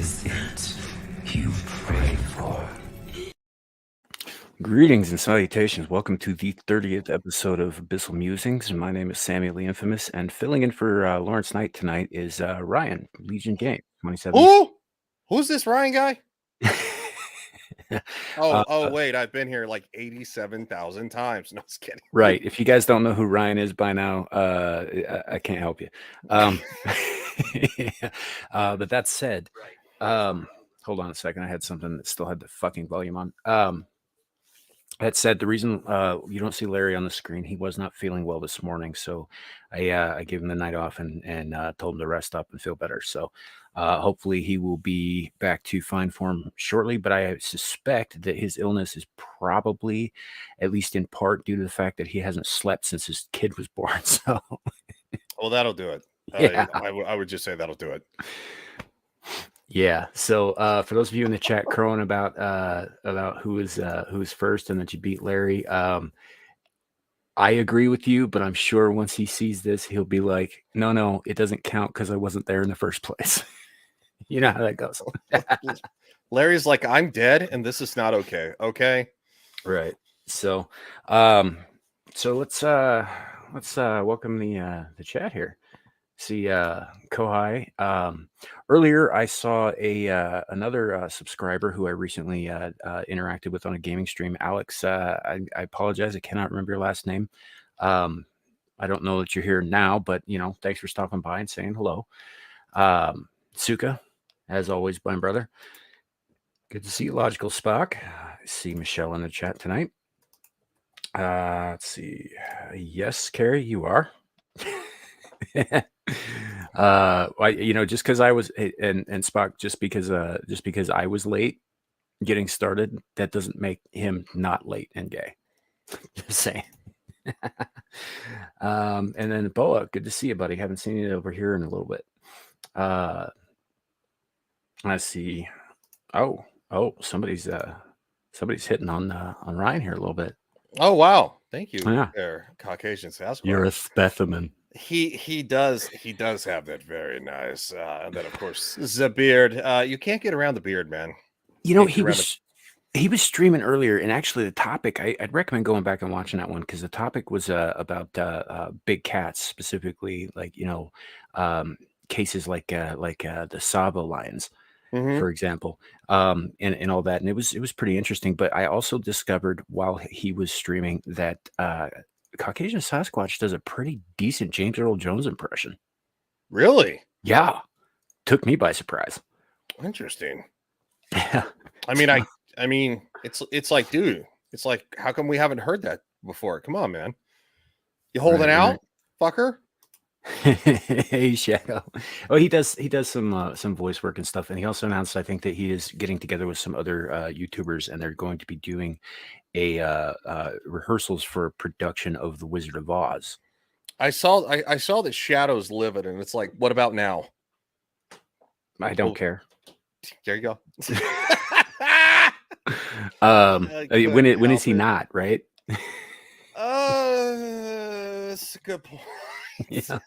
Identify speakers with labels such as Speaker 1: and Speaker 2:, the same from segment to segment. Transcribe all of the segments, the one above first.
Speaker 1: is it you pray for?
Speaker 2: Greetings and salutations. Welcome to the 30th episode of Abyssal Musings. My name is Samuel the Infamous, and filling in for Lawrence Knight tonight is Ryan, Legion Game, 2070.
Speaker 3: Who's this Ryan guy?
Speaker 2: Uh,
Speaker 3: Wait, I've been here like 87,000 times. No, just kidding.
Speaker 2: Right. If you guys don't know who Ryan is by now, I can't help you. But that said, hold on a second. I had something that still had the fucking volume on. That said, the reason you don't see Larry on the screen, he was not feeling well this morning, so I gave him the night off and told him to rest up and feel better. So hopefully he will be back to fine form shortly. But I suspect that his illness is probably, at least in part, due to the fact that he hasn't slept since his kid was born. So,
Speaker 3: well, that'll do it.
Speaker 2: Yeah.
Speaker 3: I would just say that'll do it.
Speaker 2: Yeah. So for those of you in the chat crowing about who is first and that you beat Larry, I agree with you, but I'm sure once he sees this, he'll be like, no, it doesn't count because I wasn't there in the first place. You know how that goes.
Speaker 3: Larry's like, I'm dead, and this is not okay. Okay.
Speaker 2: Right. So let's welcome the chat here. See Kohai. Earlier I saw another subscriber who I recently interacted with on a gaming stream. Alex, I apologize, I cannot remember your last name. I don't know that you're here now, but thanks for stopping by and saying hello. Suka, as always, my brother. Good to see you, Logical Spock. I see Michelle in the chat tonight. Let's see. Yes, Carrie, you are. Just because I was and Spock, just because I was late getting started, that doesn't make him not late and gay. Just saying. And then Boa, good to see you, buddy. Haven't seen you over here in a little bit. Let's see. Oh, somebody's hitting on Ryan here a little bit.
Speaker 3: Oh wow, thank you.
Speaker 2: Yeah.
Speaker 3: There, Caucasian Sasquatch.
Speaker 2: You're a specimen.
Speaker 3: He does have that very nice, and then of course the beard. You can't get around the beard, man.
Speaker 2: He was streaming earlier, and actually the topic, I'd recommend going back and watching that one because the topic was about big cats, specifically like cases like the Sabo lions, for example, and all that, and it was pretty interesting. But I also discovered while he was streaming that Caucasian Sasquatch does a pretty decent James Earl Jones impression.
Speaker 3: Really?
Speaker 2: Yeah, took me by surprise.
Speaker 3: Interesting.
Speaker 2: Yeah.
Speaker 3: I mean, it's like, dude, it's like, how come we haven't heard that before? Come on, man. You holding out, fucker?
Speaker 2: Hey, Shadow. Oh, he does some voice work and stuff, and he also announced, I think, that he is getting together with some other YouTubers, and they're going to be doing a rehearsals for a production of The Wizard of Oz.
Speaker 3: I saw that Shadow's livid, and it's like, what about now?
Speaker 2: I don't care.
Speaker 3: There you go.
Speaker 2: When is he not, right?
Speaker 3: That's a good point.
Speaker 2: Yeah.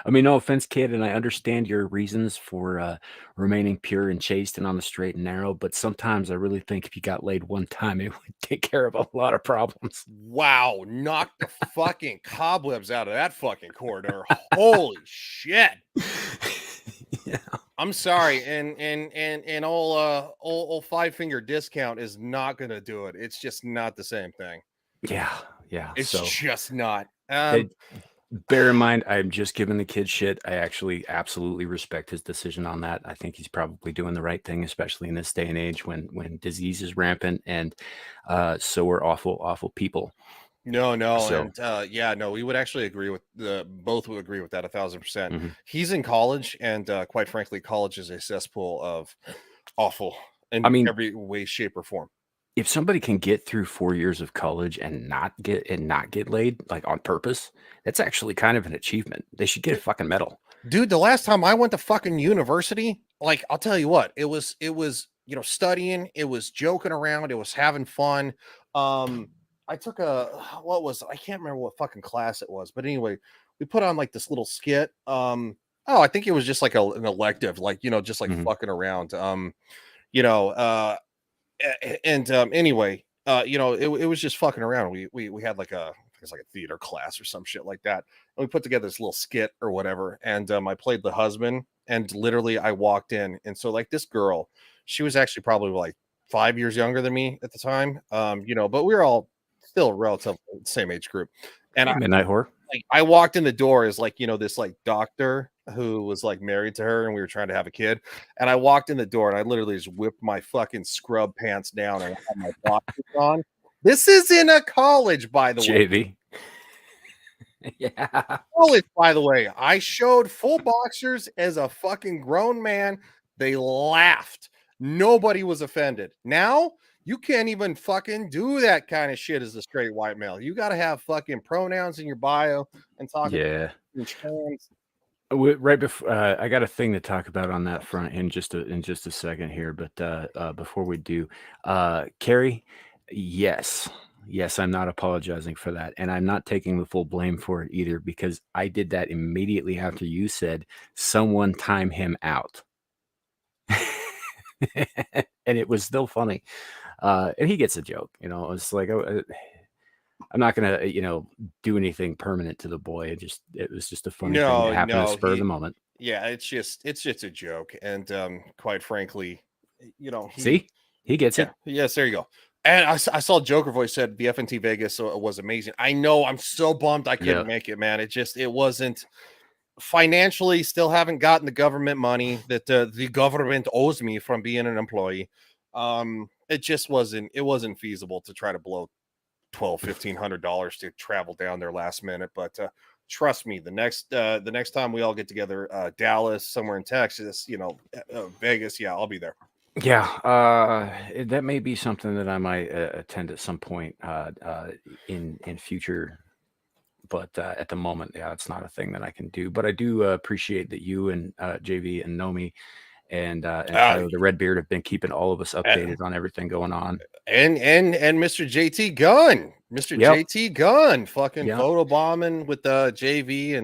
Speaker 2: I mean, no offense, kid, and I understand your reasons for remaining pure and chaste and on the straight and narrow, but sometimes I really think if you got laid one time, it would take care of a lot of problems.
Speaker 3: Wow, knock the fucking cobwebs out of that fucking corridor. Holy shit.
Speaker 2: Yeah.
Speaker 3: I'm sorry, and all five-finger discount is not gonna do it. It's just not the same thing.
Speaker 2: Yeah.
Speaker 3: It's just not.
Speaker 2: Bear in mind, I'm just giving the kid shit. I actually absolutely respect his decision on that. I think he's probably doing the right thing, especially in this day and age when disease is rampant and so are awful people.
Speaker 3: No, and we would actually agree with both would agree with that 1,000%.
Speaker 2: Mm-hmm.
Speaker 3: He's in college, and quite frankly, college is a cesspool of awful in every way, shape, or form.
Speaker 2: If somebody can get through 4 years of college and not get laid, like on purpose, that's actually kind of an achievement. They should get a fucking medal.
Speaker 3: Dude, the last time I went to fucking university, like, I'll tell you what, it was studying, it was joking around, it was having fun. I took I can't remember what fucking class it was, but anyway, we put on like this little skit. Oh, I think it was just like an elective, like, just like
Speaker 2: Mhm.
Speaker 3: fucking around. You know, and anyway, it was just fucking around. We had like it's like a theater class or some shit like that. And we put together this little skit or whatever. And I played the husband, and literally I walked in, and so like this girl, she was actually probably like 5 years younger than me at the time. But we were all still relatively same age group. And
Speaker 2: Hey, Midnight Horror.
Speaker 3: I walked in the door as like, this like doctor who was like married to her and we were trying to have a kid. And I walked in the door and I literally just whipped my fucking scrub pants down and I had my boxers on. This is in a college, by the way.
Speaker 2: JV. Yeah.
Speaker 3: College, by the way. I showed full boxers as a fucking grown man. They laughed. Nobody was offended. Now you can't even fucking do that kind of shit as a straight white male. You got to have fucking pronouns in your bio and talk
Speaker 2: Yeah.
Speaker 3: about trans.
Speaker 2: Right before I got a thing to talk about on that front in just a second here, but before we do, Carrie, yes, yes, I'm not apologizing for that, and I'm not taking the full blame for it either because I did that immediately after you said someone time him out, and it was still funny, and he gets a joke, It's like I'm not gonna do anything permanent to the boy. It was just a funny thing that
Speaker 3: No,
Speaker 2: happened at
Speaker 3: no,
Speaker 2: spur of the moment.
Speaker 3: yeah, it's just a joke. And quite frankly,
Speaker 2: See, he gets
Speaker 3: yeah,
Speaker 2: it.
Speaker 3: yes, there you go. And I saw Joker Voice said the FNT Vegas was amazing. I know, I'm so bummed I
Speaker 2: Yeah.
Speaker 3: couldn't make it, man. It wasn't financially, still haven't gotten the government money that the government owes me from being an employee. It wasn't feasible to try to blow $1,200-$1,500 to travel down there last minute. But trust me, the next time we all get together, Dallas, somewhere in Texas, Vegas, yeah, I'll be there.
Speaker 2: Yeah, that may be something that I might attend at some point in future, but at the moment, yeah, it's not a thing that I can do. But I do appreciate that you and JV and Nomi and
Speaker 3: Uh,
Speaker 2: Tyler the Redbeard have been keeping all of us updated on everything going on.
Speaker 3: and Mr. JT Gunn, Mr.
Speaker 2: Yep,
Speaker 3: JT Gunn, fucking
Speaker 2: yep.
Speaker 3: photobombing with JV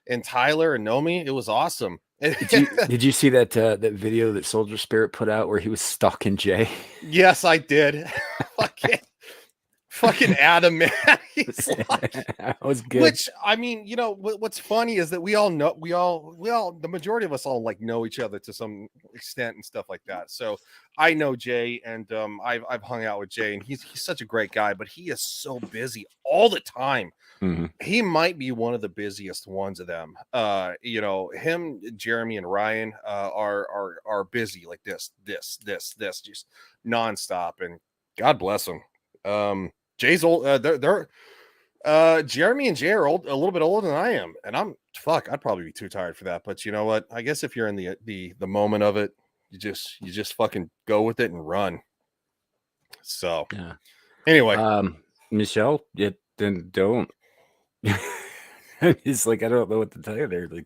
Speaker 3: and Tyler and Nomi. It was awesome.
Speaker 2: Did you see that video that Soldier Spirit put out where he was stalking Jay?
Speaker 3: Yes, I did. fucking Adam, man. He's like,
Speaker 2: That was good.
Speaker 3: which I mean, what's funny is that we all know, the majority of us all like know each other to some extent and stuff like that. So I know Jay, and I've hung out with Jay, and he's such a great guy, but he is so busy all the time.
Speaker 2: Mhm.
Speaker 3: He might be one of the busiest ones of them. Him, Jeremy, and Ryan are busy like this, just nonstop, and God bless them. Jay's old. They're Jeremy and Jay are old, a little bit older than I am, and I'd probably be too tired for that. But you know what? I guess if you're in the moment of it, you just fucking go with it and run. So
Speaker 2: Yeah.
Speaker 3: anyway,
Speaker 2: Michelle, then don't. It's like I don't know what to tell you there. Like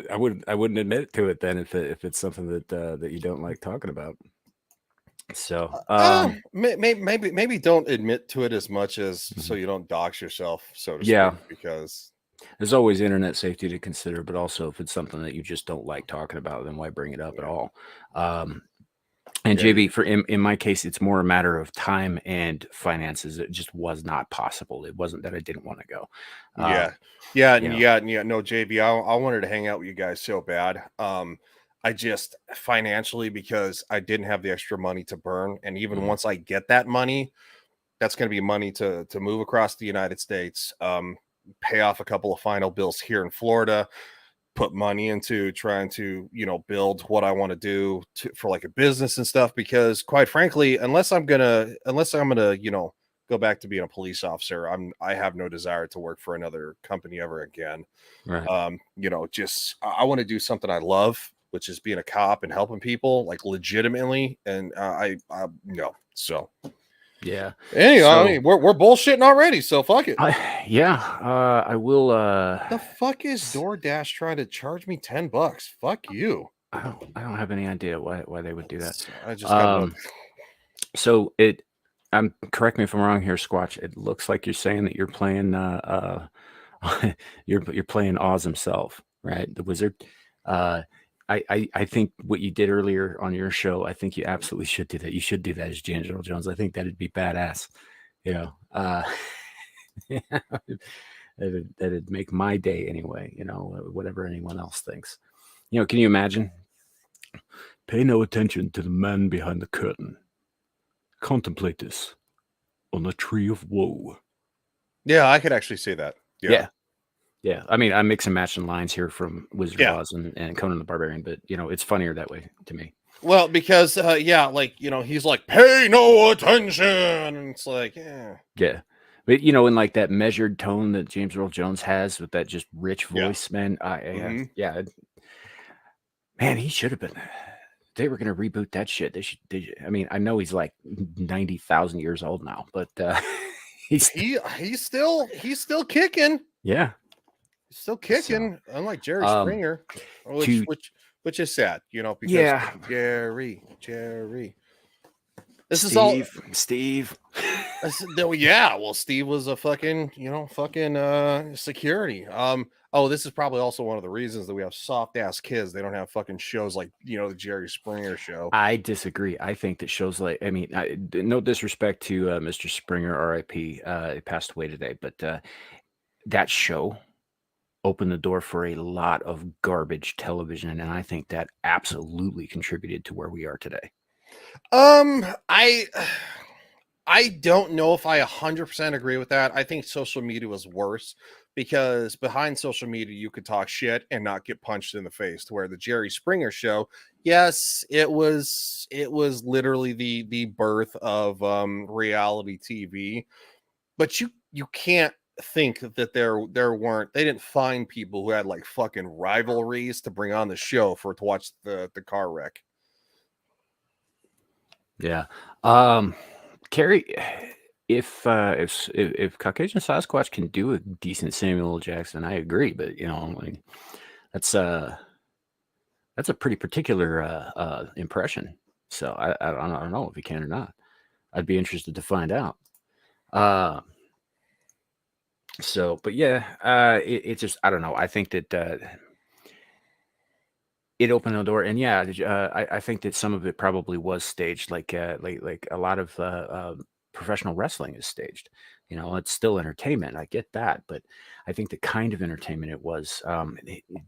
Speaker 2: I wouldn't admit to it then if it's something that you don't like talking about. So
Speaker 3: maybe don't admit to it as much as so you don't dox yourself, so to
Speaker 2: yeah,
Speaker 3: speak, because
Speaker 2: there's always internet safety to consider, but also if it's something that you just don't like talking about, then why bring it up at all? And
Speaker 3: Yeah.
Speaker 2: JB, for in my case, it's more a matter of time and finances. It just was not possible. It wasn't that I didn't want to go.
Speaker 3: Yeah. No, JB, I wanted to hang out with you guys so bad. I just financially, because I didn't have the extra money to burn, and even once I get that money, that's going to be money to move across the United States, pay off a couple of final bills here in Florida, put money into trying to build what I want to do for like a business and stuff. Because quite frankly, unless I'm gonna go back to being a police officer, I have no desire to work for another company ever again.
Speaker 2: Right.
Speaker 3: Just I want to do something I love, which is being a cop and helping people like legitimately. And so
Speaker 2: Yeah.
Speaker 3: anyway,
Speaker 2: So,
Speaker 3: I mean, we're bullshitting already, so fuck it.
Speaker 2: I will.
Speaker 3: The fuck is DoorDash trying to charge me $10? Fuck you.
Speaker 2: I don't have any idea why they would do that.
Speaker 3: I just got
Speaker 2: So correct me if I'm wrong here, Squatch. It looks like you're saying that you're playing you're playing Oz himself, right? The wizard. I think what you did earlier on your show, I think you absolutely should do that. You should do that as James Earl Jones. I think that'd be badass. Yeah, that'd make my day anyway. Whatever anyone else thinks. Can you imagine? Pay no attention to the man behind the curtain. Contemplate this on the tree of woe.
Speaker 3: Yeah, I could actually say that.
Speaker 2: Yeah. I mean, I'm mixing matching lines here from Wizard of Oz and Conan the Barbarian, but it's funnier that way to me.
Speaker 3: Well, because he's like, pay no attention, and it's like,
Speaker 2: yeah. But in like that measured tone that James Earl Jones has with that just rich voice, man. Man, he should have been. They were going to reboot that shit. I mean, I know he's like 90,000 years old now, but he's
Speaker 3: still kicking.
Speaker 2: Yeah.
Speaker 3: He's still kicking, unlike Jerry Springer, which is sad, because Jerry. This
Speaker 2: Steve,
Speaker 3: is all
Speaker 2: Steve.
Speaker 3: Well, Steve was a fucking security. This is probably also one of the reasons that we have soft ass kids. They don't have fucking shows like the Jerry Springer show.
Speaker 2: I disagree. I think that shows like, I mean, no disrespect to Mr. Springer, R.I.P. He passed away today, but that show opened the door for a lot of garbage television, and I think that absolutely contributed to where we are today.
Speaker 3: I don't know if I 100% agree with that. I think social media was worse because behind social media, you could talk shit and not get punched in the face, to where the Jerry Springer show, yes, it was literally the birth of reality TV, but you can't think that they didn't find people who had like fucking rivalries to bring on the show to watch the car wreck.
Speaker 2: Yeah. Carrie, if Caucasian Sasquatch can do a decent Samuel L. Jackson, I agree. But like, that's a pretty particular impression. So I don't know if he can or not. I'd be interested to find out. But yeah, it just, I don't know. I think that it opened the door, and I think that some of it probably was staged, like a lot of professional wrestling is staged. It's still entertainment. I get that, but I think the kind of entertainment it was,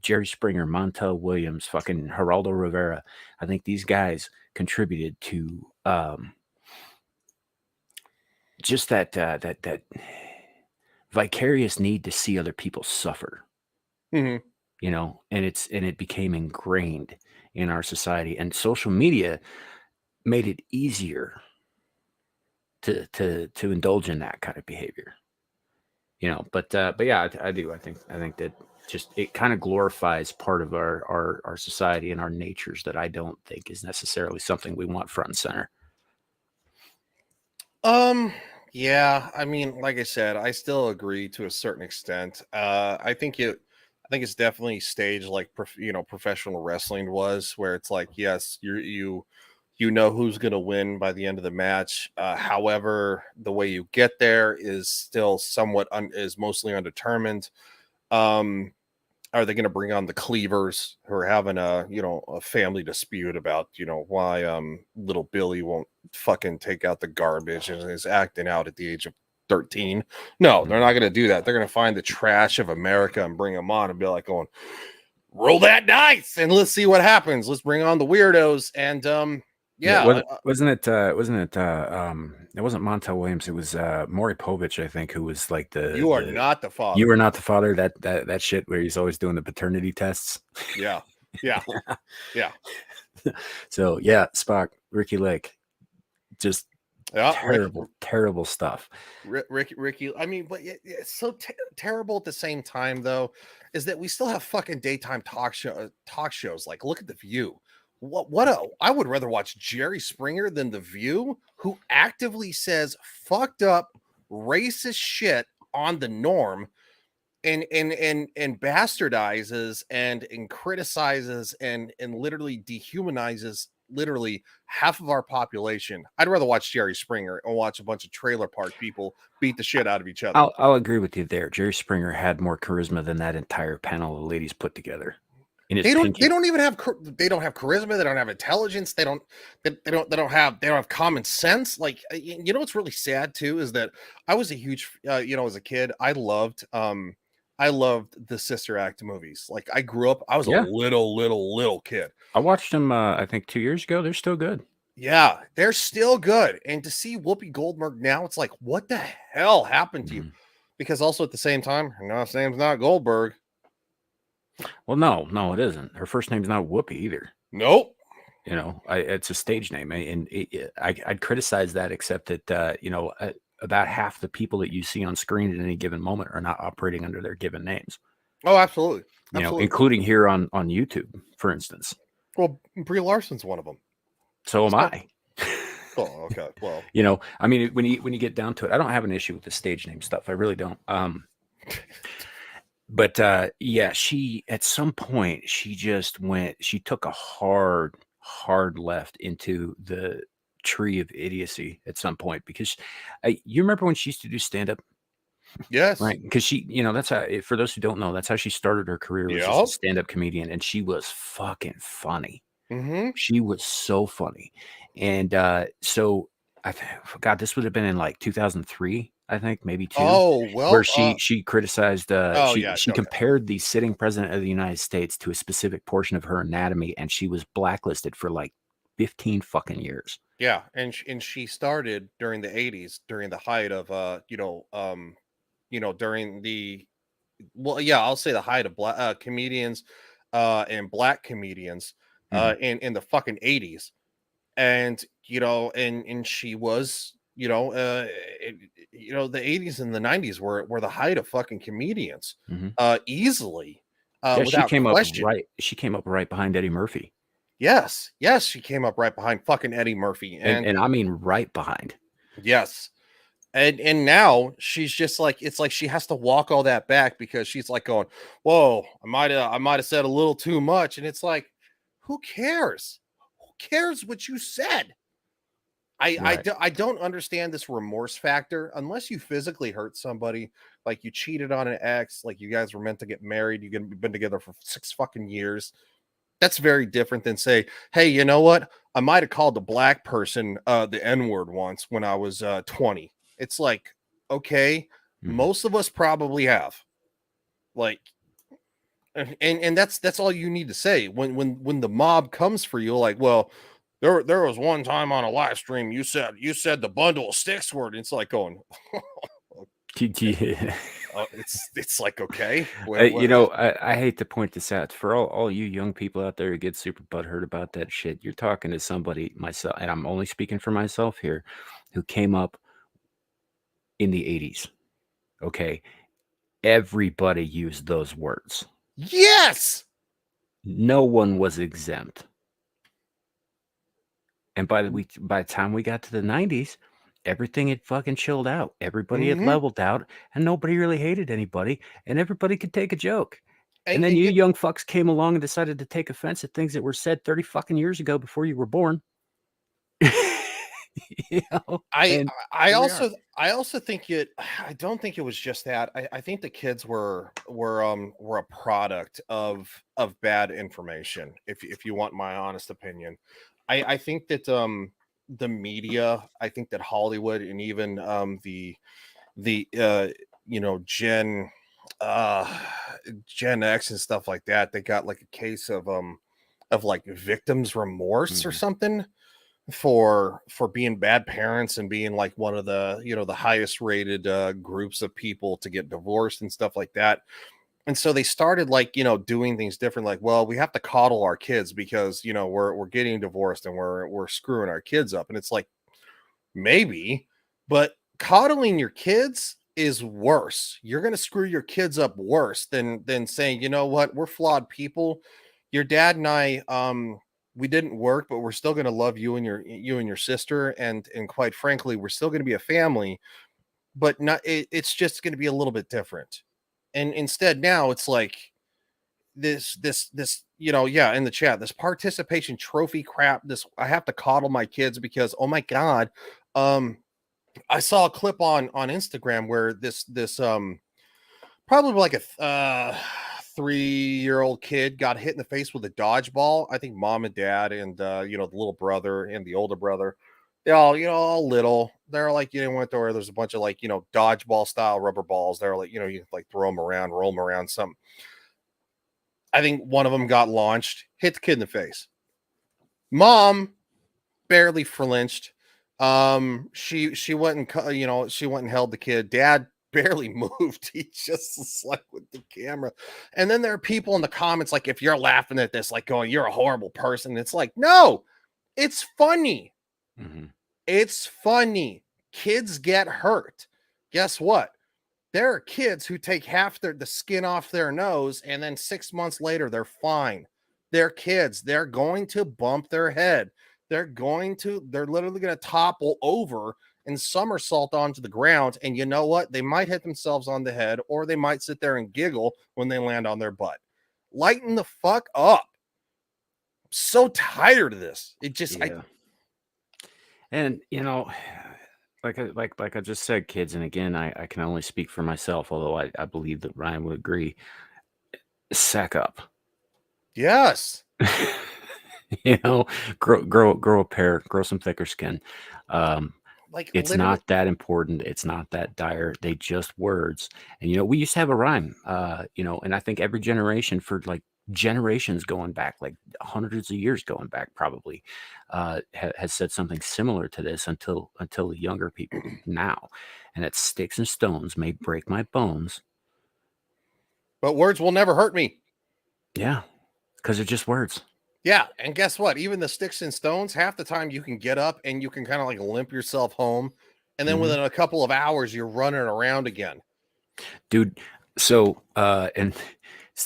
Speaker 2: Jerry Springer, Montel Williams, fucking Geraldo Rivera. I think these guys contributed to just that vicarious need to see other people suffer.
Speaker 3: Mm-hmm.
Speaker 2: And it became ingrained in our society, and social media made it easier to indulge in that kind of behavior. But yeah, I do. I think that just it kind of glorifies part of our society and our natures that I don't think is necessarily something we want front and center.
Speaker 3: Yeah, I mean, like I said, I still agree to a certain extent. I think it's definitely staged like professional wrestling was, where it's like, yes, you know who's going to win by the end of the match. However, the way you get there is still somewhat is mostly undetermined. Are they going to bring on the Cleavers, who are having a family dispute about why little Billy won't fucking take out the garbage and is acting out at the age of 13? No, they're not going to do that. They're going to find the trash of America and bring them on and be like, going, roll that dice and let's see what happens. Let's bring on the weirdos. And
Speaker 2: wasn't it it wasn't Montel Williams, it was Maury Povich, I think, who was like
Speaker 3: you are not the father.
Speaker 2: You are not the father, that shit where he's always doing the paternity tests.
Speaker 3: Yeah.
Speaker 2: So yeah, Spock, Ricky Lake, just terrible stuff.
Speaker 3: Ricky, I mean, but it's so terrible at the same time, though, is that we still have fucking daytime talk shows. Like, look at The View. I would rather watch Jerry Springer than The View, who actively says fucked up racist shit on the norm and bastardizes and criticizes and literally dehumanizes literally half of our population. I'd rather watch Jerry Springer and watch a bunch of trailer park people beat the shit out of each other.
Speaker 2: I'll agree with you there. Jerry Springer had more charisma than that entire panel of ladies put together.
Speaker 3: They don't even have charisma. They don't have intelligence. They don't have common sense. Like, you know what's really sad too is that I was a huge as a kid I loved the Sister Act movies. Like, I grew up, I was a little kid.
Speaker 2: I watched them I think 2 years ago. They're still good.
Speaker 3: Yeah, they're still good. And to see Whoopi Goldberg now, it's like, what the hell happened to you? Because also at the same time, her last name's not Goldberg.
Speaker 2: Well, no, it isn't. Her first name's not Whoopi either.
Speaker 3: Nope.
Speaker 2: You know, it's a stage name, and I'd criticize that, except that about half the people that you see on screen at any given moment are not operating under their given names.
Speaker 3: Oh, absolutely.
Speaker 2: You know, including here on YouTube, for instance.
Speaker 3: Well, Brie Larson's one of them.
Speaker 2: So am I.
Speaker 3: Oh, okay. Well,
Speaker 2: you know, I mean, when you get down to it, I don't have an issue with the stage name stuff. I really don't. But yeah, she at some point she took a hard left into the tree of idiocy at some point, because you remember when she used to do stand-up?
Speaker 3: Yes.
Speaker 2: Right. Because she, that's how, for those who don't know, that's how she started her career, was just a stand-up comedian, and she was fucking funny. She was so funny. And so I forgot, this would have been in like 2003. I think maybe 2.
Speaker 3: Oh, well,
Speaker 2: where she criticized. She compared the sitting president of the United States to a specific portion of her anatomy, and she was blacklisted for like 15 fucking years.
Speaker 3: Yeah, and she started during the 80s, during the height of during the I'll say the height of black comedians and black comedians in the fucking 80s, and and she was. The 80s and the 90s were the height of fucking comedians, easily.
Speaker 2: She came up right behind Eddie Murphy.
Speaker 3: Yes, she came up right behind fucking Eddie Murphy,
Speaker 2: and I mean right behind.
Speaker 3: Yes, and now she's just like, it's like she has to walk all that back, because she's like going, "Whoa, I might have said a little too much," and it's like, who cares? Who cares what you said? I don't understand this remorse factor unless you physically hurt somebody, like you cheated on an ex, like you guys were meant to get married, you've been together for 6 fucking years. That's very different than say, hey, you know what? I might have called a black person the N-word once when I was 20. It's like, okay, most of us probably have. Like, and that's all you need to say when the mob comes for you, like, well, there was one time on a live stream you said the bundle of sticks word. It's like going, it's like, okay.
Speaker 2: I hate to point this out for all you young people out there who get super butthurt about that shit. You're talking to somebody, myself, and I'm only speaking for myself here, who came up in the 80s. Okay, everybody used those words.
Speaker 3: Yes,
Speaker 2: no one was exempt. And by the time we got to the 90s, everything had fucking chilled out. Everybody had leveled out, and nobody really hated anybody, and everybody could take a joke. And then you young fucks came along and decided to take offense at things that were said 30 fucking years ago before you were born.
Speaker 3: I also think I don't think it was just that. I think the kids were a product of bad information, if you want my honest opinion. I think that the media, I think that Hollywood, and even the Gen X and stuff like that, they got like a case of like victims remorse or something for being bad parents and being like one of the the highest rated groups of people to get divorced and stuff like that. And so they started like, doing things different. Like, well, we have to coddle our kids because, we're getting divorced and we're screwing our kids up. And it's like, maybe, but coddling your kids is worse. You're going to screw your kids up worse than saying, you know what, we're flawed people. Your dad and I, we didn't work, but we're still going to love you and your sister. And quite frankly, we're still going to be a family, but it's just going to be a little bit different. And instead now it's like yeah, in the chat, this participation trophy crap, this I have to coddle my kids because oh my god, I saw a clip on Instagram where this probably like a 3-year-old kid got hit in the face with a dodgeball. I think mom and dad and the little brother and the older brother, they all all little. They're like went to where there's a bunch of like dodgeball style rubber balls. They're like you like throw them around, roll them around. Something. I think one of them got launched, hit the kid in the face. Mom barely flinched. She went and she went and held the kid. Dad barely moved. He just was like with the camera. And then there are people in the comments like, if you're laughing at this, like going, you're a horrible person. It's like, no, it's funny.
Speaker 2: Mm-hmm.
Speaker 3: It's funny. Kids get hurt. Guess what? There are kids who take half the skin off their nose and then 6 months later they're fine. They're kids. They're going to bump their head. They're literally going to topple over and somersault onto the ground. And you know what? They might hit themselves on the head or they might sit there and giggle when they land on their butt. Lighten the fuck up. I'm so tired of this. It just,
Speaker 2: yeah. And like I just said, kids, and again, I can only speak for myself, although I believe that Ryan would agree. Sack up.
Speaker 3: Yes.
Speaker 2: Grow a pair, grow some thicker skin.
Speaker 3: Like
Speaker 2: it's not that important. It's not that dire. They just words. And we used to have a rhyme. And I think every generation for like generations going back, like hundreds of years going back, probably has said something similar to this until the younger people now. And it's sticks and stones may break my bones,
Speaker 3: but words will never hurt me.
Speaker 2: Yeah, because they're just words.
Speaker 3: Yeah, and guess what? Even the sticks and stones, half the time you can get up and you can kind of like limp yourself home, and then within a couple of hours you're running around again.
Speaker 2: Dude, so and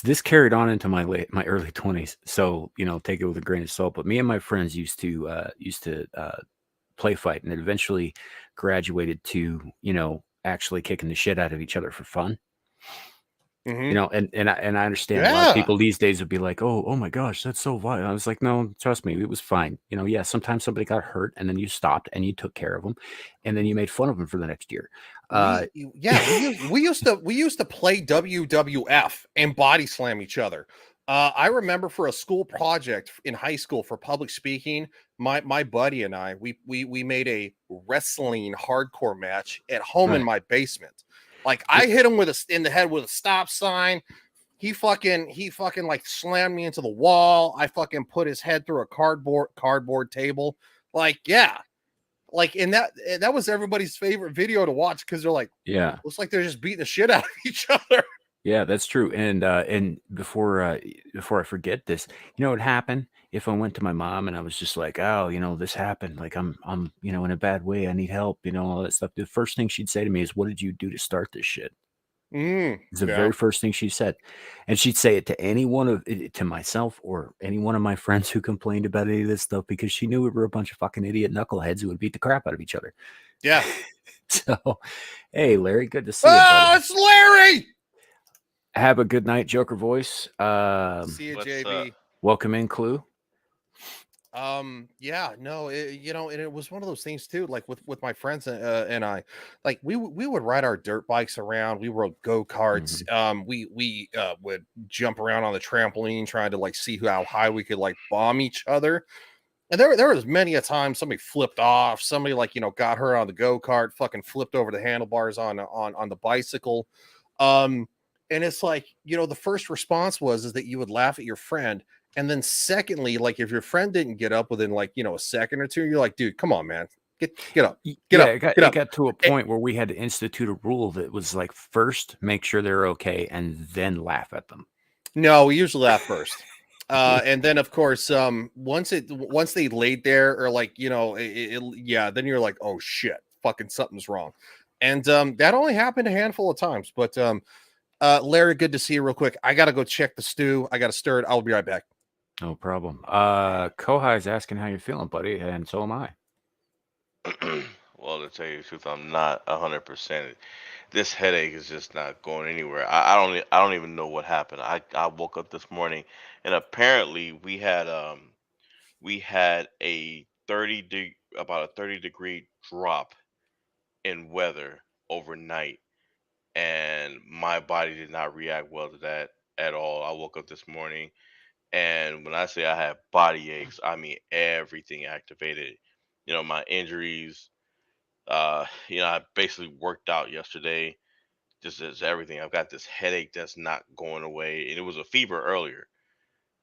Speaker 2: this carried on into my early 20s. So, take it with a grain of salt, but me and my friends used to play fight, and it eventually graduated to, actually kicking the shit out of each other for fun.
Speaker 3: Mm-hmm.
Speaker 2: And I understand a lot of people these days would be like, oh my gosh, that's so violent. I was like, no, trust me, it was fine. Yeah, sometimes somebody got hurt and then you stopped and you took care of them and then you made fun of them for the next year.
Speaker 3: We used to play WWF and body slam each other. I remember for a school project in high school for public speaking, my buddy and I, we made a wrestling hardcore match at home in my basement. Like I hit him in the head with a stop sign. He fucking like slammed me into the wall. I fucking put his head through a cardboard table. Like, yeah. Like, and that was everybody's favorite video to watch because they're like,
Speaker 2: yeah,
Speaker 3: looks like they're just beating the shit out of each other.
Speaker 2: Yeah, that's true. And before I forget this, what happened if I went to my mom and I was just like, oh, this happened. Like I'm in a bad way. I need help. All that stuff. The first thing she'd say to me is, "What did you do to start this shit?" It's the very first thing she said, and she'd say it to to myself or any one of my friends who complained about any of this stuff because she knew we were a bunch of fucking idiot knuckleheads who would beat the crap out of each other.
Speaker 3: Yeah.
Speaker 2: So, hey, Larry, good to see you.
Speaker 3: Oh, it's Larry.
Speaker 2: Have a good night, Joker Voice.
Speaker 3: See you, JB.
Speaker 2: Welcome in, Clue.
Speaker 3: Yeah, no, and it was one of those things too. Like with my friends and I, like we would ride our dirt bikes around. We rode go-karts. We would jump around on the trampoline, trying to like see how high we could like bomb each other. And there was many a time somebody flipped off. Somebody like got hurt on the go-kart, fucking flipped over the handlebars on the bicycle. And it's like, the first response is that you would laugh at your friend. And then secondly, like if your friend didn't get up within like, a second or two, you're like, dude, come on, man. Get up. Get up.
Speaker 2: It got to a point where we had to institute a rule that was like, first, make sure they're okay and then laugh at them.
Speaker 3: No, we usually laugh first. And then of course, once they laid there or like, then you're like, oh shit, fucking something's wrong. And that only happened a handful of times, but Larry, good to see you real quick. I got to go check the stew. I got to stir it. I'll be right back.
Speaker 2: No problem. Kohai is asking how you're feeling, buddy. And so am I.
Speaker 4: Well, to tell you the truth, I'm not 100%. This headache is just not going anywhere. I don't even know what happened. I woke up this morning, and apparently we had a 30-degree drop in weather overnight, and my body did not react well to that at all. I woke up this morning, and when I say I have body aches, I mean everything activated. My injuries. I basically worked out yesterday. Just as everything, I've got this headache that's not going away, and it was a fever earlier.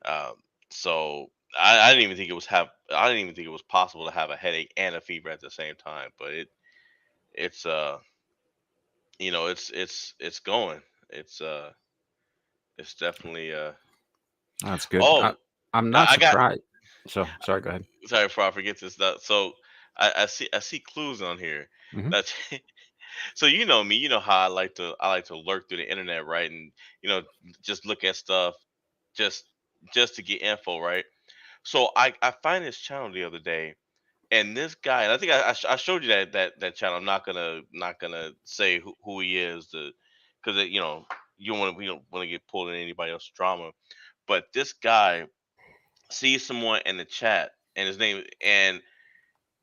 Speaker 4: Um, so I didn't even think it was have. I didn't even think it was possible to have a headache and a fever at the same time. But it's it's going. It's uh, it's definitely
Speaker 2: That's good.
Speaker 4: Oh,
Speaker 2: I'm not
Speaker 4: I got.
Speaker 2: surprised. So sorry. Go ahead.
Speaker 4: Sorry before I forget this stuff. So I see clues on here.
Speaker 2: Hmm.
Speaker 4: That so you know me, you know how I like to lurk through the internet, right? And you know, just look at stuff just just to get info, right? So I find this channel the other day, and this guy, and I think I showed you that channel. I'm not gonna say who he is, because we don't want to get pulled in anybody else's drama. But this guy sees someone in the chat, and his name, and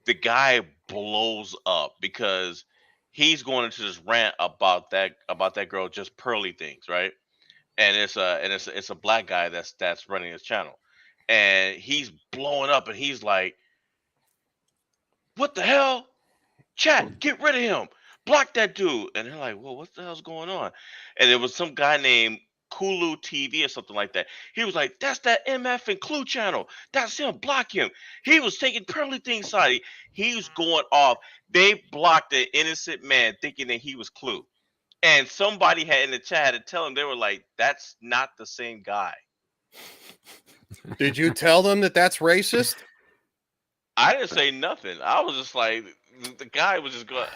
Speaker 4: the guy blows up because he's going into this rant about that girl just pearly things, right? And it's a black guy that's running his channel, and he's blowing up, and he's like, "What the hell? Chat, get rid of him. Block that dude." And they're like, "Well, what the hell's going on?" And there was some guy named Kulu TV or something like that. He was like, "That's that MF and Clue channel. That's him. Block him." He was taking pearly things side. He was going off. They blocked an innocent man thinking that he was Clue. And somebody had in the chat had to tell him, they were like, "That's not the same guy."
Speaker 3: Did you tell them that that's racist?
Speaker 4: I didn't say nothing. I was just like, the guy was just going.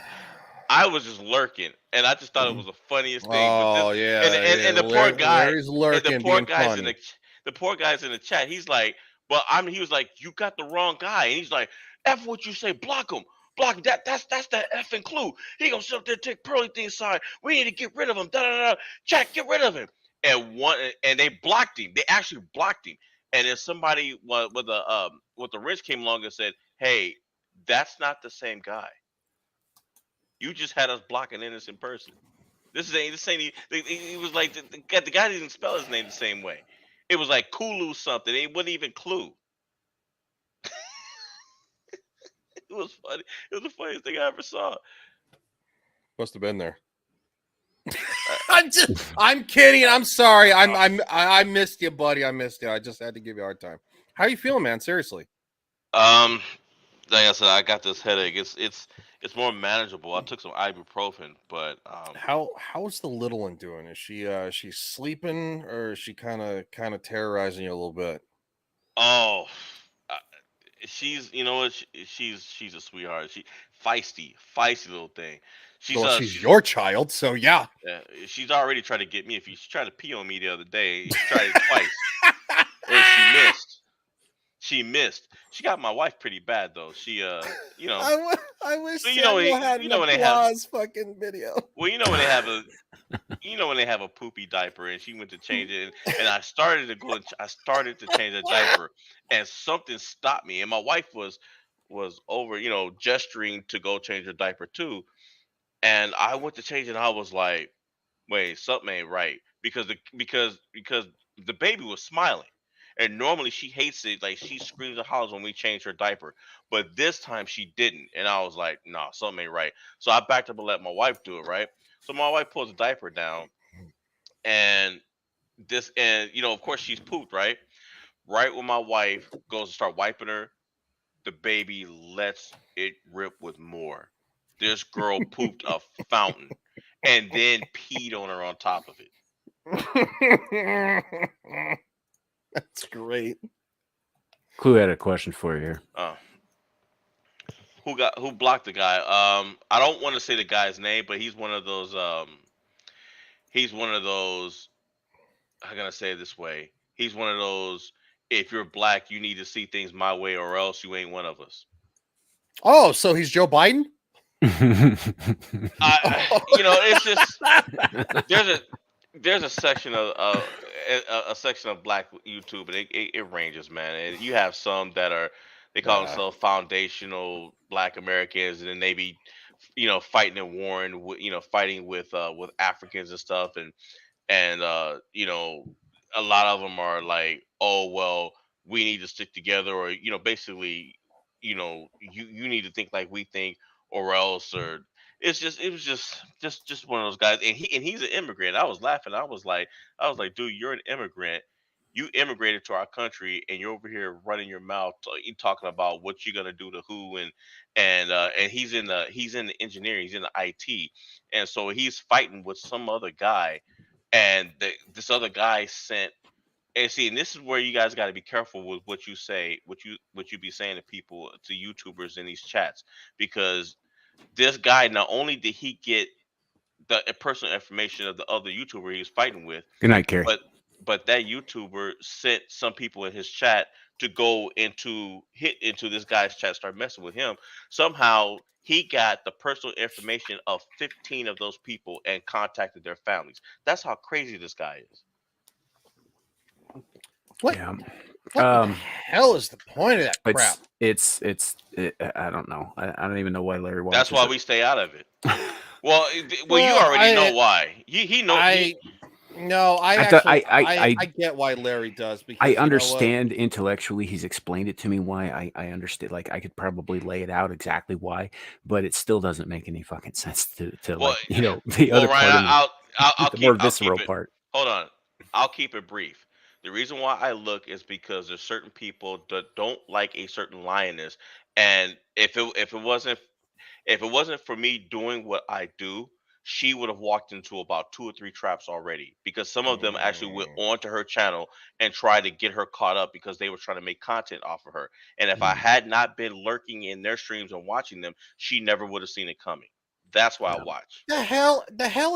Speaker 4: I was just lurking, and I just thought it was the funniest thing. But this,
Speaker 3: Oh yeah,
Speaker 4: and the poor guy,
Speaker 3: Larry's
Speaker 4: and the
Speaker 3: lurking,
Speaker 4: poor
Speaker 3: being
Speaker 4: guys in
Speaker 3: funny.
Speaker 4: the poor guys in the chat. He's like, "Well, he was like, you got the wrong guy," and he's like, "F what you say, block him, block him. That's that effing Clue. He gonna sit up there and take pearly things side. We need to get rid of him. Da da da. Chat, get rid of him." And they blocked him. They actually blocked him. And then somebody with the rich came along and said, "Hey, that's not the same guy. You just had us block an innocent person. This ain't. He was like the guy didn't spell his name the same way. It was like Kulu something. It wasn't even Clue. It was funny. It was the funniest thing I ever saw.
Speaker 3: Must have been there.
Speaker 4: Uh,
Speaker 3: I'm kidding. I'm sorry. I missed you, buddy. I missed you. I just had to give you a hard time. How are you feeling, man? Seriously.
Speaker 4: um, like I said, I got this headache. It's more manageable. I took some ibuprofen, but
Speaker 3: How's the little one doing? Is she sleeping, or is she kind of terrorizing you a little bit?
Speaker 4: oh, uh, she's you know what she's a sweetheart. She feisty little thing. She's
Speaker 3: Well,
Speaker 4: uh
Speaker 3: she's
Speaker 4: she's
Speaker 3: your child, so yeah.
Speaker 4: she's already tried to get me. If she tried to pee on me the other day, she tried it twice, and she missed. She missed. She got my wife pretty bad though. She
Speaker 3: I wish
Speaker 4: so
Speaker 3: Samuel had
Speaker 4: you
Speaker 3: an
Speaker 4: know when they have
Speaker 3: applause fucking video.
Speaker 4: well when they have a poopy diaper, and she went to change it, and I started to change the diaper, and something stopped me, and my wife was over, gesturing to go change her diaper too, and I went to change it, and I was like, wait, something ain't right, because the baby was smiling. And normally she hates it, like she screams and hollers when we change her diaper. But this time she didn't. And I was like, no, something ain't right. So I backed up and let my wife do it, right? So my wife pulls the diaper down, and of course she's pooped, right? Right when my wife goes to start wiping her, the baby lets it rip with more. This girl pooped a fountain and then peed on her on top of it.
Speaker 3: That's great.
Speaker 2: Clue had a question for you here.
Speaker 4: Who blocked the guy? I don't want to say the guy's name, but he's one of those. He's one of those. How can I say it this way? He's one of those. If you're black, you need to see things my way, or else you ain't one of us.
Speaker 3: Oh, so he's Joe Biden?
Speaker 4: It's just there's a there's a section of a section of black YouTube, and it ranges, man. And you have some that are they call
Speaker 3: Yeah.
Speaker 4: themselves foundational Black Americans, and then they be fighting and warring, fighting with Africans and stuff, and a lot of them are like, oh well, we need to stick together, or basically, you need to think like we think, or else, or it was just one of those guys, and he's an immigrant. I was laughing. I was like, dude, you're an immigrant. You immigrated to our country, and you're over here running your mouth, you talking about what you're gonna do to who, and he's in the engineering, he's in the IT, and so he's fighting with some other guy, and this other guy sent. And see, and this is where you guys got to be careful with what you say, what you be saying to people, to YouTubers in these chats, because this guy, not only did he get the personal information of the other YouTuber he was fighting with,
Speaker 2: Good night, Carrie.
Speaker 4: but that YouTuber sent some people in his chat to go hit into this guy's chat, start messing with him. Somehow he got the personal information of 15 of those people and contacted their families. That's how crazy this guy is.
Speaker 3: What?
Speaker 2: Yeah.
Speaker 3: What the hell is the point of that crap?
Speaker 2: I don't know. I don't even know why Larry watches.
Speaker 4: That's why we stay out of it. Well, you already know why. He knows.
Speaker 3: I get why Larry does, because
Speaker 2: I understand intellectually. He's explained it to me why. I understand. Like, I could probably lay it out exactly why, but it still doesn't make any fucking sense to the other
Speaker 4: Ryan,
Speaker 2: part.
Speaker 4: I'll
Speaker 2: the more
Speaker 4: keep
Speaker 2: visceral
Speaker 4: it.
Speaker 2: part.
Speaker 4: Hold on, I'll keep it brief. The reason why I look is because there's certain people that don't like a certain lioness, and if it wasn't for me doing what I do, she would have walked into about 2 or 3 traps already, because some of them actually went onto her channel and tried to get her caught up because they were trying to make content off of her. And if I had not been lurking in their streams and watching them, she never would have seen it coming. That's why I watch.
Speaker 3: The hell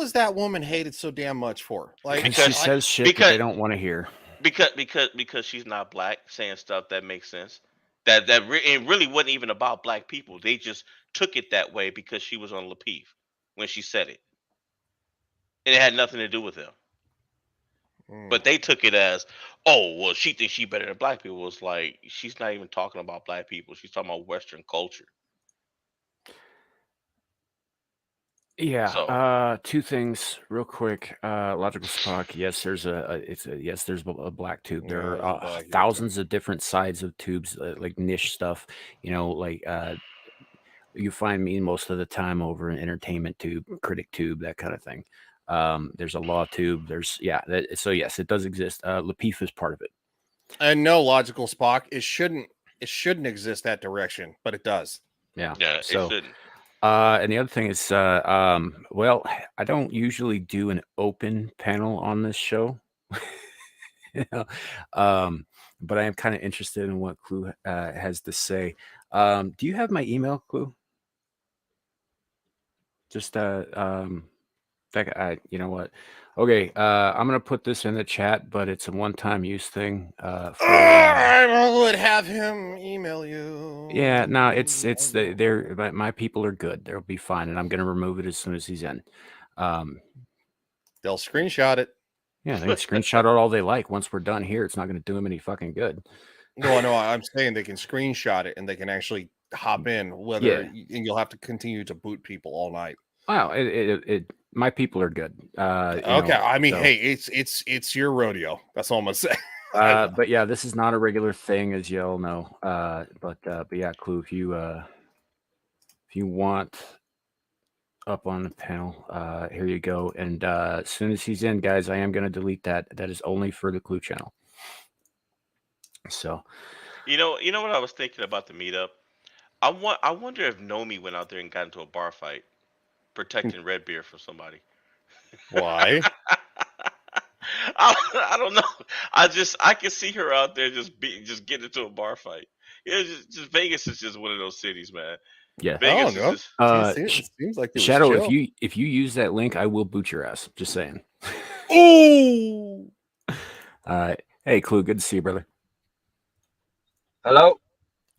Speaker 3: is that woman hated so damn much for? Like,
Speaker 2: Because she says shit that they don't want to hear.
Speaker 4: Because she's not black, saying stuff that makes sense. It really wasn't even about black people. They just took it that way because she was on Lapeef when she said it, and it had nothing to do with them. But they took it as, oh well, she thinks she better than black people. It's like, she's not even talking about black people. She's talking about Western culture.
Speaker 2: Yeah.
Speaker 4: So,
Speaker 2: Two things real quick. Logical Spock. Yes, there's there's a black tube. There
Speaker 3: there's a
Speaker 2: are
Speaker 3: black
Speaker 2: thousands of different sides of tubes, like niche stuff. You find me most of the time over an entertainment tube, critic tube, that kind of thing. There's a law tube. So yes, it does exist. Lapeef is part of it.
Speaker 3: And no, Logical Spock, it shouldn't exist that direction, but it does.
Speaker 4: yeah,
Speaker 2: So,
Speaker 4: it shouldn't.
Speaker 2: and the other thing is, well, I don't usually do an open panel on this show. But I am kind of interested in what Clue has to say. Do you have my email, Clue? Just you know what? Okay, I'm gonna put this in the chat, but it's a one-time use thing.
Speaker 3: I would have him email you.
Speaker 2: Yeah, no, they're my people are good. They'll be fine, and I'm gonna remove it as soon as he's in.
Speaker 3: They'll screenshot it.
Speaker 2: Yeah, they can screenshot it all they like. Once we're done here, it's not gonna do them any fucking good.
Speaker 3: No, I'm saying they can screenshot it and they can actually hop in. And you'll have to continue to boot people all night.
Speaker 2: Wow, my people are good.
Speaker 3: Okay, I mean, hey, it's your rodeo. That's all I'm gonna say.
Speaker 2: But yeah, this is not a regular thing, as you all know. But yeah, Clue, if you want up on the panel, here you go. And as soon as he's in, guys, I am going to delete that. That is only for the Clue channel. So,
Speaker 4: you know what I was thinking about the meetup. I wonder if Nomi went out there and got into a bar fight, protecting Redbeard from somebody.
Speaker 3: Why?
Speaker 4: I don't know. I can see her out there just getting into a bar fight. Just Vegas is just one of those cities, man.
Speaker 2: Yeah,
Speaker 4: Vegas is just.
Speaker 3: It seems like
Speaker 2: Shadow. If you use that link, I will boot your ass. Just saying.
Speaker 3: Ooh.
Speaker 2: Hey, Clue. Good to see you, brother.
Speaker 5: Hello.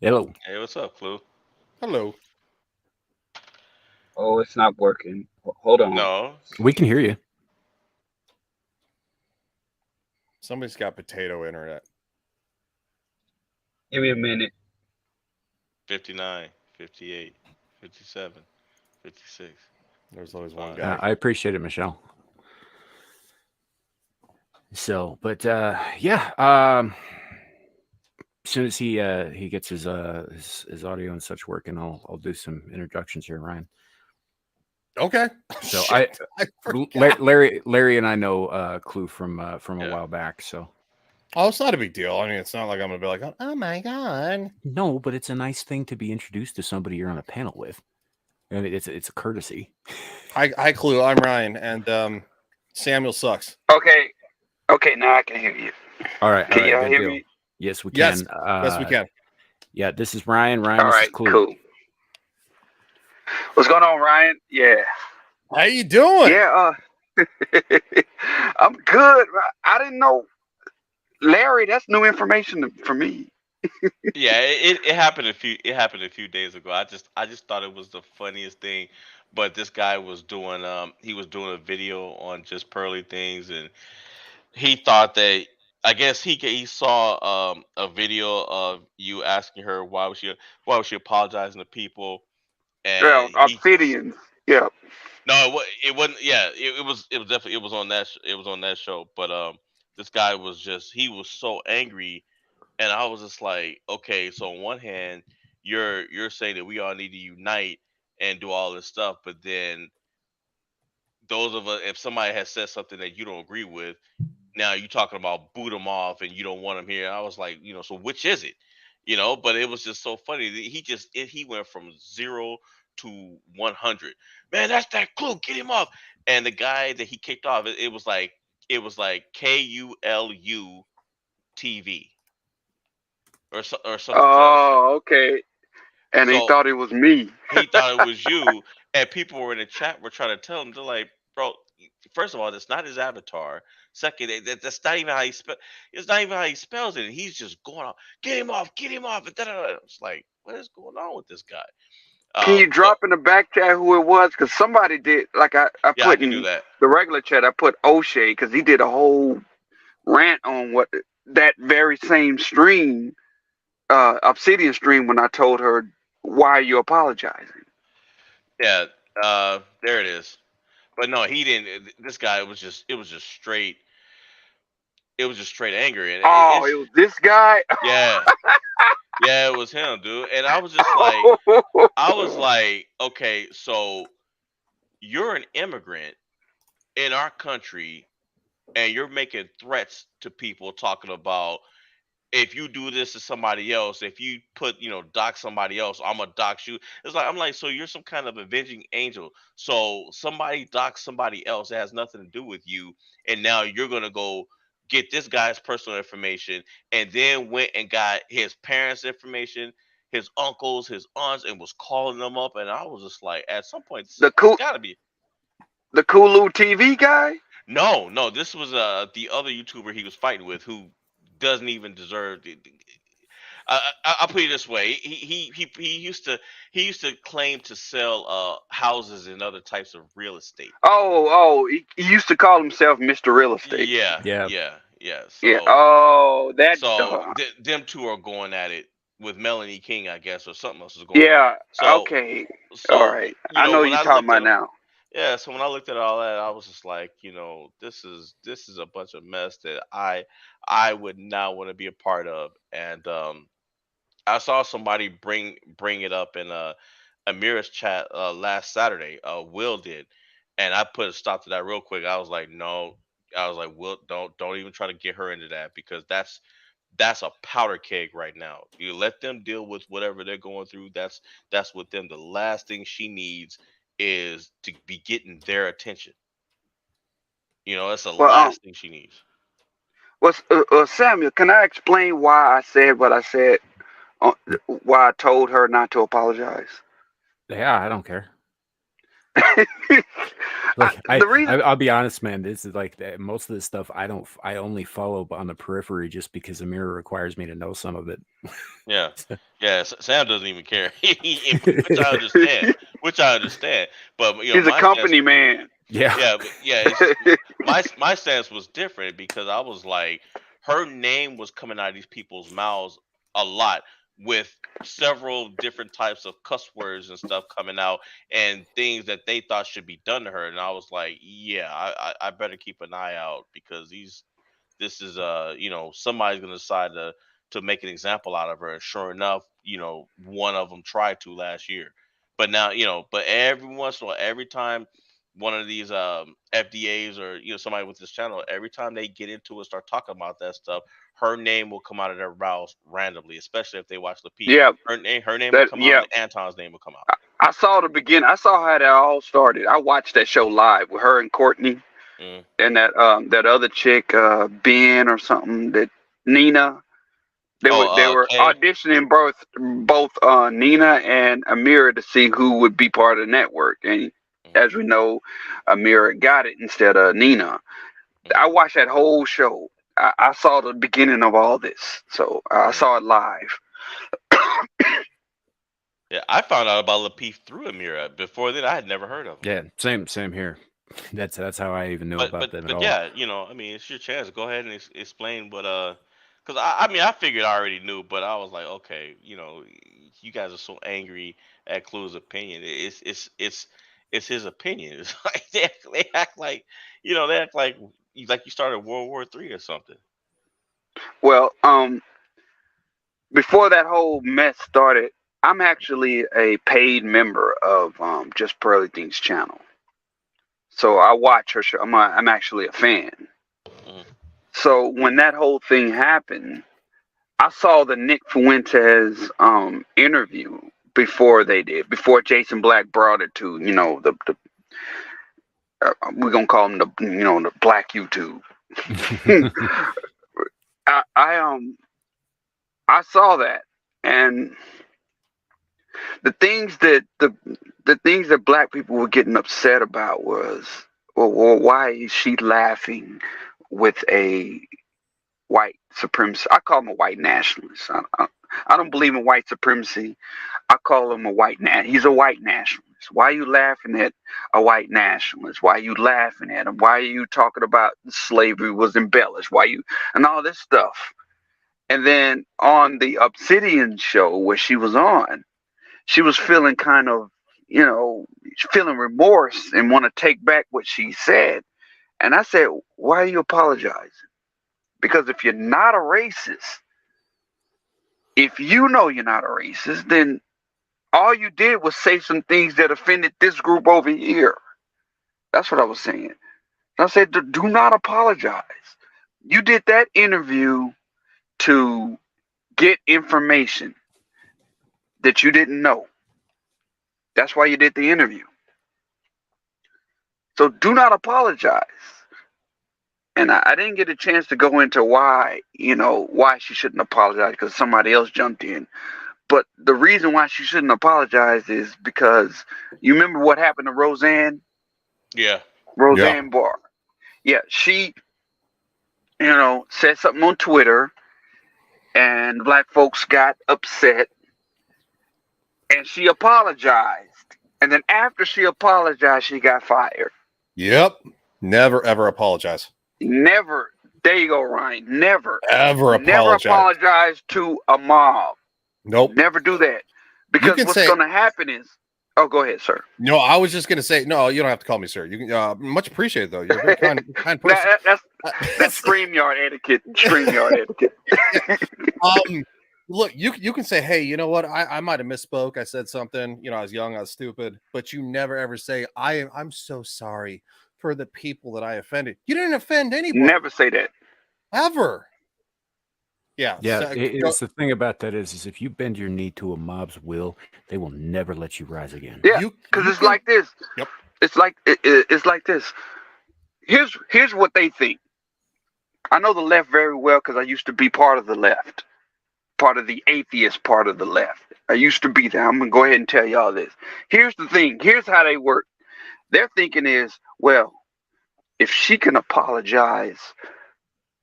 Speaker 2: Hello.
Speaker 4: Hey, what's up, Clue?
Speaker 3: Hello.
Speaker 5: Oh, it's not working. Hold on.
Speaker 4: No.
Speaker 2: We can hear you.
Speaker 3: Somebody's got potato internet.
Speaker 5: Give me a minute.
Speaker 4: 59, 58, 57, 56.
Speaker 3: There's always one
Speaker 4: 55.
Speaker 3: guy.
Speaker 2: I appreciate it, Michelle. So, but yeah, as soon as he gets his audio and such working, I'll do some introductions here, Ryan.
Speaker 3: Okay.
Speaker 2: So
Speaker 3: Shit, I forgot.
Speaker 2: Larry and I know Clue from a
Speaker 4: Yeah.
Speaker 2: while back. So
Speaker 3: Oh, it's not a big deal. I mean, it's not like I'm gonna be like, oh my god.
Speaker 2: no, but it's a nice thing to be introduced to somebody you're on a panel with. I mean, it's a courtesy.
Speaker 3: Hi, Clue. I'm Ryan, and Samuel sucks.
Speaker 5: Okay. Okay, now I can hear you.
Speaker 2: All right,
Speaker 5: Can y'all
Speaker 2: good
Speaker 5: hear
Speaker 2: deal.
Speaker 5: me?
Speaker 2: Yes, we
Speaker 3: Yes.
Speaker 2: can.
Speaker 3: Yes, we can.
Speaker 2: Yeah, this is Ryan. Ryan,
Speaker 5: All
Speaker 2: this
Speaker 5: right,
Speaker 2: is Clue.
Speaker 5: cool. What's going on, Ryan? Yeah.
Speaker 3: How you doing?
Speaker 5: Yeah, I'm good. I didn't know, Larry. That's new information for me.
Speaker 4: Yeah, it happened a few days ago. I just thought it was the funniest thing. But this guy was doing he was doing a video on just pearly things, and he thought that, I guess he saw a video of you asking her why was she apologizing to people,
Speaker 5: Yeah,
Speaker 4: and he
Speaker 5: obsidians. Yeah.
Speaker 4: no, it wasn't. Yeah, it was definitely, it was on it was on that show. But this guy was just, he was so angry, and I was just like, okay, so on one hand, you're saying that we all need to unite and do all this stuff, but then those of us, if somebody has said something that you don't agree with, now you talking about boot them off and you don't want them here. I was like, so which is it? But it was just so funny. He went from 0 to 100. Man, that's that Clue. Get him off. And the guy that he kicked off, it was like KULU TV or something to that effect.
Speaker 5: Oh, okay. And he
Speaker 4: So
Speaker 5: thought it was me.
Speaker 4: he thought it was you, and people were in the chat were trying to tell him. They're like, bro, first of all, that's not his avatar. Second, that's not even how he spell. It's not even how he spells it. And he's just going on, get him off, get him off. And da-da-da. It's like, what is going on with this guy?
Speaker 5: Can you
Speaker 4: But
Speaker 5: drop in the back chat who it was? Because somebody did. Like I
Speaker 4: yeah, I
Speaker 5: put
Speaker 4: can do
Speaker 5: in
Speaker 4: that.
Speaker 5: the regular chat. I put O'Shea because he did a whole rant on what that very same stream, Obsidian stream, when I told her, why are you apologizing?
Speaker 4: Yeah, there it is. But no, he didn't. This guy it was just straight. It was just straight anger, and
Speaker 5: Oh,
Speaker 4: it's
Speaker 5: it was this guy.
Speaker 4: yeah, yeah, it was him, dude. And I was like, okay, so you're an immigrant in our country, and you're making threats to people, talking about, if you do this to somebody else, if you dox somebody else, I'm gonna dox you. It's like, I'm like, so you're some kind of avenging angel. So somebody dox somebody else that has nothing to do with you, and now you're gonna go get this guy's personal information, and then went and got his parents' information, his uncles, his aunts, and was calling them up. And I was just like, at some point,
Speaker 5: the
Speaker 4: it's
Speaker 5: cool,
Speaker 4: gotta be.
Speaker 5: the Kulu TV guy.
Speaker 4: No, this was the other YouTuber he was fighting with, who doesn't even deserve. I'll put it this way: he used to claim to sell houses and other types of real estate.
Speaker 5: He used to call himself Mr. Real Estate.
Speaker 4: Yeah,
Speaker 2: Yeah.
Speaker 4: yeah, yeah.
Speaker 5: Yeah.
Speaker 4: So
Speaker 5: Oh, that.
Speaker 4: them two are going at it with Melanie King, I guess, or something else is going on.
Speaker 5: Yeah.
Speaker 4: So
Speaker 5: Okay. All
Speaker 4: so
Speaker 5: right. I know
Speaker 4: when
Speaker 5: you're
Speaker 4: I
Speaker 5: talking
Speaker 4: looked
Speaker 5: about
Speaker 4: at
Speaker 5: now.
Speaker 4: yeah, so when I looked at all that, I was just like, this is a bunch of mess that I would not want to be a part of. And I saw somebody bring it up in Amira's chat last Saturday. Will did, and I put a stop to that real quick. I was like, no. I was like, Will, don't even try to get her into that, because that's a powder keg right now. You let them deal with whatever they're going through. That's with them. The last thing she needs is to be getting their attention. That's the
Speaker 5: Well,
Speaker 4: last thing she needs.
Speaker 5: Samuel, can I explain why I said what I said? Uh, why I told her not to apologize?
Speaker 2: Yeah, I don't care.
Speaker 5: The reason.
Speaker 2: I'll be honest, man. This is like most of this stuff I only follow on the periphery, just because Amira requires me to know some of it.
Speaker 4: Yeah, yeah. Sam doesn't even care. Which I understand. which I understand. But
Speaker 5: He's a company man.
Speaker 2: Yeah.
Speaker 4: but it's just my stance was different because I was like, her name was coming out of these people's mouths a lot with several different types of cuss words and stuff coming out and things that they thought should be done to her, and I was like, yeah, I better keep an eye out because this is somebody's gonna decide to make an example out of her, and sure enough, one of them tried to last year, but now but every once in a while, every time one of these FDAs or somebody with this channel, every time they get into it, start talking about that stuff, her name will come out of their mouths randomly, especially if they watch the P.
Speaker 5: Yeah,
Speaker 4: Her name will
Speaker 5: that
Speaker 4: come out,
Speaker 5: yeah.
Speaker 4: and Anton's name will come out.
Speaker 5: I saw the beginning. I saw how that all started. I watched that show live with her and Courtney
Speaker 4: Mm.
Speaker 5: and that other chick, Ben or something. That Nina. They were
Speaker 4: Kay.
Speaker 5: auditioning both Nina and Amira to see who would be part of the network, and as we know, Amira got it instead of Nina. I watched that whole show. I saw the beginning of all this, so I saw it live.
Speaker 4: Yeah, I found out about Lapeef through Amira. Before then, I had never heard of him.
Speaker 2: Yeah, same here. That's how I even know about them at all.
Speaker 4: Yeah, I mean, it's your chance. Go ahead and explain what because I figured I already knew, but I was like, okay, you guys are so angry at Clue's opinion. It's his opinion. It's like they act like they act like you started World War III or something.
Speaker 5: Well, before that whole mess started, I'm actually a paid member of Just Pearly Things channel. So I watch her show. I'm actually a fan.
Speaker 4: Mhm.
Speaker 5: So when that whole thing happened, I saw the Nick Fuentes interview before they did, before Jason Black brought it to the we're gonna call him the Black YouTube. I saw that, and the things that black people were getting upset about was, well, why is she laughing with a white supremacy? I call him a white nationalist. I don't believe in white supremacy. I call him a he's a white nationalist. Why are you laughing at a white nationalist? Why are you laughing at him? Why are you talking about slavery was embellished? And all this stuff? And then on the Obsidian show where she was on, she was feeling kind of, feeling remorse and want to take back what she said. And I said, why are you apologizing? Because if you're not a racist, if you know you're not a racist, then all you did was say some things that offended this group over here. That's what I was saying. I said, do not apologize. You did that interview to get information that you didn't know. That's why you did the interview. So do not apologize. And I didn't get a chance to go into why she shouldn't apologize because somebody else jumped in. But the reason why she shouldn't apologize is because you remember what happened to Roseanne?
Speaker 4: Yeah.
Speaker 5: Roseanne Barr. Yeah, she, said something on Twitter and black folks got upset and she apologized. And then after she apologized, she got fired.
Speaker 3: Yep. Never, ever apologize.
Speaker 5: Never. There you go, Ryan. Never.
Speaker 3: Ever apologize.
Speaker 5: Never apologize to a mob.
Speaker 3: Nope.
Speaker 5: Never do that. Because what's going to happen is... Oh, go ahead, sir.
Speaker 3: No, I was just going to say, no, you don't have to call me sir. You can, much appreciated, though. You're a very kind person.
Speaker 5: That's StreamYard etiquette. StreamYard etiquette.
Speaker 3: Look, you can say, hey, you know what? I might have misspoke. I said something. I was young. I was stupid. But you never, ever say, I'm so sorry for the people that I offended. You didn't offend anybody.
Speaker 5: Never say that.
Speaker 3: Ever. Yeah.
Speaker 2: Yeah. It's the thing about that is if you bend your knee to a mob's will, they will never let you rise again.
Speaker 5: Yeah, because it's like this.
Speaker 3: Yep.
Speaker 5: It's like this. Here's what they think. I know the left very well because I used to be part of the left, part of the atheist part of the left. I used to be there. I'm gonna go ahead and tell y'all this. Here's the thing. Here's how they work. Their thinking is, well, if she can apologize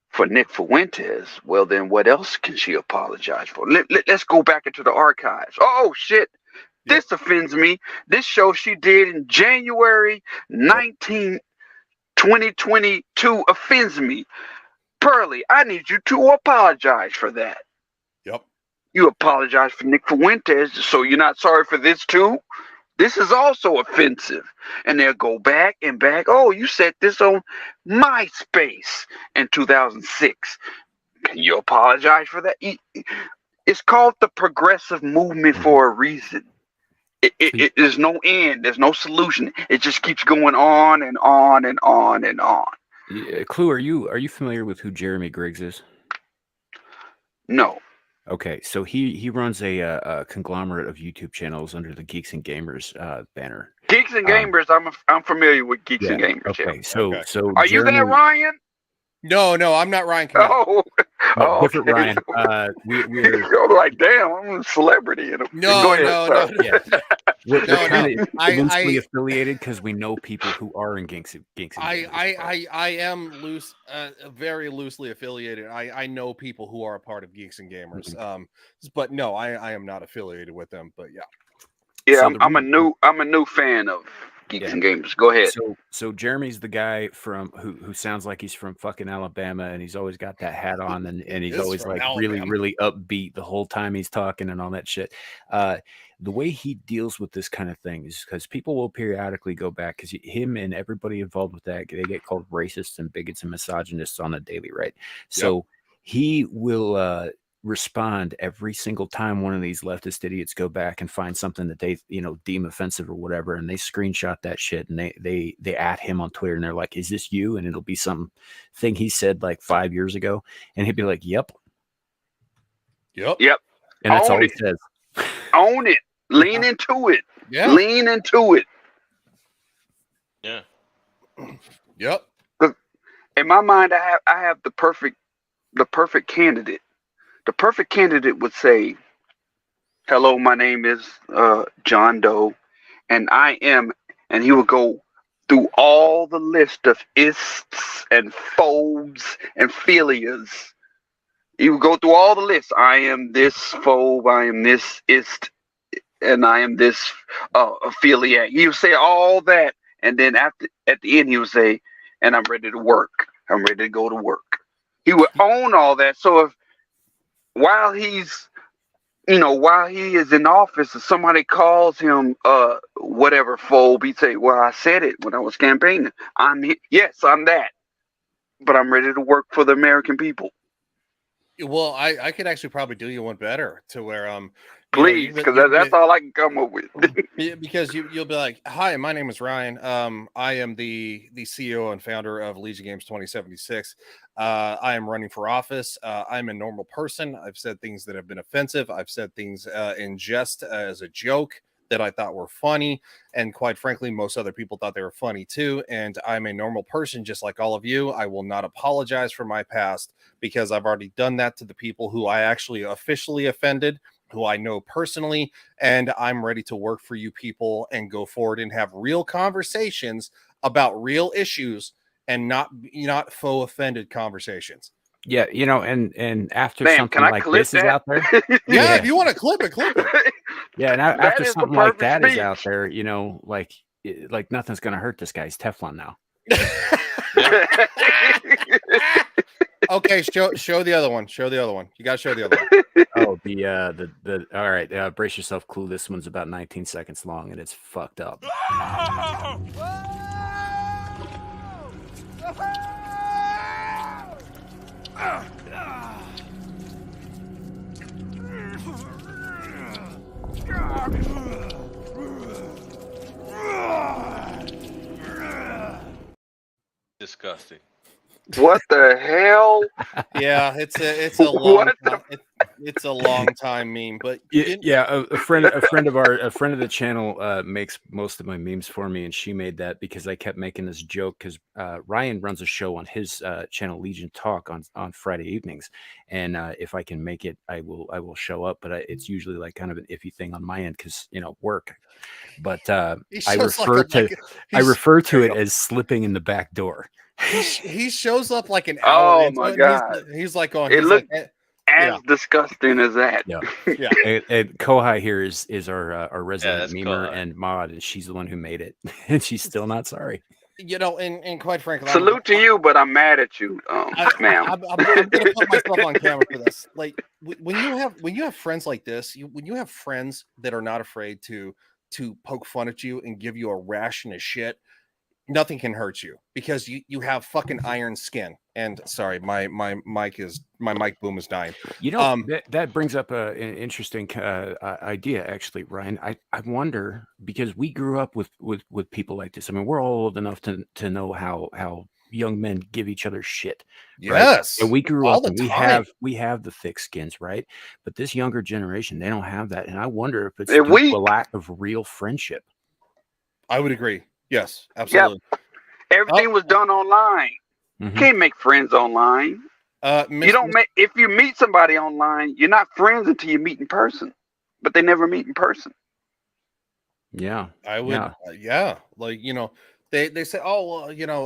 Speaker 5: for Nick Fuentes, well, then what else can she apologize for? Let's go back into the archives. Oh, shit. This offends me. This show she did in January 19, 2022 offends me. Pearly, I need you to apologize for that.
Speaker 3: Yep.
Speaker 5: You apologize for Nick Fuentes, so you're not sorry for this too? This is also offensive. And they'll go back and back. Oh, you said this on MySpace in 2006. Can you apologize for that? It's called the progressive movement for a reason. There's no end. There's no solution. It just keeps going on and on and on and on.
Speaker 2: Clue, are you familiar with who Jeremy Griggs is?
Speaker 5: No.
Speaker 2: Okay, so he runs a conglomerate of YouTube channels under the Geeks and Gamers banner.
Speaker 5: Geeks and Gamers, I'm familiar with Geeks and Gamers.
Speaker 2: Okay,
Speaker 5: yeah.
Speaker 2: So
Speaker 5: are you there, Ryan?
Speaker 3: No, I'm not Ryan Camille.
Speaker 2: Different Ryan.
Speaker 5: I'm like, damn, I'm a celebrity.
Speaker 3: No.
Speaker 2: Yeah. We're kind of loosely affiliated because we know people who are in Geeks and Gamers.
Speaker 3: I am very loosely affiliated. I know people who are a part of Geeks and Gamers. But no, I am not affiliated with them. But yeah.
Speaker 5: Yeah, so I'm a new fan of Geeks and Gamers. Go ahead.
Speaker 2: So Jeremy's the guy from who sounds like he's from fucking Alabama, and he's always got that hat on, and he's always like Alabama. really upbeat the whole time he's talking and all that shit. The way he deals with this kind of thing is because people will periodically go back because him and everybody involved with that, they get called racists and bigots and misogynists on a daily, right? So he will respond every single time one of these leftist idiots go back and find something that they deem offensive or whatever, and they screenshot that shit and they at him on Twitter and they're like, is this you? And it'll be some thing he said like 5 years ago, and he'd be like, yep,
Speaker 5: and
Speaker 2: that's all he says.
Speaker 5: Own it. Lean into it.
Speaker 3: Lean
Speaker 5: into it.
Speaker 3: Yep.
Speaker 5: In my mind, I have the perfect candidate. The perfect candidate would say, hello, my name is John Doe, and I am, and he would go through all the list of ists and phobes and philias. He would go through all the lists. I am this phobe, I am this ist, and I am this philia. He would say all that, and then at the end he would say, and I'm ready to work. I'm ready to go to work. He would own all that. So while he is in office, if somebody calls him whatever phobe, he'd say, well, I said it when I was campaigning. I'm that, but I'm ready to work for the American people.
Speaker 3: Well, I could actually probably do you one better to where
Speaker 5: please, because that's all I can come up with.
Speaker 3: Because you'll be like, hi, my name is Ryan. I am the CEO and founder of Legion Games 2076. I am running for office. I'm a normal person. I've said things that have been offensive. I've said things in jest as a joke that I thought were funny. And quite frankly, most other people thought they were funny too. And I'm a normal person, just like all of you. I will not apologize for my past because I've already done that to the people who I actually officially offended, who I know personally. And I'm ready to work for you people and go forward and have real conversations about real issues and not faux offended conversations.
Speaker 2: Yeah, and after something like this is out there,
Speaker 3: if you want to clip it.
Speaker 2: Yeah, and after something like that is out there, like nothing's gonna hurt this guy. He's Teflon now.
Speaker 3: Okay, show the other one. Show the other one. You gotta show the other one.
Speaker 2: Oh, the all right. Brace yourself, Clue. This one's about 19 seconds long, and it's fucked up.
Speaker 4: Disgusting.
Speaker 5: What the hell?
Speaker 3: Yeah, it's a long it's a long time meme, but
Speaker 2: a friend of the channel makes most of my memes for me, and she made that because I kept making this joke because Ryan runs a show on his channel Legion Talk on Friday evenings, and if I can make it, I will show up, but it's usually like kind of an iffy thing on my end because work. But I refer to it as slipping in the back door.
Speaker 3: He shows up like an hour.
Speaker 5: Oh my god!
Speaker 3: He's like,
Speaker 5: as disgusting as that.
Speaker 2: Yeah.
Speaker 3: Yeah.
Speaker 2: And Kohai here is our resident
Speaker 4: that's
Speaker 2: memer
Speaker 4: Kohai.
Speaker 2: and mod, and she's the one who made it, and she's still not sorry.
Speaker 3: You know, and quite frankly,
Speaker 5: Salute to you, but I'm mad at you, ma'am.
Speaker 3: I'm gonna put myself on camera for this. Like when you have friends like this, when you have friends that are not afraid to poke fun at you and give you a ration of shit, nothing can hurt you because you have fucking iron skin. And sorry, my mic boom is dying.
Speaker 2: You know, that brings up an interesting idea, actually, Ryan. I wonder, because we grew up with people like this. I mean, we're all old enough to know how young men give each other shit. Right?
Speaker 3: Yes,
Speaker 2: and we grew
Speaker 3: all
Speaker 2: up,
Speaker 3: the
Speaker 2: and
Speaker 3: time.
Speaker 2: we have the thick skins, right? But this younger generation, they don't have that, and I wonder if it's
Speaker 5: They're
Speaker 2: due to
Speaker 5: weak.
Speaker 2: a lack of real friendship.
Speaker 3: I would agree. Yes, absolutely.
Speaker 5: Everything was done online.
Speaker 2: Mhm.
Speaker 5: You can't make friends online. You don't make. If you meet somebody online, you're not friends until you meet in person. But they never meet in person.
Speaker 2: Yeah,
Speaker 3: I would.
Speaker 2: Yeah.
Speaker 3: Like, you know, they say, oh well, you know,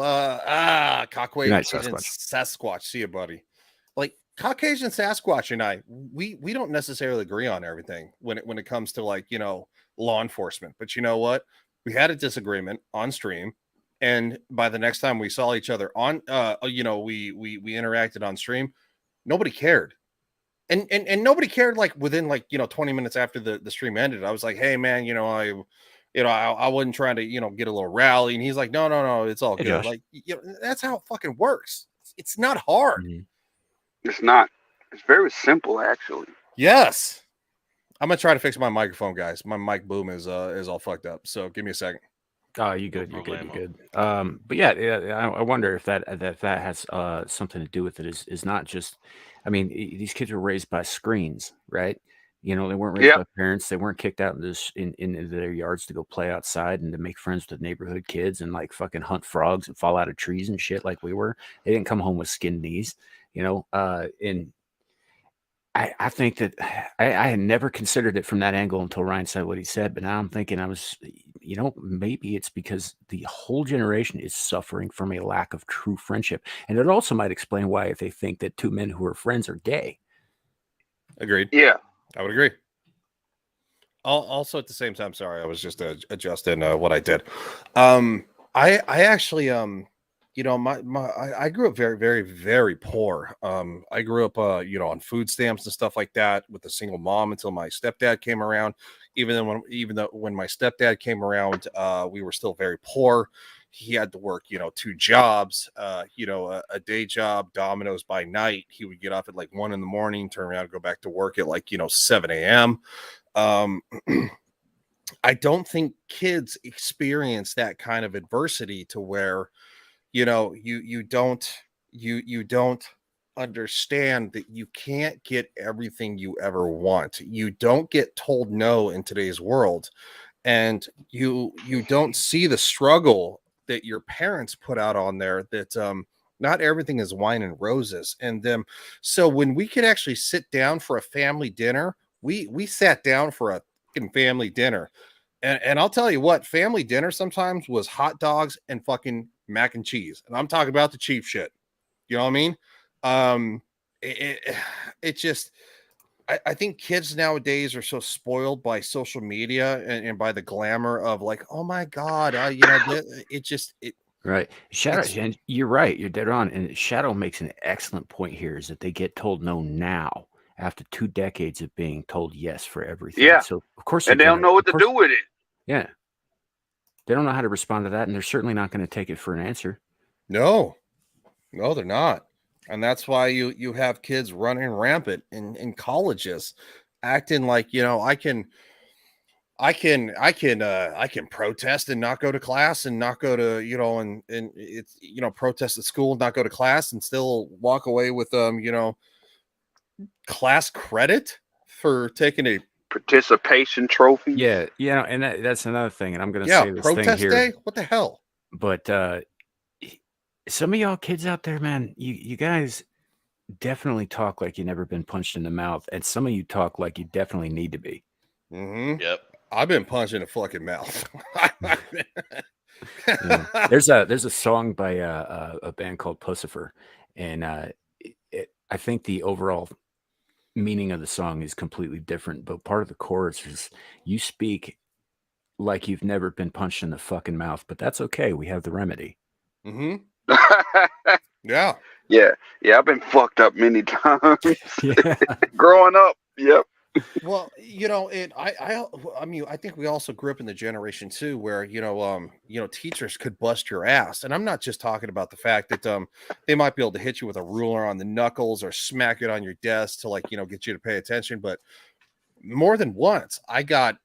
Speaker 3: Caucasian
Speaker 2: Night Sasquatch.
Speaker 3: Sasquatch. See you, buddy. Like Caucasian Sasquatch and I, we don't necessarily agree on everything when it comes to, like, you know, law enforcement. But you know what? We had a disagreement on stream, and by the next time we saw each other on, you know, we interacted on stream. Nobody cared. And nobody cared, like, within, like, you know, 20 minutes after the stream ended. I was like, hey man, you know, I wasn't trying to, you know, get a little rally. And he's like, no, it's all
Speaker 2: Hey,
Speaker 3: good.
Speaker 2: Josh.
Speaker 3: Like, you know, that's how it fucking works. It's not hard.
Speaker 2: Mhm.
Speaker 5: It's not. It's very simple, actually.
Speaker 3: Yes. I'm gonna try to fix my microphone, guys. My mic boom is all fucked up. So give me a second.
Speaker 2: Oh, you good? You're good. You're good. But yeah, I wonder if that has something to do with it. Is not just. I mean, these kids were raised by screens, right? You know, they weren't raised by parents. They weren't kicked out in their yards to go play outside and to make friends with neighborhood kids and, like, fucking hunt frogs and fall out of trees and shit like we were. They didn't come home with skinned knees, you know. And I think that I had never considered it from that angle until Ryan said what he said. But now I'm thinking, you know, maybe it's because the whole generation is suffering from a lack of true friendship. And it also might explain why they think that two men who are friends are gay.
Speaker 3: Agreed.
Speaker 5: Yeah.
Speaker 3: I would agree. Also, at the same time, sorry, I was just adjusting what I did. I actually, you know, I grew up very, very, very poor. I grew up, you know, on food stamps and stuff like that with a single mom until my stepdad came around. Even though when my stepdad came around, we were still very poor. He had to work, you know, 2 jobs, you know, a day job, Domino's by night. He would get off at like 1 a.m, turn around and go back to work at, like, you know, 7 a.m. I don't think kids experience that kind of adversity to where, you know, you don't understand that you can't get everything you ever want. You don't get told no in today's world, and you don't see the struggle that your parents put out on there, that not everything is wine and roses. And so when we could actually sit down for a family dinner, we sat down for a fucking family dinner. And I'll tell you what, family dinner sometimes was hot dogs and fucking mac and cheese. And I'm talking about the cheap shit. You know what I mean? It just, I think kids nowadays are so spoiled by social media and by the glamour of, like, oh my God, you know,
Speaker 2: Right. Shadow, and you're right. You're dead on. And Shadow makes an excellent point here, is that they get told no now after 2 decades of being told yes for everything.
Speaker 5: Yeah.
Speaker 2: So of course,
Speaker 5: And they don't know what to do with it.
Speaker 2: Yeah. They don't know how to respond to that, and they're certainly not going to take it for an answer.
Speaker 3: No, they're not. And that's why you have kids running rampant in colleges, acting like, you know, I can protest and not go to class and not go to, you know, and it's, you know, protest at school, not go to class, and still walk away with, you know, class credit for taking a
Speaker 5: participation trophy.
Speaker 2: Yeah, you know, and that's another thing. And I'm going to say this
Speaker 3: protest
Speaker 2: thing here.
Speaker 3: day. What the hell?
Speaker 2: But some of y'all kids out there, man, you guys definitely talk like you've never been punched in the mouth, and some of you talk like you definitely need to be.
Speaker 3: Mm-hmm.
Speaker 4: Yep.
Speaker 3: I've been punched in the fucking mouth.
Speaker 2: Yeah. There's a song by a band called Pussifer, and I think the overall meaning of the song is completely different, but part of the chorus is you speak like you've never been punched in the fucking mouth, but that's okay. We have the remedy.
Speaker 3: Mm-hmm. Yeah.
Speaker 5: Yeah. I've been fucked up many times
Speaker 2: Yeah.
Speaker 5: growing up. Yep.
Speaker 3: Well, I mean, I think we also grew up in the generation too, where teachers could bust your ass, and I'm not just talking about the fact that they might be able to hit you with a ruler on the knuckles or smack it on your desk to get you to pay attention, but more than once, I got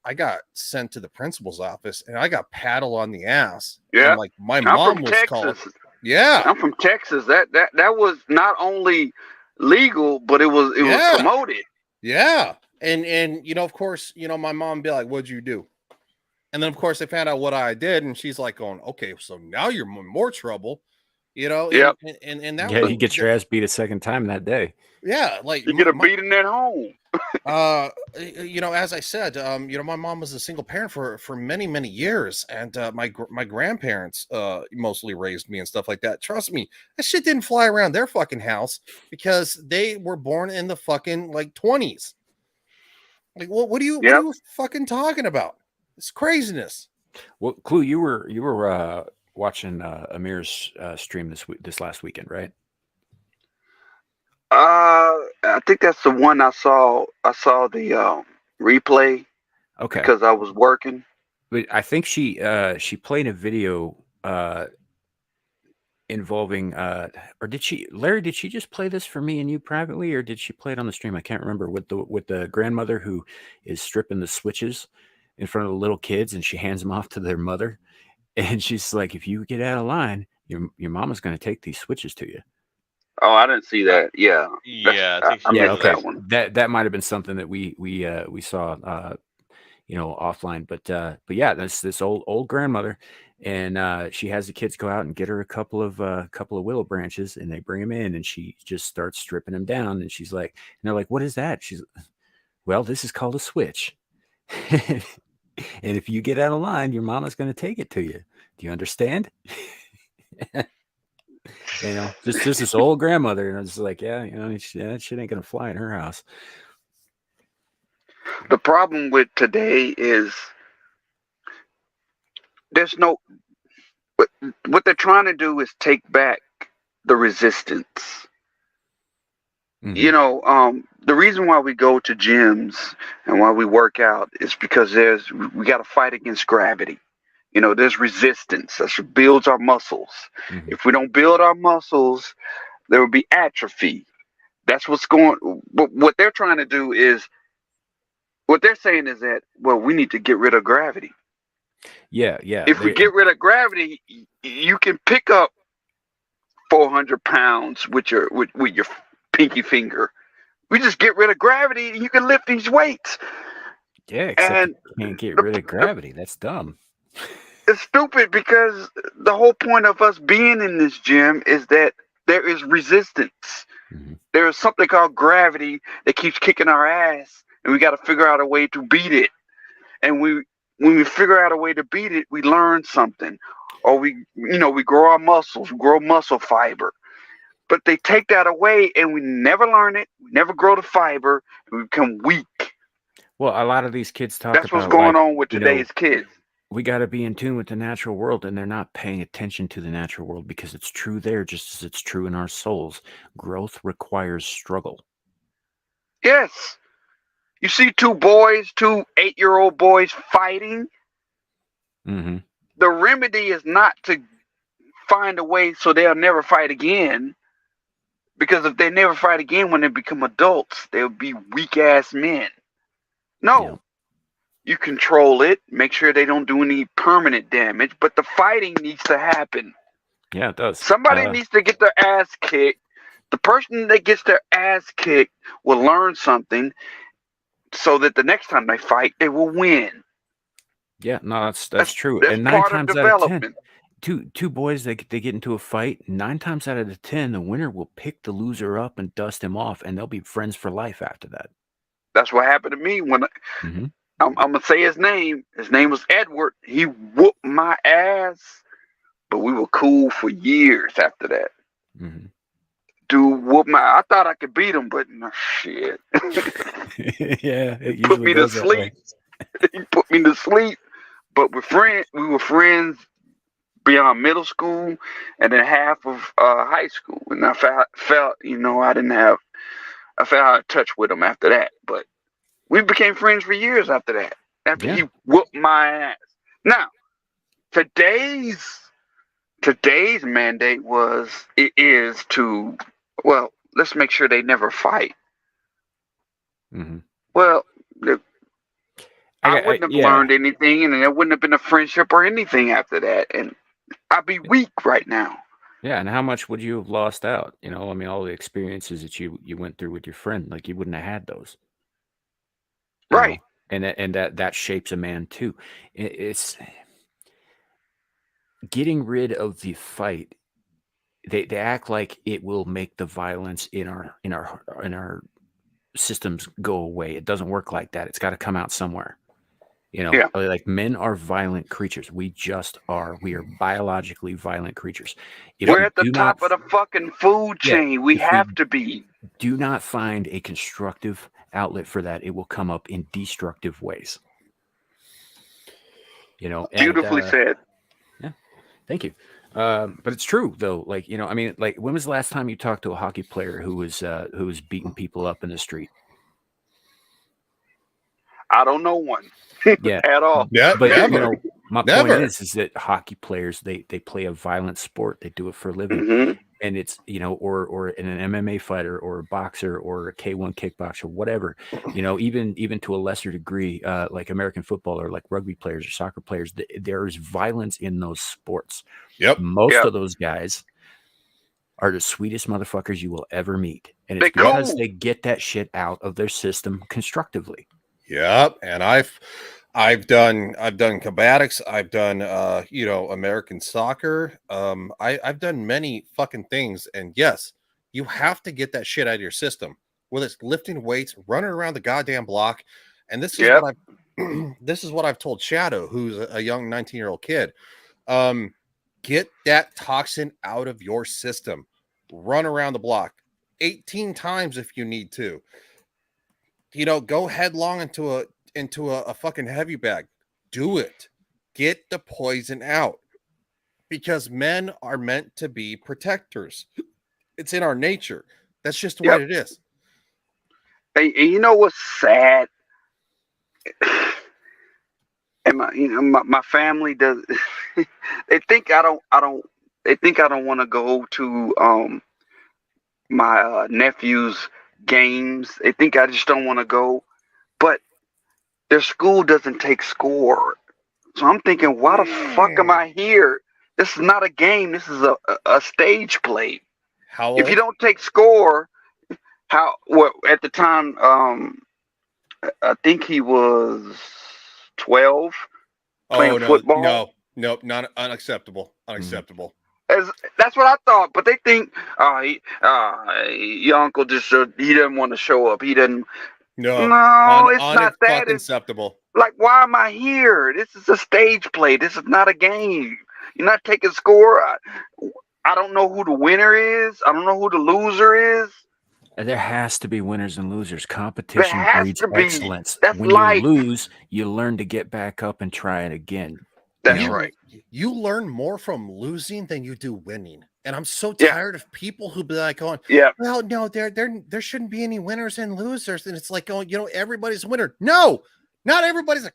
Speaker 3: sent to the principal's office and I got paddled on the ass.
Speaker 5: Yeah.
Speaker 3: And my
Speaker 5: I'm
Speaker 3: mom
Speaker 5: from
Speaker 3: was
Speaker 5: Texas.
Speaker 3: called. Yeah.
Speaker 5: I'm from Texas. That was not only legal, but it was promoted.
Speaker 3: Yeah. And of course, my mom would be like, "What'd you do?" And then of course they found out what I did, and she's like going, "Okay, so now you're in more trouble."
Speaker 5: Yep.
Speaker 3: And that
Speaker 2: You get your ass beat a second time that day.
Speaker 3: Yeah,
Speaker 5: you get a beating at home.
Speaker 3: As I said, my mom was a single parent for many years, and my grandparents mostly raised me and stuff like that. Trust me, that shit didn't fly around their fucking house because they were born in the fucking 20s. What are you fucking talking about? It's craziness.
Speaker 2: Well, Clue, you were watching Amir's stream this last weekend, right?
Speaker 5: I think that's the one I saw. I saw the replay.
Speaker 2: Okay.
Speaker 5: Because I was working.
Speaker 2: But I think she played a video involving or did she, Larry, did she just play this for me and you privately, or did she play it on the stream? I can't remember. With the grandmother who is stripping the switches in front of the little kids, and she hands them off to their mother, and she's like, "If you get out of line, your mama's going to take these switches to you."
Speaker 5: Oh, I didn't see that. Yeah.
Speaker 4: Yeah.
Speaker 5: I missed
Speaker 2: okay.
Speaker 5: that one.
Speaker 2: That might have been something that we saw offline, but yeah, that's this old grandmother, and she has the kids go out and get her a couple of willow branches, and they bring them in, and she just starts stripping them down, and she's like, and they're like, "What is that?" She's, "Well, this is called a switch." And if you get out of line, your mama's going to take it to you. Do you understand? Just this old grandmother, and I was like, yeah, that shit ain't going to fly in her house.
Speaker 5: The problem with today is there's no. What they're trying to do is take back the resistance.
Speaker 2: Mm-hmm.
Speaker 5: The reason why we go to gyms and why we work out is because we got to fight against gravity. There's resistance. That's what builds our muscles.
Speaker 2: Mm-hmm.
Speaker 5: If we don't build our muscles, there will be atrophy. That's what's going. What they're trying to do is, what they're saying is that, well, we need to get rid of gravity.
Speaker 2: Yeah.
Speaker 5: If we get rid of gravity, you can pick up 400 pounds with your pinky finger. We just get rid of gravity, and you can lift these weights.
Speaker 2: Yeah, except you can't get rid of gravity. That's dumb.
Speaker 5: It's stupid because the whole point of us being in this gym is that there is resistance.
Speaker 2: Mm-hmm.
Speaker 5: There is something called gravity that keeps kicking our ass, and we got to figure out a way to beat it. And when we figure out a way to beat it, we learn something, or we grow our muscles, we grow muscle fiber. But they take that away, and we never learn it. We never grow the fiber, and we become weak.
Speaker 2: Well, a lot of these kids talk
Speaker 5: That's
Speaker 2: about
Speaker 5: what's going on with today's kids.
Speaker 2: We got to be in tune with the natural world, and they're not paying attention to the natural world because it's true there just as it's true in our souls. Growth requires struggle.
Speaker 5: Yes. You see two 8-year-old boys fighting.
Speaker 2: Mm-hmm.
Speaker 5: The remedy is not to find a way so they'll never fight again. Because if they never fight again when they become adults, they'll be weak-ass men. No. Yeah. You control it, make sure they don't do any permanent damage, but the fighting needs to happen.
Speaker 2: Yeah, it does.
Speaker 5: Somebody needs to get their ass kicked. The person that gets their ass kicked will learn something so that the next time they fight, they will win.
Speaker 2: Yeah, no, that's true.
Speaker 5: That's
Speaker 2: and 9
Speaker 5: part
Speaker 2: times
Speaker 5: of development.
Speaker 2: Out of 10, two boys, they get into a fight. 9 times out of the 10, the winner will pick the loser up and dust him off, and they'll be friends for life after that.
Speaker 5: That's what happened to me when I'm gonna say his name. His name was Edward. He whooped my ass, but we were cool for years after that.
Speaker 2: Mm-hmm.
Speaker 5: dude whooped my. I thought I could beat him, but no shit.
Speaker 2: Yeah, it
Speaker 5: He put
Speaker 2: usually
Speaker 5: me to
Speaker 2: goes that way.
Speaker 5: sleep. He put me to sleep. But we were friends beyond middle school, and then half of high school. And I felt, I felt out of touch with him after that. But we became friends for years after that. After
Speaker 2: Yeah.
Speaker 5: he whooped my ass. Now, today's mandate is to, well, let's make sure they never fight.
Speaker 2: Mm-hmm.
Speaker 5: Well, I wouldn't have
Speaker 2: yeah.
Speaker 5: learned anything, and there wouldn't have been a friendship or anything after that, and I'd be weak right now.
Speaker 2: Yeah, and how much would you have lost out? I mean, all the experiences that you went through with your friend, like you wouldn't have had those,
Speaker 5: Right.
Speaker 2: And that shapes a man too. It's getting rid of the fight. They act like it will make the violence in our systems go away. It doesn't work like that. It's got to come out somewhere.
Speaker 5: Yeah.
Speaker 2: Like men are violent creatures. We just are. We are biologically violent creatures.
Speaker 5: We're at the top of the fucking food chain. We have to be.
Speaker 2: Do not find a constructive outlet for that. It will come up in destructive ways.
Speaker 5: Beautifully said.
Speaker 2: Yeah, thank you. But it's true though. Like I mean, like when was the last time you talked to a hockey player who was beating people up in the street?
Speaker 5: I don't know one.
Speaker 2: Yeah,
Speaker 5: at all.
Speaker 3: Yeah,
Speaker 2: but
Speaker 3: never.
Speaker 2: my
Speaker 3: Never.
Speaker 2: point is that hockey players they play a violent sport. They do it for a living,
Speaker 5: Mm-hmm.
Speaker 2: and it's or in an MMA fighter or a boxer or a K1 kickboxer, whatever. Even to a lesser degree, like American football or like rugby players or soccer players, there is violence in those sports.
Speaker 3: Yep.
Speaker 2: Most of those guys are the sweetest motherfuckers you will ever meet, and it's
Speaker 5: They
Speaker 2: because
Speaker 5: go.
Speaker 2: they get that shit out of their system constructively.
Speaker 3: Yep. And I've done acrobatics. I've done American soccer. I've done many fucking things. And yes, you have to get that shit out of your system. Whether it's lifting weights, running around the goddamn block. And this is what this is what I've told Shadow, who's a young 19-year-old kid. Get that toxin out of your system. Run around the block 18 times if you need to. Go headlong into a fucking heavy bag. Do it. Get the poison out. Because men are meant to be protectors. It's in our nature. That's just the way it is.
Speaker 5: And you know what's sad? And my family does. They think I don't. They think I don't want to go to my nephew's games. They think I just don't want to go. But their school doesn't take score. So I'm thinking, why the fuck am I here? This is not a game. This is a stage play.
Speaker 3: How old?
Speaker 5: If you don't take score, at the time, I think he was 12 playing football.
Speaker 3: No, not unacceptable. Unacceptable.
Speaker 5: That's what I thought. But they think, your uncle just he doesn't want to show up. He doesn't. No, it's not that. It's
Speaker 3: acceptable.
Speaker 5: like, why am I here? This is a stage play. This is not a game. You're not taking score. I don't know who the winner is. I don't know who the loser is.
Speaker 2: There has to be winners and losers. Competition breeds excellence.
Speaker 5: That's
Speaker 2: when
Speaker 5: life.
Speaker 2: You lose, you learn to get back up and try it again.
Speaker 5: That's right.
Speaker 3: You learn more from losing than you do winning. And I'm so tired of people who be like going, well, no, there shouldn't be any winners and losers. And it's like, everybody's a winner. No, not everybody's a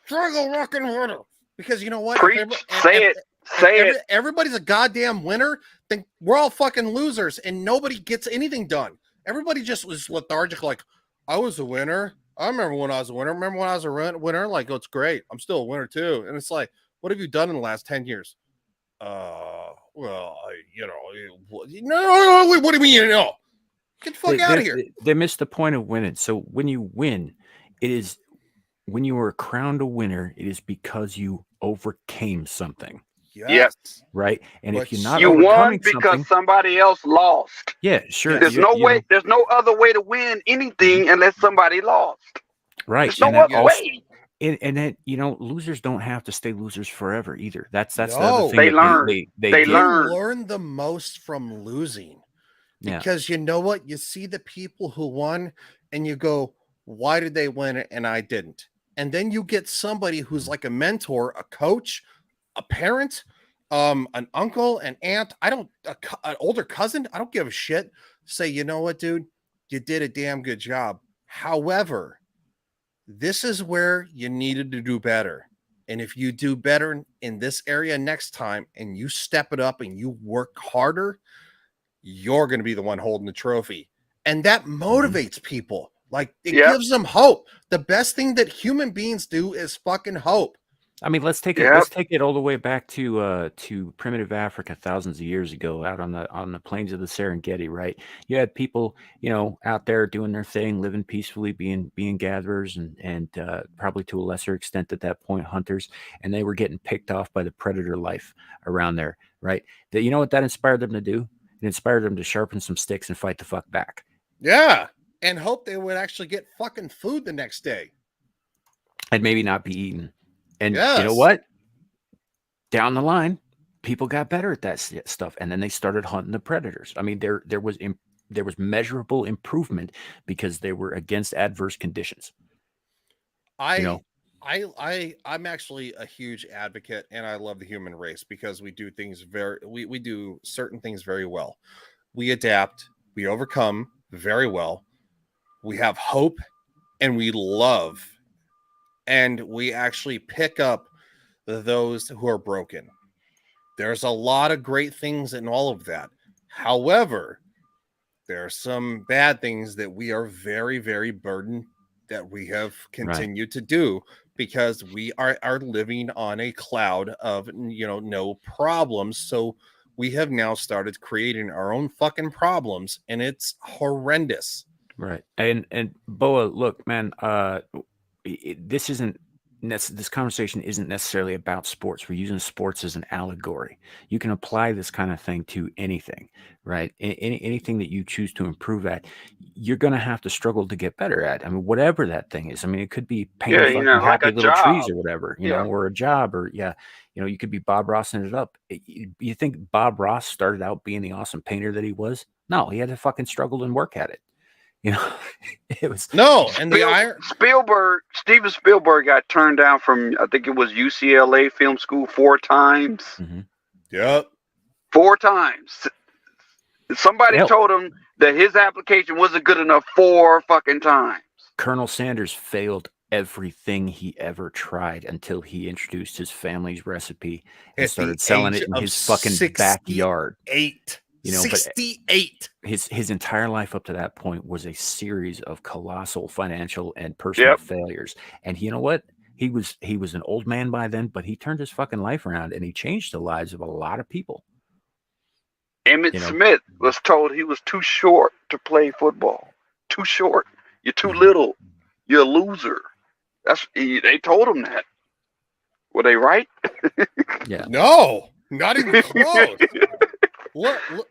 Speaker 3: struggle rocking winner. Because you know what?
Speaker 5: Say it.
Speaker 3: Everybody's a goddamn winner. Then we're all fucking losers and nobody gets anything done. Everybody just was lethargic. Like, I was a winner. I remember when I was a winner. Remember when I was a winner? Like, it's great. I'm still a winner too. And it's like, what have you done in the last 10 years? Well, what do you mean? Get the fuck out of here.
Speaker 2: They missed the point of winning. So when you win, it is when you are crowned a winner, it is because you overcame something.
Speaker 3: Yes.
Speaker 2: Right. And if you're not,
Speaker 5: you won because somebody else lost.
Speaker 2: Yeah, sure.
Speaker 5: There's no way. There's no other way to win anything unless somebody lost.
Speaker 2: Right.
Speaker 5: There's no other way.
Speaker 2: And then losers don't have to stay losers forever either. That's the
Speaker 3: No,
Speaker 2: other thing.
Speaker 5: They learn.
Speaker 3: They learn the most from losing.
Speaker 2: Yeah.
Speaker 3: Because you know what? You see the people who won and you go, why did they win it and I didn't? And then you get somebody who's like a mentor, a coach, a parent, an uncle, an aunt, an older cousin, I don't give a shit. Say, you know what, dude? You did a damn good job. However, this is where you needed to do better. And if you do better in this area next time and you step it up and you work harder, you're going to be the one holding the trophy. And that motivates people. Like, it gives them hope. The best thing that human beings do is fucking hope.
Speaker 2: I mean, let's take it all the way back to primitive Africa thousands of years ago, out on the plains of the Serengeti, right? You had people, out there doing their thing, living peacefully, being gatherers and probably to a lesser extent at that point hunters, and they were getting picked off by the predator life around there, right? That, you know what that inspired them to do? It inspired them to sharpen some sticks and fight the fuck back.
Speaker 3: Yeah, and hope they would actually get fucking food the next day.
Speaker 2: And maybe not be eaten. And
Speaker 3: yes.
Speaker 2: You know what? Down the line, people got better at that stuff, and then they started hunting the predators. I mean, there was measurable improvement because they were against adverse conditions.
Speaker 3: I'm actually a huge advocate, and I love the human race because we do things we do certain things very well. We adapt, we overcome very well. We have hope, and we love. And we actually pick up those who are broken. There's a lot of great things in all of that. However, there are some bad things that we are very, very burdened that we have continued to do because we are living on a cloud of, no problems. So we have now started creating our own fucking problems, and it's horrendous.
Speaker 2: Right. And Boa, look, man, this conversation isn't necessarily about sports. We're using sports as an allegory. You can apply this kind of thing to anything, right? Anything that you choose to improve at, you're going to have to struggle to get better at. I mean, whatever that thing is. I mean, it could be painting happy little trees or whatever, or a job, or you could be Bob Rossing it up. You think Bob Ross started out being the awesome painter that he was? No, he had to fucking struggle and work at it. It was
Speaker 3: and
Speaker 5: Steven Spielberg got turned down from, I think it was UCLA Film School 4 times.
Speaker 2: Mm-hmm.
Speaker 3: Yep.
Speaker 5: 4 times. Somebody told him that his application wasn't good enough 4 fucking times.
Speaker 2: Colonel Sanders failed everything he ever tried until he introduced his family's recipe and started selling it in his fucking backyard.
Speaker 3: 68.
Speaker 2: But his entire life up to that point was a series of colossal financial and personal failures. And you know what? He was an old man by then, but he turned his fucking life around and he changed the lives of a lot of people.
Speaker 5: Emmitt Smith was told he was too short to play football. Too short. You're too little. You're a loser. They told him that. Were they right?
Speaker 2: Yeah.
Speaker 3: No, not even close.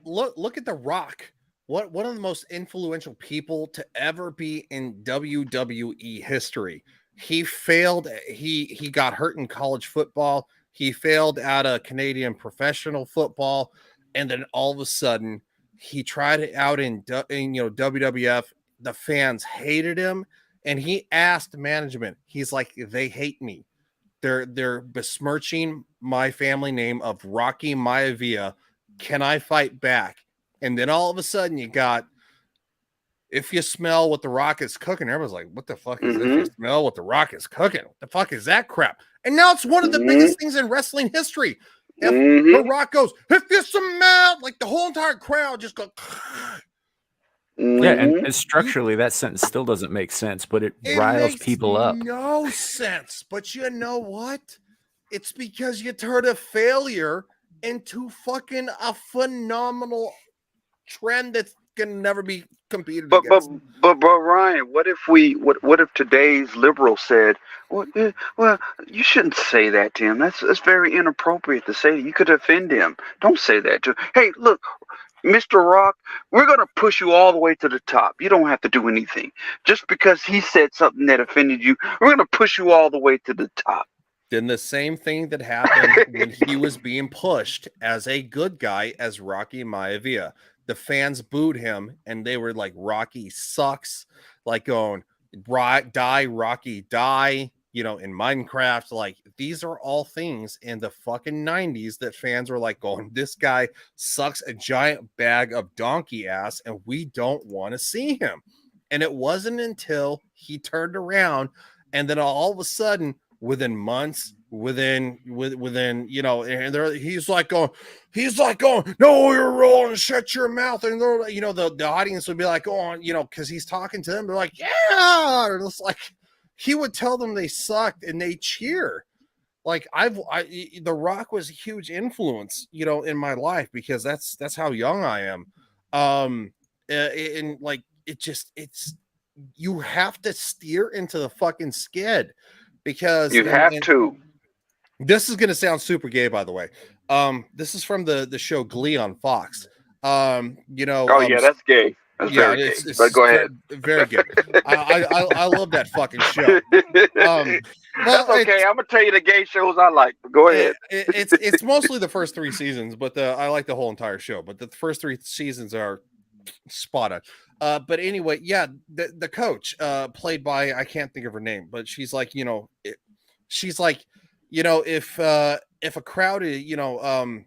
Speaker 3: Look at The Rock. One of the most influential people to ever be in WWE history. He failed. He got hurt in college football. He failed out of Canadian professional football, and then all of a sudden he tried it out in WWF. The fans hated him, and he asked management. He's like, they hate me. They're besmirching my family name of Rocky Maivia. Can I fight back? And then all of a sudden you got, if you smell what The Rock is cooking, everyone's like, what the fuck is this? If you smell what The Rock is cooking, what the fuck is that crap? And now it's one of the biggest things in wrestling history. If The Rock goes, if you smell, like the whole entire crowd just go.
Speaker 2: Yeah, and structurally that sentence still doesn't make sense, but it riles people up.
Speaker 3: No sense. But you know what? It's because you turned a failure into fucking a phenomenal trend that's gonna never be competed against.
Speaker 5: But Ryan, what if today's liberal said, well, you shouldn't say that to him. That's very inappropriate to say. You could offend him. Don't say that to him. Hey, look, Mr. Rock, we're gonna push you all the way to the top. You don't have to do anything. Just because he said something that offended you, we're gonna push you all the way to the top.
Speaker 3: Then the same thing that happened when he was being pushed as a good guy as Rocky Maivia. the fans booed him, and they were like, Rocky sucks, like going, die, Rocky, die. You know, in Minecraft, like these are all things in the fucking 90s that fans were like going, this guy sucks a giant bag of donkey ass and we don't want to see him. And it wasn't until he turned around and then all of a sudden, within months, within you know, and there he's like going, no, you're rolling, shut your mouth. And you know, the audience would be like, oh, you know, because he's talking to them, they're like, yeah, and it's like he would tell them they sucked and they cheer. Like The Rock was a huge influence, you know, in my life because that's how young I am. And like it's you have to steer into the fucking skid because
Speaker 5: You have to.
Speaker 3: This is gonna sound super gay, by the way. This is from the show Glee on Fox. You know,
Speaker 5: Oh yeah, that's gay. That's very gay. But go ahead.
Speaker 3: Very gay. I love that fucking show.
Speaker 5: That's okay. I'm gonna tell you the gay shows I like. But go ahead.
Speaker 3: It's mostly the first 3 seasons, but I like the whole entire show. But the first 3 seasons are spot on. But anyway, yeah, the coach, played by, I can't think of her name, but she's like, you know, she's like, you know, if a crowd is, you know,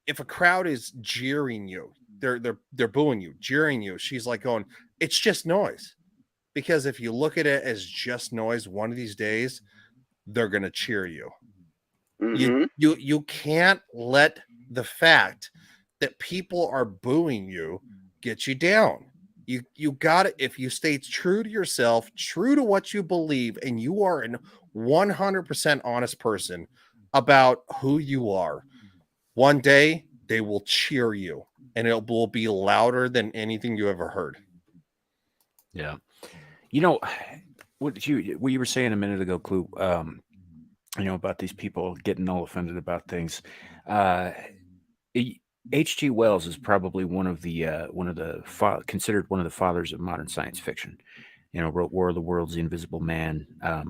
Speaker 3: if a crowd is jeering you, they're booing you, jeering you. She's like going, it's just noise. Because if you look at it as just noise, one of these days they're gonna cheer you.
Speaker 5: Mm-hmm.
Speaker 3: You can't let the fact that people are booing you get you down. You got it. If you stay true to yourself, true to what you believe, and you are an 100% honest person about who you are, one day they will cheer you, and it will be louder than anything you ever heard.
Speaker 2: Yeah. You know, what you were saying a minute ago, Clue, you know, about these people getting all offended about things. H.G. Wells is probably considered one of the fathers of modern science fiction. You know, wrote War of the Worlds, The Invisible Man, a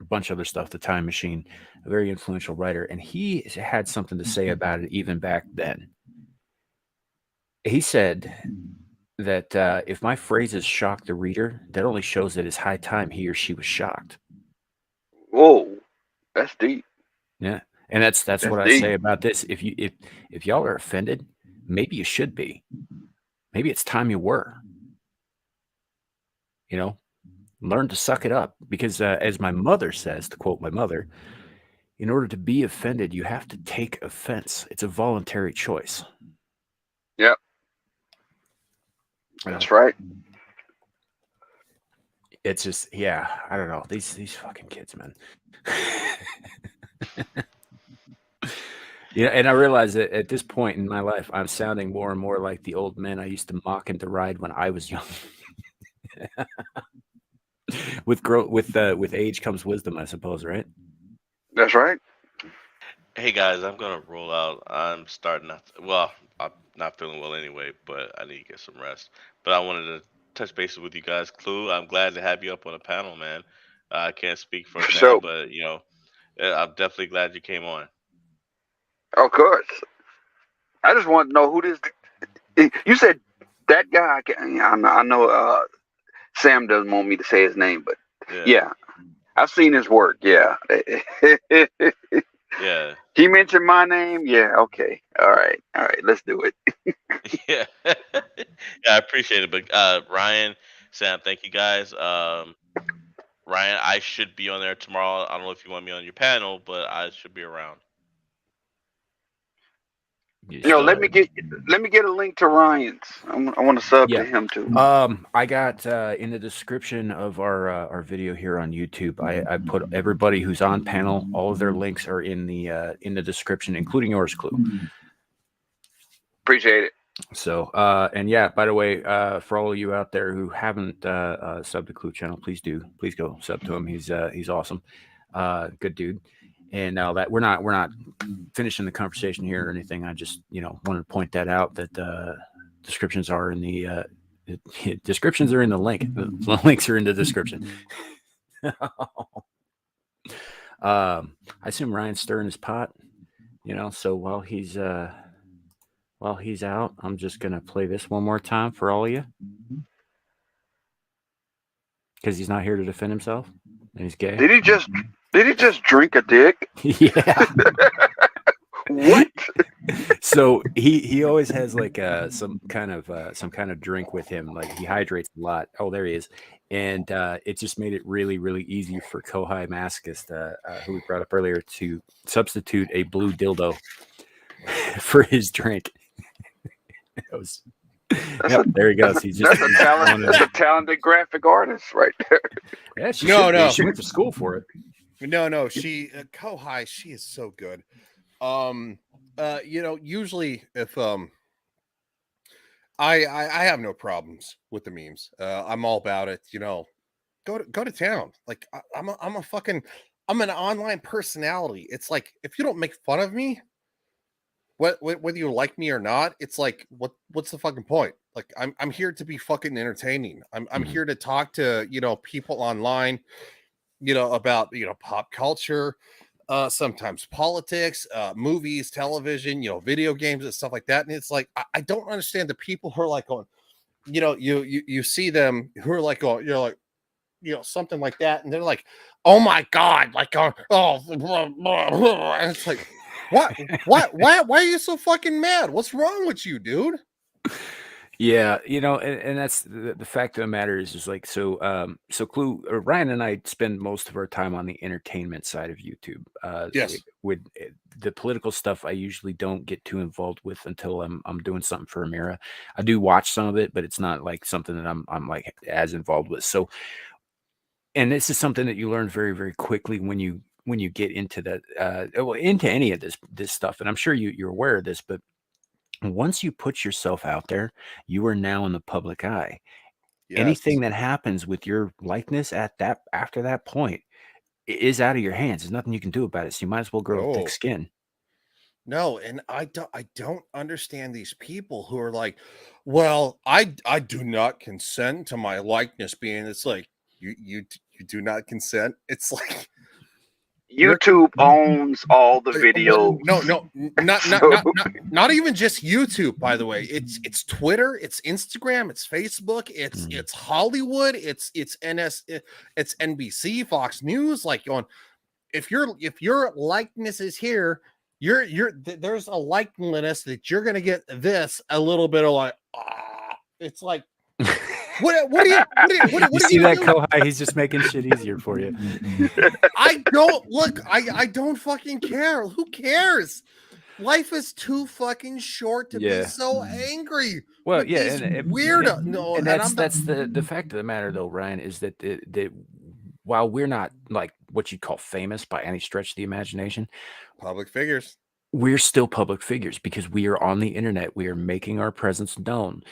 Speaker 2: bunch of other stuff, The Time Machine, a very influential writer. And he had something to say about it even back then. He said that if my phrases shock the reader, that only shows that it's high time he or she was shocked.
Speaker 5: Whoa, that's deep.
Speaker 2: Yeah, and that's what
Speaker 5: deep.
Speaker 2: I say about this. If y'all are offended, maybe you should be. Maybe it's time you were. You know, learn to suck it up because, as my mother says, to quote my mother, in order to be offended, you have to take offense. It's a voluntary choice.
Speaker 5: Yep. That's right.
Speaker 2: It's just, yeah, I don't know. These fucking kids, man. You know, and I realize that at this point in my life, I'm sounding more and more like the old men I used to mock and deride when I was young. With age comes wisdom, I suppose, right?
Speaker 5: That's right.
Speaker 4: Hey guys, I'm gonna roll out. I'm starting not. Well, I'm not feeling well anyway, but I need to get some rest. But I wanted to touch bases with you guys. Clue, I'm glad to have you up on the panel, man. I can't speak for Sam,
Speaker 5: So,
Speaker 4: but you know, I'm definitely glad you came on.
Speaker 5: of course, I just want to know who this. You said that guy. I know. Sam doesn't want me to say his name, but yeah, I've seen his work. Yeah.
Speaker 4: Yeah.
Speaker 5: He mentioned my name. Yeah. Okay. All right. Let's do it.
Speaker 4: Yeah. Yeah, I appreciate it. But Ryan, Sam, thank you guys. Ryan, I should be on there tomorrow. I don't know if you want me on your panel, but I should be around.
Speaker 5: Let me get a link to Ryan's. I want to sub to him too.
Speaker 2: I got in the description of our video here on YouTube. I put everybody who's on panel. All of their links are in the description, including yours, Clue.
Speaker 5: Appreciate it.
Speaker 2: So, and yeah, by the way, for all of you out there who haven't subbed to Clue channel, please go sub to him. He's awesome, good dude. And now that we're not finishing the conversation here or anything, I just wanted to point that out that descriptions are in the descriptions are in the link. The links are in the description. I assume Ryan's stirring his pot, so while he's while he's out, I'm just gonna play this one more time for all of you because he's not here to defend himself and he's gay.
Speaker 5: Did he just drink a dick?
Speaker 2: Yeah.
Speaker 5: What?
Speaker 2: So he always has like some kind of drink with him. Like he hydrates a lot. Oh, there he is. And it just made it really, really easy for Kohai Masochist, who we brought up earlier, to substitute a blue dildo for his drink. There he goes. He's just
Speaker 5: That's a talented graphic artist right there.
Speaker 2: Yeah, she went to school for it.
Speaker 3: No, she Kohai, she is so good. Usually if I have no problems with the memes. I'm all about it, go to town. Like I'm an online personality. It's like if you don't make fun of me, whether you like me or not, it's like what's the fucking point? Like I'm here to be fucking entertaining. I'm here to talk to people online, about pop culture, sometimes politics, movies, television, video games and stuff like that. And it's like I don't understand the people who are like going, you see them who are like going, something like that, and they're like, oh my god, like and it's like, why are you so fucking mad? What's wrong with you, dude?
Speaker 2: Yeah, and that's the fact of the matter is like so Clue, Ryan and I spend most of our time on the entertainment side of YouTube.
Speaker 3: Yes.
Speaker 2: With the political stuff, I usually don't get too involved with until I'm doing something for Amira. I do watch some of it, but it's not like something that I'm like as involved with. So, and this is something that you learn very, very quickly when you get into that into any of this stuff. And I'm sure you're aware of this, but once you put yourself out there, you are now in the public eye.
Speaker 3: Yes.
Speaker 2: Anything that happens with your likeness after that point is out of your hands. There's nothing you can do about it. So you might as well grow thick skin.
Speaker 3: No, and I don't understand these people who are like, well, I do not consent to my likeness being. It's like you do not consent. It's like
Speaker 5: YouTube owns all the videos.
Speaker 3: No, not even just YouTube. By the way, it's Twitter, it's Instagram, it's Facebook, it's Hollywood, it's NBC, Fox News. Like going, if your likeness is here, there's a likeness that you're gonna get this a little bit of like, it's like. What do you
Speaker 2: see that Kohai? He's just making shit easier for you.
Speaker 3: I don't fucking care. Who cares? Life is too fucking short to be so angry.
Speaker 2: Well, yeah,
Speaker 3: and weirdo. No,
Speaker 2: and that's the fact of the matter, though, Ryan, is that while we're not like what you'd call famous by any stretch of the imagination,
Speaker 3: public figures,
Speaker 2: we're still public figures because we are on the internet. We are making our presence known.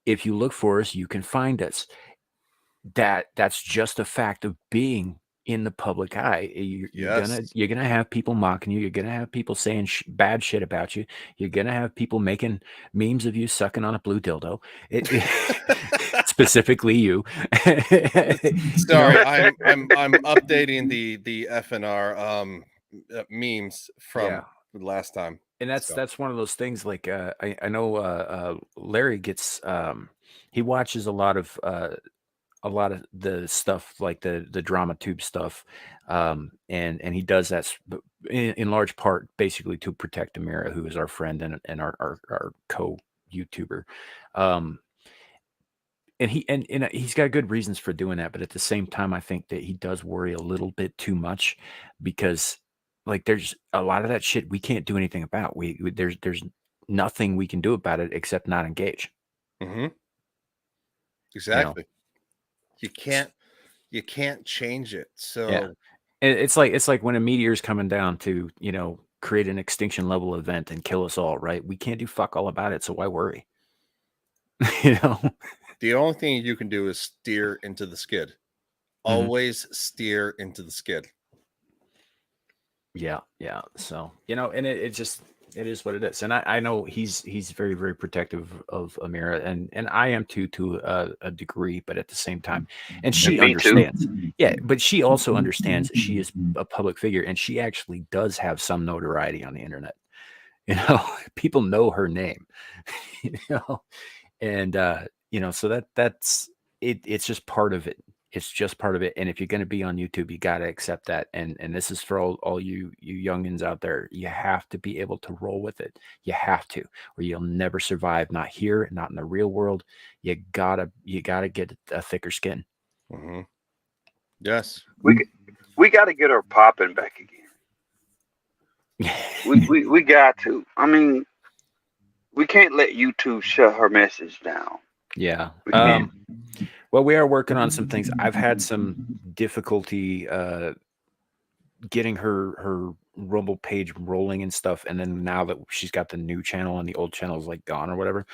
Speaker 2: If you look for us, you can find us. That's just a fact of being in the public eye. You're gonna have people mocking you. You're gonna have people saying bad shit about you. You're gonna have people making memes of you sucking on a blue dildo. Specifically you.
Speaker 3: Sorry, I'm updating the FNR memes from last time.
Speaker 2: And that's one of those things. Like I know Larry gets he watches a lot of the stuff like the drama tube stuff, and he does that in large part basically to protect Amira, who is our friend and our co-YouTuber. And he's got good reasons for doing that, but at the same time, I think that he does worry a little bit too much because. Like there's a lot of that shit we can't do anything about. There's nothing we can do about it except not engage.
Speaker 3: Mm-hmm. Exactly. You can't change it. So
Speaker 2: it's like when a meteor's coming down to create an extinction level event and kill us all. Right? We can't do fuck all about it. So why worry?
Speaker 3: The only thing you can do is steer into the skid. Always steer into the skid.
Speaker 2: Yeah. So and it is what it is, and I know he's very, very protective of Amira, and I am too to a degree, but at the same time, and she understands. Yeah, but she also understands she is a public figure, and she actually does have some notoriety on the internet. You know, people know her name. You know, and so that's it. It's just part of it. It's just part of it. And if you're going to be on YouTube, you got to accept that. And this is for all you youngins out there. You have to be able to roll with it. You have to, or you'll never survive. Not here, not in the real world. You gotta get a thicker skin.
Speaker 3: Mm-hmm. Yes,
Speaker 5: we got to get her popping back again. we got to. I mean, we can't let YouTube shut her message down.
Speaker 2: Yeah.
Speaker 5: We can't.
Speaker 2: Well, we are working on some things. I've had some difficulty getting her Rumble page rolling and stuff. And then now that she's got the new channel and the old channel is like gone or whatever,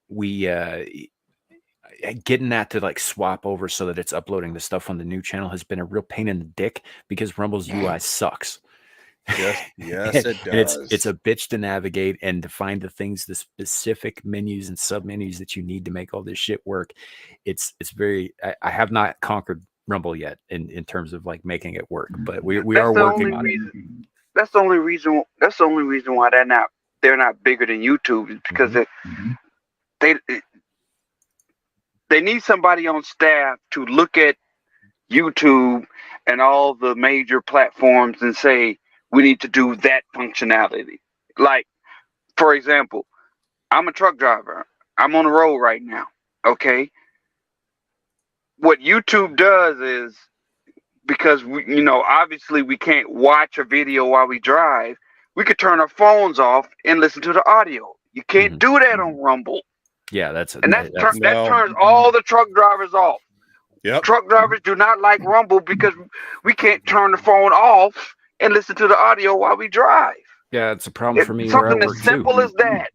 Speaker 2: we getting that to like swap over so that it's uploading the stuff on the new channel has been a real pain in the dick because Rumble's UI sucks.
Speaker 3: Yes, it
Speaker 2: And
Speaker 3: does.
Speaker 2: it's a bitch to navigate and to find the things, the specific menus and sub menus that you need to make all this shit work. It's very. I have not conquered Rumble yet in terms of like making it work, but we are working on it.
Speaker 5: That's the only reason. That's the only reason why they're not bigger than YouTube is because they need somebody on staff to look at YouTube and all the major platforms and say, we need to do that functionality. Like, for example, I'm a truck driver. I'm on the road right now. Okay. What YouTube does is, because obviously we can't watch a video while we drive, we could turn our phones off and listen to the audio. You can't do that on Rumble.
Speaker 2: Yeah,
Speaker 5: that turns all the truck drivers off.
Speaker 3: Yep.
Speaker 5: Truck drivers do not like Rumble because we can't turn the phone off and listen to the audio while we drive.
Speaker 2: Yeah, it's a problem for me.
Speaker 5: Something as simple as that.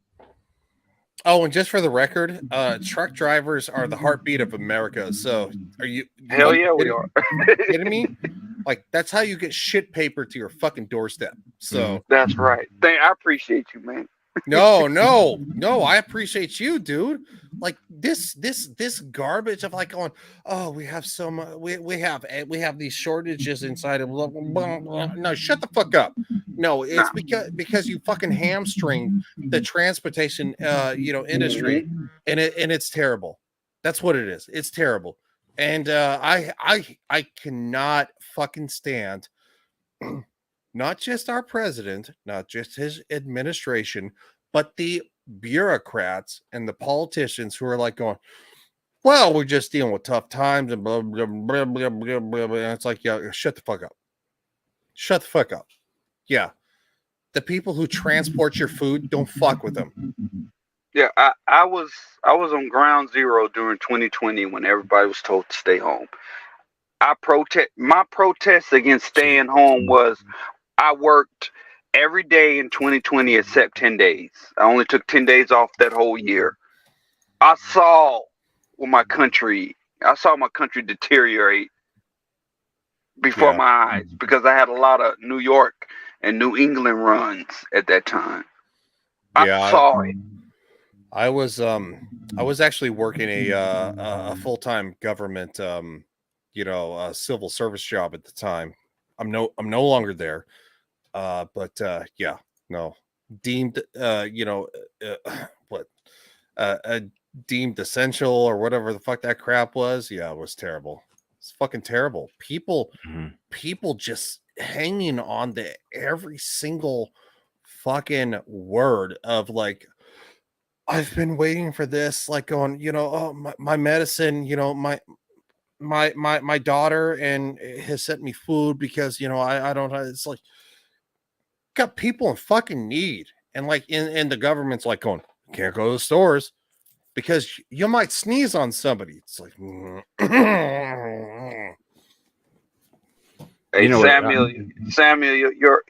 Speaker 3: Oh, and just for the record, truck drivers are the heartbeat of America. So, are you?
Speaker 5: Hell yeah, we are.
Speaker 3: Kidding me? Like, that's how you get shit paper to your fucking doorstep. So
Speaker 5: that's right. I appreciate you, man.
Speaker 3: No, I appreciate you, dude. Like this garbage of like going, oh, we have so much, we have these shortages inside of blah, blah, blah. No, shut the fuck up. No, it's because you fucking hamstring the transportation industry, and it's terrible. That's what it is. It's terrible. And I cannot fucking stand not just our president, not just his administration, but the bureaucrats and the politicians who are like going, well, we're just dealing with tough times and blah, blah, blah, blah, blah, blah, blah. And it's like, yeah, shut the fuck up. Shut the fuck up. Yeah. The people who transport your food, don't fuck with them.
Speaker 5: Yeah, I was on ground zero during 2020 when everybody was told to stay home. My protest against staying home was I worked every day in 2020 except 10 days. I only took 10 days off that whole year. I saw my country deteriorate before my eyes because I had a lot of New York and New England runs at that time. I saw it.
Speaker 3: I was actually working a full-time government civil service job at the time. I'm no longer there. Deemed deemed essential or whatever the fuck that crap was. Yeah, it was terrible. It's fucking terrible. People just hanging on to every single fucking word of like, I've been waiting for this, like going, my medicine, my daughter and has sent me food because I don't know. It's like got people in fucking need, and like in the government's like going, can't go to the stores because you might sneeze on somebody. It's like
Speaker 5: hey, Samuel, your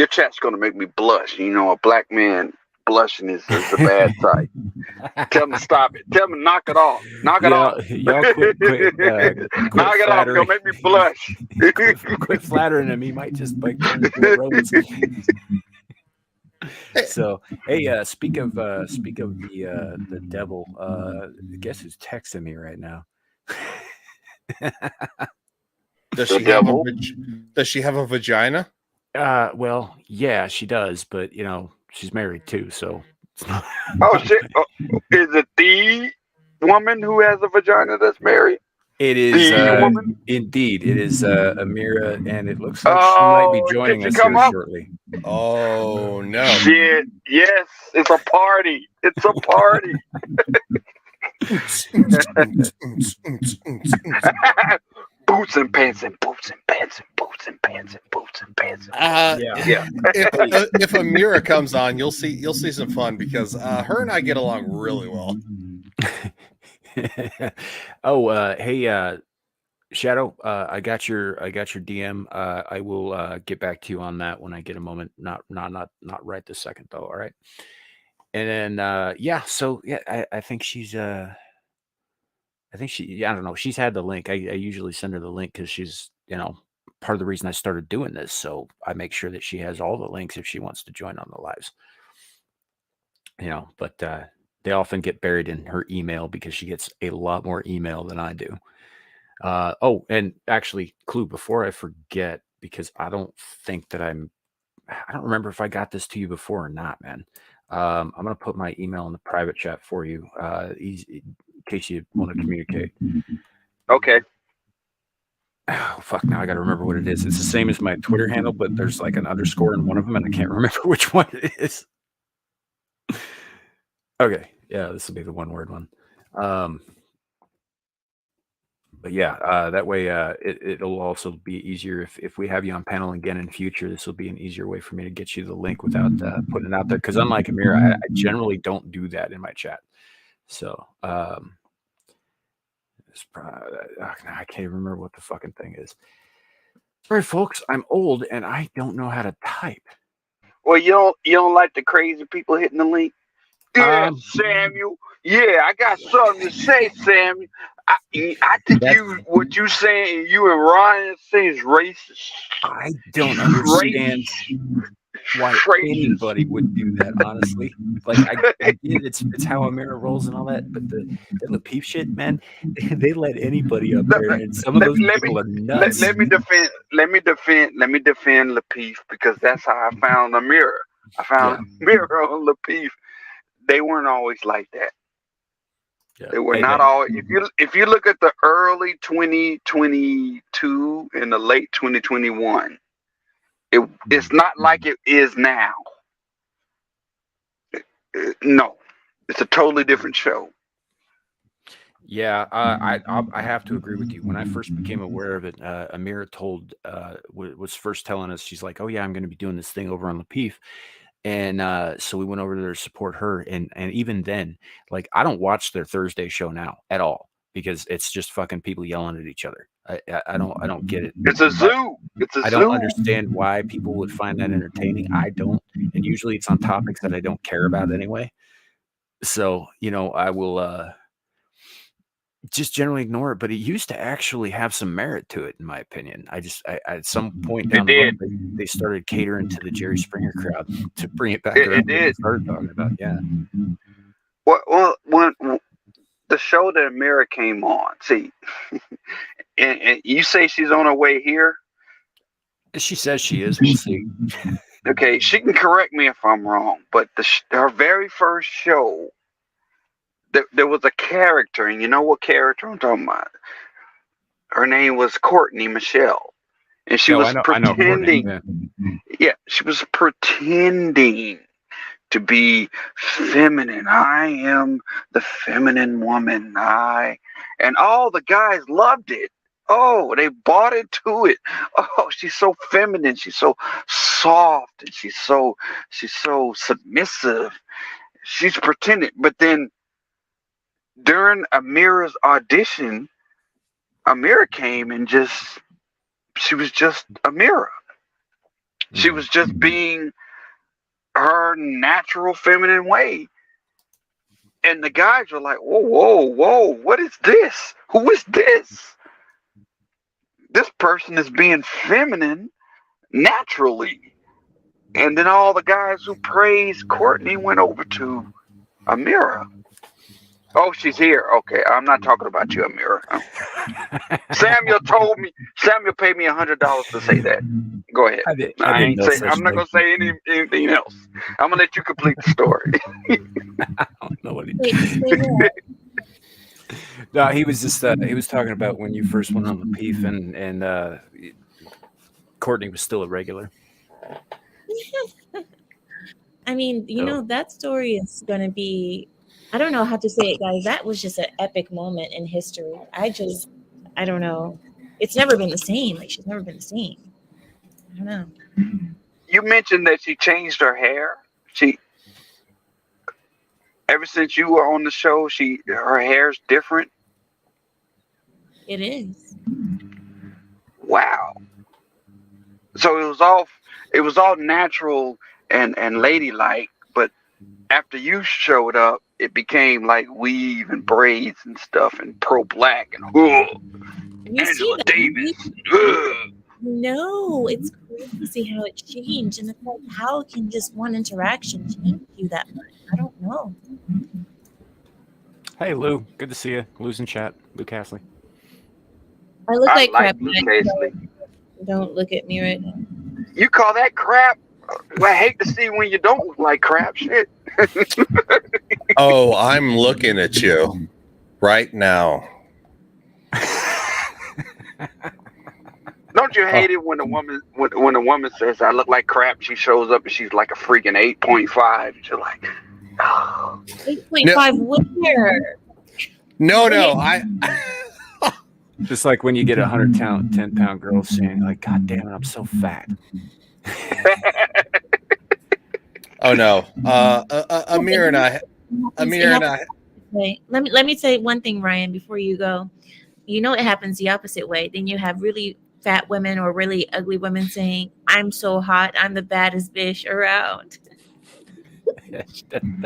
Speaker 5: chat's gonna make me blush. A black man blushing is a bad sight. Tell him to stop it. Tell him to knock it off. Knock it off.
Speaker 2: Y'all quit
Speaker 5: knock it off. Don't make me blush.
Speaker 2: quit flattering him. He might just bite the rose. So, hey, speak of the devil. Guess who's texting me right now?
Speaker 3: Does she have a vagina?
Speaker 2: Well, yeah, she does, but she's married too, so it's not.
Speaker 5: Oh shit! Is it the woman who has a vagina that's married?
Speaker 2: It is
Speaker 5: The woman?
Speaker 2: indeed. It is Amira, and it looks like she might be
Speaker 5: Oh,
Speaker 2: joining
Speaker 5: did
Speaker 2: us
Speaker 5: she come
Speaker 2: here
Speaker 5: up?
Speaker 2: shortly.
Speaker 3: Oh no!
Speaker 5: Shit! Yes, it's a party. It's a party. Boots and pants and boots and pants and boots and pants and boots and pants.
Speaker 2: Yeah.
Speaker 3: If Amira comes on, you'll see some fun because her and I get along really well.
Speaker 2: Oh, hey, Shadow, I got your DM. I will get back to you on that when I get a moment. Not right this second though. All right. And then yeah, so yeah, I think she's I don't know. She's had the link. I usually send her the link because she's part of the reason I started doing this. So I make sure that she has all the links if she wants to join on the lives. But they often get buried in her email because she gets a lot more email than I do. Oh, and actually, Clue, before I forget, because I don't remember if I got this to you before or not, man. I'm going to put my email in the private chat for you, in case you want to communicate.
Speaker 5: Okay.
Speaker 2: Oh, fuck, now I got to remember what it is. It's the same as my Twitter handle, but there's like an underscore in one of them, and I can't remember which one it is. Okay, yeah, this will be the one-word one. But yeah, that way it'll also be easier if we have you on panel again in future. This will be an easier way for me to get you the link without putting it out there. Because unlike Amira, I generally don't do that in my chat. So it's probably, I can't even remember what the fucking thing is. Sorry, folks, I'm old and I don't know how to type.
Speaker 5: Well, you don't like the crazy people hitting the link? Yeah, Samuel. Yeah, I got something to say, Samuel. I think what you saying, you and Ryan saying is racist.
Speaker 2: I don't understand why anybody would do that, honestly. Like I get it's how Amira rolls and all that, but the Lapeef shit, man, they let anybody up there, and some of those people are nuts.
Speaker 5: Let me defend Lapeef because that's how I found Amira. I found Amira on Lapeef. They weren't always like that. Yeah. They were not always. If you look at the early 2022 and the late 2021, it's not like it is now. No, it's a totally different show.
Speaker 2: Yeah, I have to agree with you. When I first became aware of it, Amira was first telling us, she's like, "Oh yeah, I'm going to be doing this thing over on Lapeef." And so we went over there to support her. And even then, like, I don't watch their Thursday show now at all because it's just fucking people yelling at each other. I don't get it.
Speaker 5: It's a zoo.
Speaker 2: I don't understand why people would find that entertaining. I don't. And usually it's on topics that I don't care about anyway. So, I will just generally ignore it, but it used to actually have some merit to it, in my opinion. At some point down the road, they started catering to the Jerry Springer crowd to bring it back around. It started talking about, yeah.
Speaker 5: Well, when the show that Amira came on, see, and you say she's on her way here.
Speaker 2: She says she is. We'll see.
Speaker 5: Okay, she can correct me if I'm wrong, but her very first show. There was a character, and you know what character I'm talking about? Her name was Courtney Michelle, and she was pretending. Yeah, she was pretending to be feminine. I am the feminine woman. And all the guys loved it. Oh, they bought into it. Oh, she's so feminine. She's so soft, and she's so submissive. She's pretending, but then. During Amira's audition, Amira came and she was just Amira. She was just being her natural feminine way. And the guys were like, whoa, what is this? Who is this? This person is being feminine naturally. And then all the guys who praised Courtney went over to Amira. Oh, she's here. Okay, I'm not talking about you, Amira. Samuel paid me $100 to say that. Go ahead.
Speaker 2: I did.
Speaker 5: I
Speaker 2: I didn't
Speaker 5: ain't
Speaker 2: know
Speaker 5: say.
Speaker 2: such
Speaker 5: I'm not
Speaker 2: thing.
Speaker 5: gonna say anything else. I'm gonna let you complete the story.
Speaker 2: I don't know what he
Speaker 6: Wait, say what?
Speaker 2: No, he was just he was talking about when you first went on the Peef and Courtney was still a regular.
Speaker 6: I mean,
Speaker 2: So
Speaker 6: that story is going to be, I don't know how to say it, guys. That was just an epic moment in history. I don't know. It's never been the same. Like, she's never been the same. I don't know.
Speaker 5: You mentioned that she changed her hair. Ever since you were on the show, her hair's different.
Speaker 6: It is.
Speaker 5: Wow. So it was all natural and ladylike, but after you showed up, it became like weave and braids and stuff and pro black and
Speaker 6: You see
Speaker 5: Angela
Speaker 6: that?
Speaker 5: Davis.
Speaker 6: No, it's crazy how it changed. And it's like, how can just one interaction change you that much? I don't know.
Speaker 2: hey Lou, good to see you. Lou's in chat. Lou Castley.
Speaker 6: I look
Speaker 5: I
Speaker 6: like
Speaker 5: like
Speaker 6: crap.
Speaker 5: Lou
Speaker 6: Guys.
Speaker 5: Casey.
Speaker 6: Don't look at me right now.
Speaker 5: You call that crap? Well, I hate to see when you don't look like crap. Shit.
Speaker 3: Oh, I'm looking at you right now.
Speaker 5: Don't you hate it when a woman says I look like crap? She shows up and she's like a freaking 8.5. You're like, oh.
Speaker 6: 8.5 where?
Speaker 3: No, I
Speaker 2: Just like when you get 10-pound girl saying like, "God damn it, I'm so fat."
Speaker 3: Oh no. Amir and I.
Speaker 6: Wait, let me say one thing, Ryan, before you go. It happens the opposite way. Then you have really fat women or really ugly women saying, "I'm so hot, I'm the baddest bitch around."
Speaker 2: That's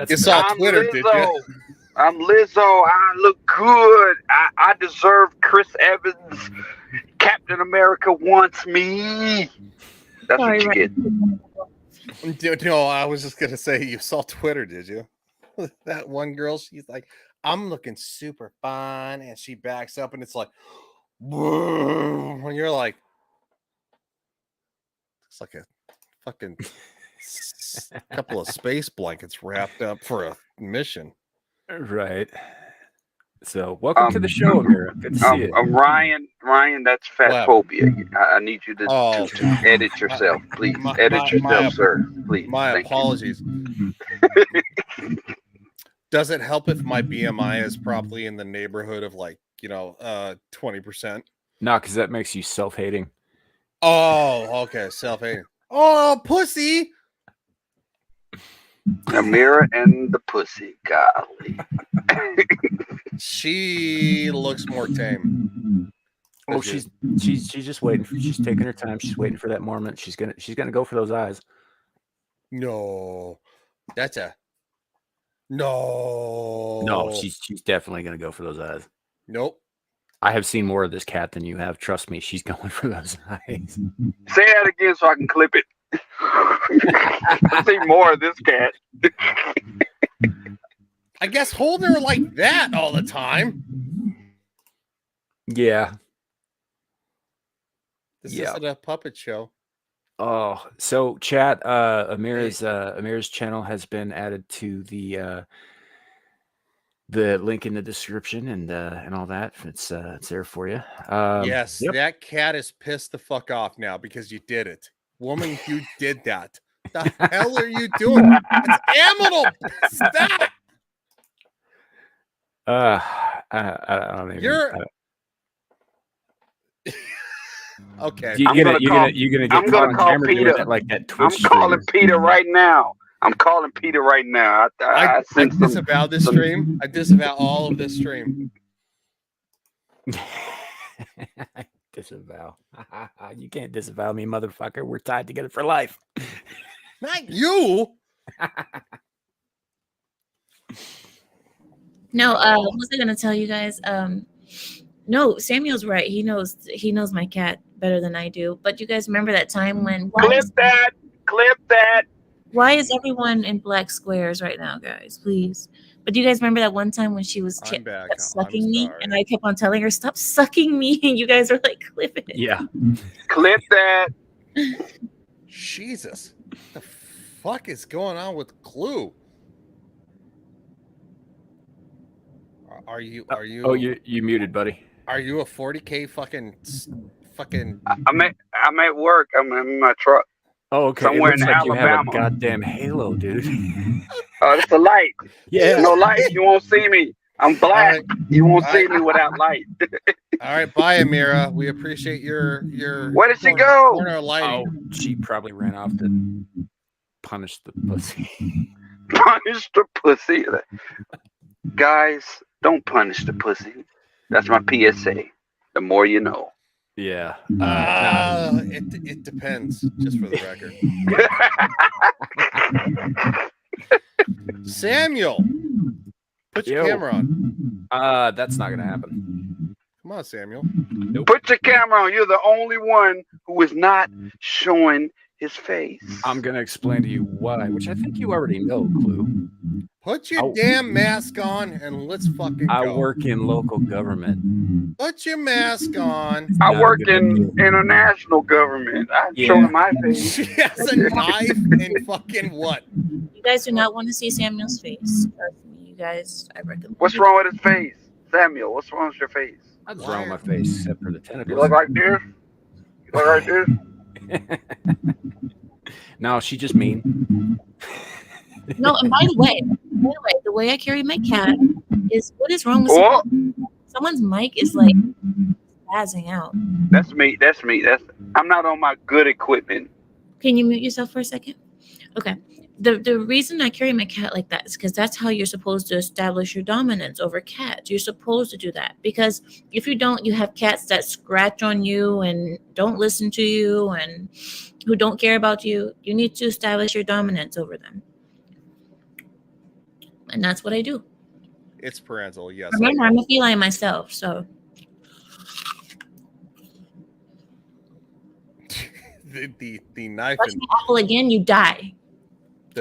Speaker 3: You saw
Speaker 5: I'm
Speaker 3: Twitter,
Speaker 5: Lizzo.
Speaker 3: did you?
Speaker 5: I'm Lizzo. I look good. I deserve Chris Evans. Captain America wants me. That's
Speaker 6: Sorry,
Speaker 5: what you get.
Speaker 3: No, I was just gonna say you saw Twitter, did you? That one girl, she's like, I'm looking super fine, and she backs up, and it's like, when you're like, it's like a fucking couple of space blankets wrapped up for a mission.
Speaker 2: right. So, welcome to the show, Amira. Good to see you.
Speaker 5: Ryan, that's fat phobia. I need you to edit yourself, please. Edit yourself, sir. Please.
Speaker 3: My apologies. Does it help if my BMI is probably in the neighborhood of 20%?
Speaker 2: No, because that makes you self-hating.
Speaker 3: Oh, okay, self-hating. Oh, pussy.
Speaker 5: Amira and the pussy, golly.
Speaker 3: She looks more tame.
Speaker 2: Oh, she's just waiting. She's taking her time. She's waiting for that moment. She's gonna go for those eyes.
Speaker 3: No, no.
Speaker 2: She's definitely gonna go for those eyes.
Speaker 3: Nope.
Speaker 2: I have seen more of this cat than you have. Trust me, she's going for those eyes.
Speaker 5: Say that again so I can clip it. I see more of this cat.
Speaker 3: I guess hold her like that all the time.
Speaker 2: Yeah.
Speaker 3: This isn't a puppet show.
Speaker 2: Oh, so chat, Amira's channel has been added to the link in the description and all that. It's there for you.
Speaker 3: Yes, that cat is pissed the fuck off now because you did it. Woman, you did that. The hell are you doing? It's animal. Stop.
Speaker 2: I don't even.
Speaker 3: You're okay.
Speaker 2: You're gonna get
Speaker 5: I'm
Speaker 2: caught
Speaker 5: gonna
Speaker 2: on
Speaker 5: call
Speaker 2: camera
Speaker 5: Peter.
Speaker 2: doing that, like that Twitch
Speaker 5: I'm calling
Speaker 2: stream.
Speaker 5: Peter right now. I
Speaker 3: disavow this stream. I disavow all of this stream.
Speaker 2: Disavow. You can't disavow me, motherfucker. We're tied together for life.
Speaker 3: Not you.
Speaker 6: No, what was I gonna tell you guys? No, Samuel's right. He knows my cat better than I do. But you guys remember that time when
Speaker 5: clip that.
Speaker 6: Why is everyone in black squares right now, guys? Please. But do you guys remember that one time when she was kept sucking me, and I kept on telling her, "Stop sucking me," and you guys were like, "Clip it."
Speaker 2: Yeah.
Speaker 5: Clip that.
Speaker 3: Jesus, what the fuck is going on with Clue? Are you
Speaker 2: Oh, you muted, buddy.
Speaker 3: are you a 40K fucking
Speaker 5: I'm at work. I'm in my truck
Speaker 2: Oh, okay. It
Speaker 5: somewhere in
Speaker 2: looks like you have a
Speaker 5: Alabama.
Speaker 2: goddamn halo, dude.
Speaker 5: It's a light.
Speaker 2: Yeah.
Speaker 5: No light, you won't see me. I'm
Speaker 3: All
Speaker 5: black.
Speaker 3: right.
Speaker 5: You won't
Speaker 3: All
Speaker 5: see
Speaker 3: right.
Speaker 5: me without light.
Speaker 3: All right, bye, Amira. We appreciate your
Speaker 5: Where did she go?
Speaker 3: corner lighting.
Speaker 2: Oh, she probably ran off to punish the pussy.
Speaker 5: Punish the pussy. Guys, don't punish the pussy. That's my PSA. The more you know.
Speaker 2: Yeah.
Speaker 3: It depends, just for the record. Samuel, put your
Speaker 2: Yo.
Speaker 3: camera on.
Speaker 2: That's not gonna happen.
Speaker 3: Come on, Samuel.
Speaker 2: Nope.
Speaker 5: Put your camera on. You're the only one who is not showing his face.
Speaker 2: I'm gonna explain to you why, which I think you already know, Clue.
Speaker 3: Put your
Speaker 2: Oh.
Speaker 3: damn mask on and let's fucking go.
Speaker 2: I work in local government.
Speaker 3: Put your mask on.
Speaker 5: I
Speaker 2: Not a
Speaker 5: worked
Speaker 2: good
Speaker 5: in
Speaker 2: idea.
Speaker 5: international government. I'm
Speaker 2: Yeah.
Speaker 5: showing my face.
Speaker 3: She has a knife and fucking what?
Speaker 6: You guys do not want to see Samuel's face. Trust me, you guys. I recommend.
Speaker 5: What's wrong with his face? Samuel, what's wrong with your face?
Speaker 2: Nothing's wrong with my face except for the
Speaker 5: You
Speaker 2: tentacles.
Speaker 5: look like this? You look like this?
Speaker 2: No, she just mean.
Speaker 6: No, and by the way, the way I carry my cat is what is wrong with
Speaker 5: Oh,
Speaker 6: someone's mic is like spazzing out.
Speaker 5: that's me. That's me. I'm not on my good equipment.
Speaker 6: Can you mute yourself for a second? Okay. The reason I carry my cat like that is because that's how you're supposed to establish your dominance over cats. You're supposed to do that because if you don't, you have cats that scratch on you and don't listen to you and who don't care about you. You need to establish your dominance over them. And that's what I do.
Speaker 3: It's parental, yes.
Speaker 6: Remember, I'm a feline myself, so
Speaker 3: the knife
Speaker 6: touch
Speaker 3: and
Speaker 6: my apple again, you die.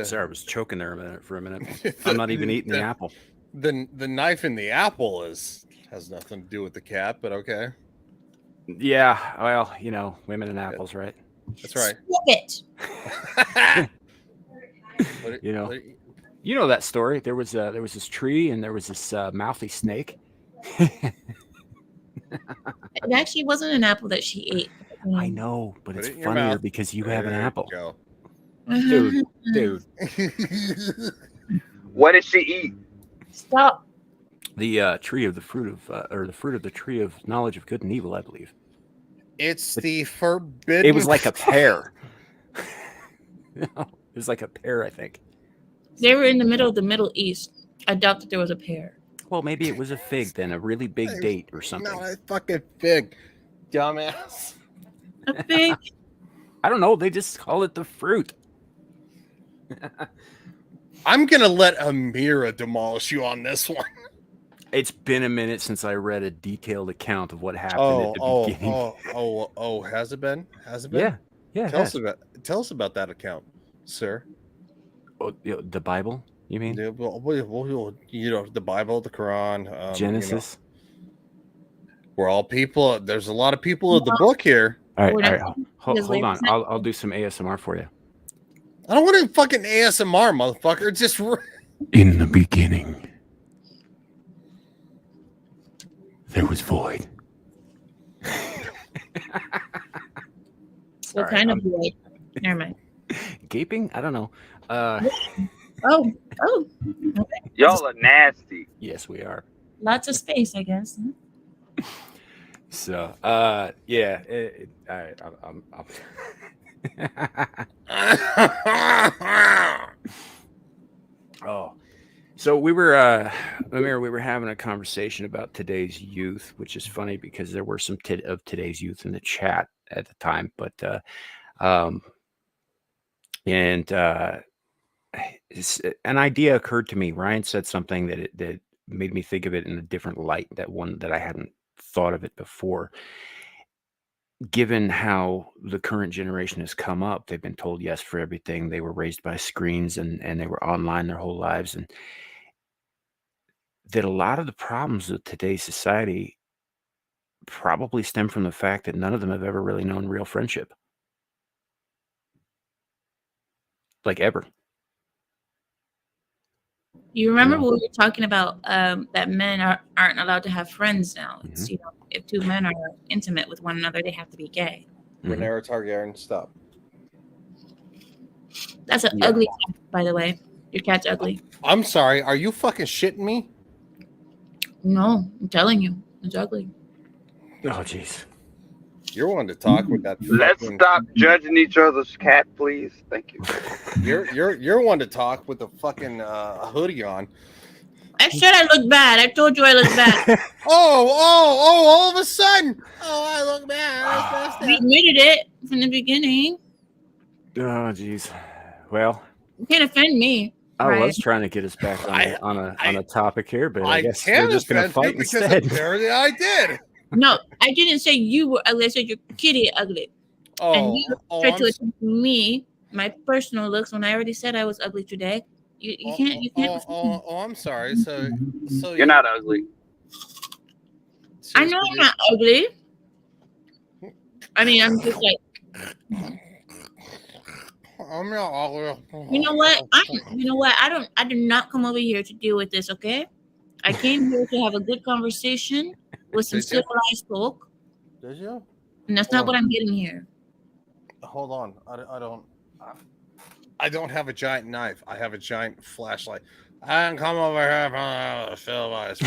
Speaker 2: Sorry, I was choking there for a minute. I'm not even eating the apple.
Speaker 3: the knife in the apple has nothing to do with the cat, but okay.
Speaker 2: Yeah, well, women and apples, right?
Speaker 3: That's right.
Speaker 6: Stop it.
Speaker 2: You know that story. There was this tree and there was this mouthy snake.
Speaker 6: It actually wasn't an apple that she ate.
Speaker 2: I know, but
Speaker 3: Put
Speaker 2: it's
Speaker 3: it in your
Speaker 2: funnier
Speaker 3: mouth.
Speaker 2: because you have an
Speaker 3: There you
Speaker 2: apple.
Speaker 3: go.
Speaker 2: Dude.
Speaker 5: What did she eat?
Speaker 6: Stop.
Speaker 2: The tree of the fruit of or the fruit of the tree of knowledge of good and evil, I believe.
Speaker 3: It's the forbidden.
Speaker 2: It was like a pear. It was like a pear, I think.
Speaker 6: They were in the middle of the Middle East. I doubt that there was a pear.
Speaker 2: Well, maybe it was a fig then, a really big date or something.
Speaker 3: No, a fucking fig, dumbass.
Speaker 6: A fig?
Speaker 2: I don't know. They just call it the fruit.
Speaker 3: I'm gonna let Amira demolish you on this one.
Speaker 2: It's been a minute since I read a detailed account of what happened at the beginning.
Speaker 3: Has it been? Has it been?
Speaker 2: Yeah.
Speaker 3: Tell us about that account, sir.
Speaker 2: Oh, the Bible, you mean?
Speaker 3: The Bible, the Quran,
Speaker 2: Genesis.
Speaker 3: We're all people. There's a lot of people in the book here.
Speaker 2: All right. Hold on. I'll do some ASMR for you.
Speaker 3: I don't want to fucking ASMR, motherfucker. Just
Speaker 2: in the beginning, there was void.
Speaker 6: What kind of void? Never mind.
Speaker 2: Gaping? I don't know.
Speaker 6: Oh. Okay.
Speaker 5: Y'all are nasty.
Speaker 2: Yes, we are.
Speaker 6: Lots of space, I guess.
Speaker 2: So, yeah. I'm Oh, so we were, Amir, we were having a conversation about today's youth, which is funny because there were some of today's youth in the chat at the time, but an idea occurred to me. Ryan said something that made me think of it in a different light. That I hadn't thought of it before. Given how the current generation has come up, they've been told yes for everything. They were raised by screens and they were online their whole lives. And that a lot of the problems of today's society probably stem from the fact that none of them have ever really known real friendship. like ever.
Speaker 6: You remember
Speaker 2: Yeah.
Speaker 6: when we were talking about that men aren't allowed to have friends now? It's,
Speaker 2: Mhm.
Speaker 6: you know, if two men are intimate with one another, they have to be gay.
Speaker 2: Mhm.
Speaker 3: Rhaenyra Targaryen, stop.
Speaker 6: That's an
Speaker 2: Yeah.
Speaker 6: ugly cat, by the way. Your cat's ugly.
Speaker 3: I'm sorry. Are you fucking shitting me?
Speaker 6: No, I'm telling you, it's ugly.
Speaker 2: Oh, jeez.
Speaker 3: You're one to talk with that.
Speaker 5: Let's
Speaker 3: Fucking,
Speaker 5: stop judging each other's cat, please. Thank you.
Speaker 3: you're one to talk with a fucking hoodie on.
Speaker 6: I said I look bad. I told you I look bad.
Speaker 3: All of a sudden. Oh, I look bad.
Speaker 6: You admitted it from the beginning.
Speaker 2: Oh, jeez. Well,
Speaker 6: You can't offend me.
Speaker 2: I
Speaker 6: Right.
Speaker 2: was trying to get us back on a topic here, but I guess
Speaker 3: can
Speaker 2: we're just gonna
Speaker 3: offend you
Speaker 2: fight
Speaker 3: because
Speaker 2: instead.
Speaker 3: apparently I did.
Speaker 6: No, I didn't say you were ugly. I said your kitty ugly. And you tried to attack me, my personal looks, when I already said I was ugly today. You can't.
Speaker 3: I'm sorry. So
Speaker 5: You're not ugly.
Speaker 6: I know I'm not ugly. I mean, I'm just like,
Speaker 3: I'm not ugly.
Speaker 6: you know what? I did not come over here to deal with this. Okay, I came here to have a good conversation with some
Speaker 3: Did you?
Speaker 6: civilized folk,
Speaker 3: Did you?
Speaker 6: and that's not what I'm getting here.
Speaker 3: Hold on. I don't have a giant knife. I have a giant flashlight. I didn't come over here from civilized.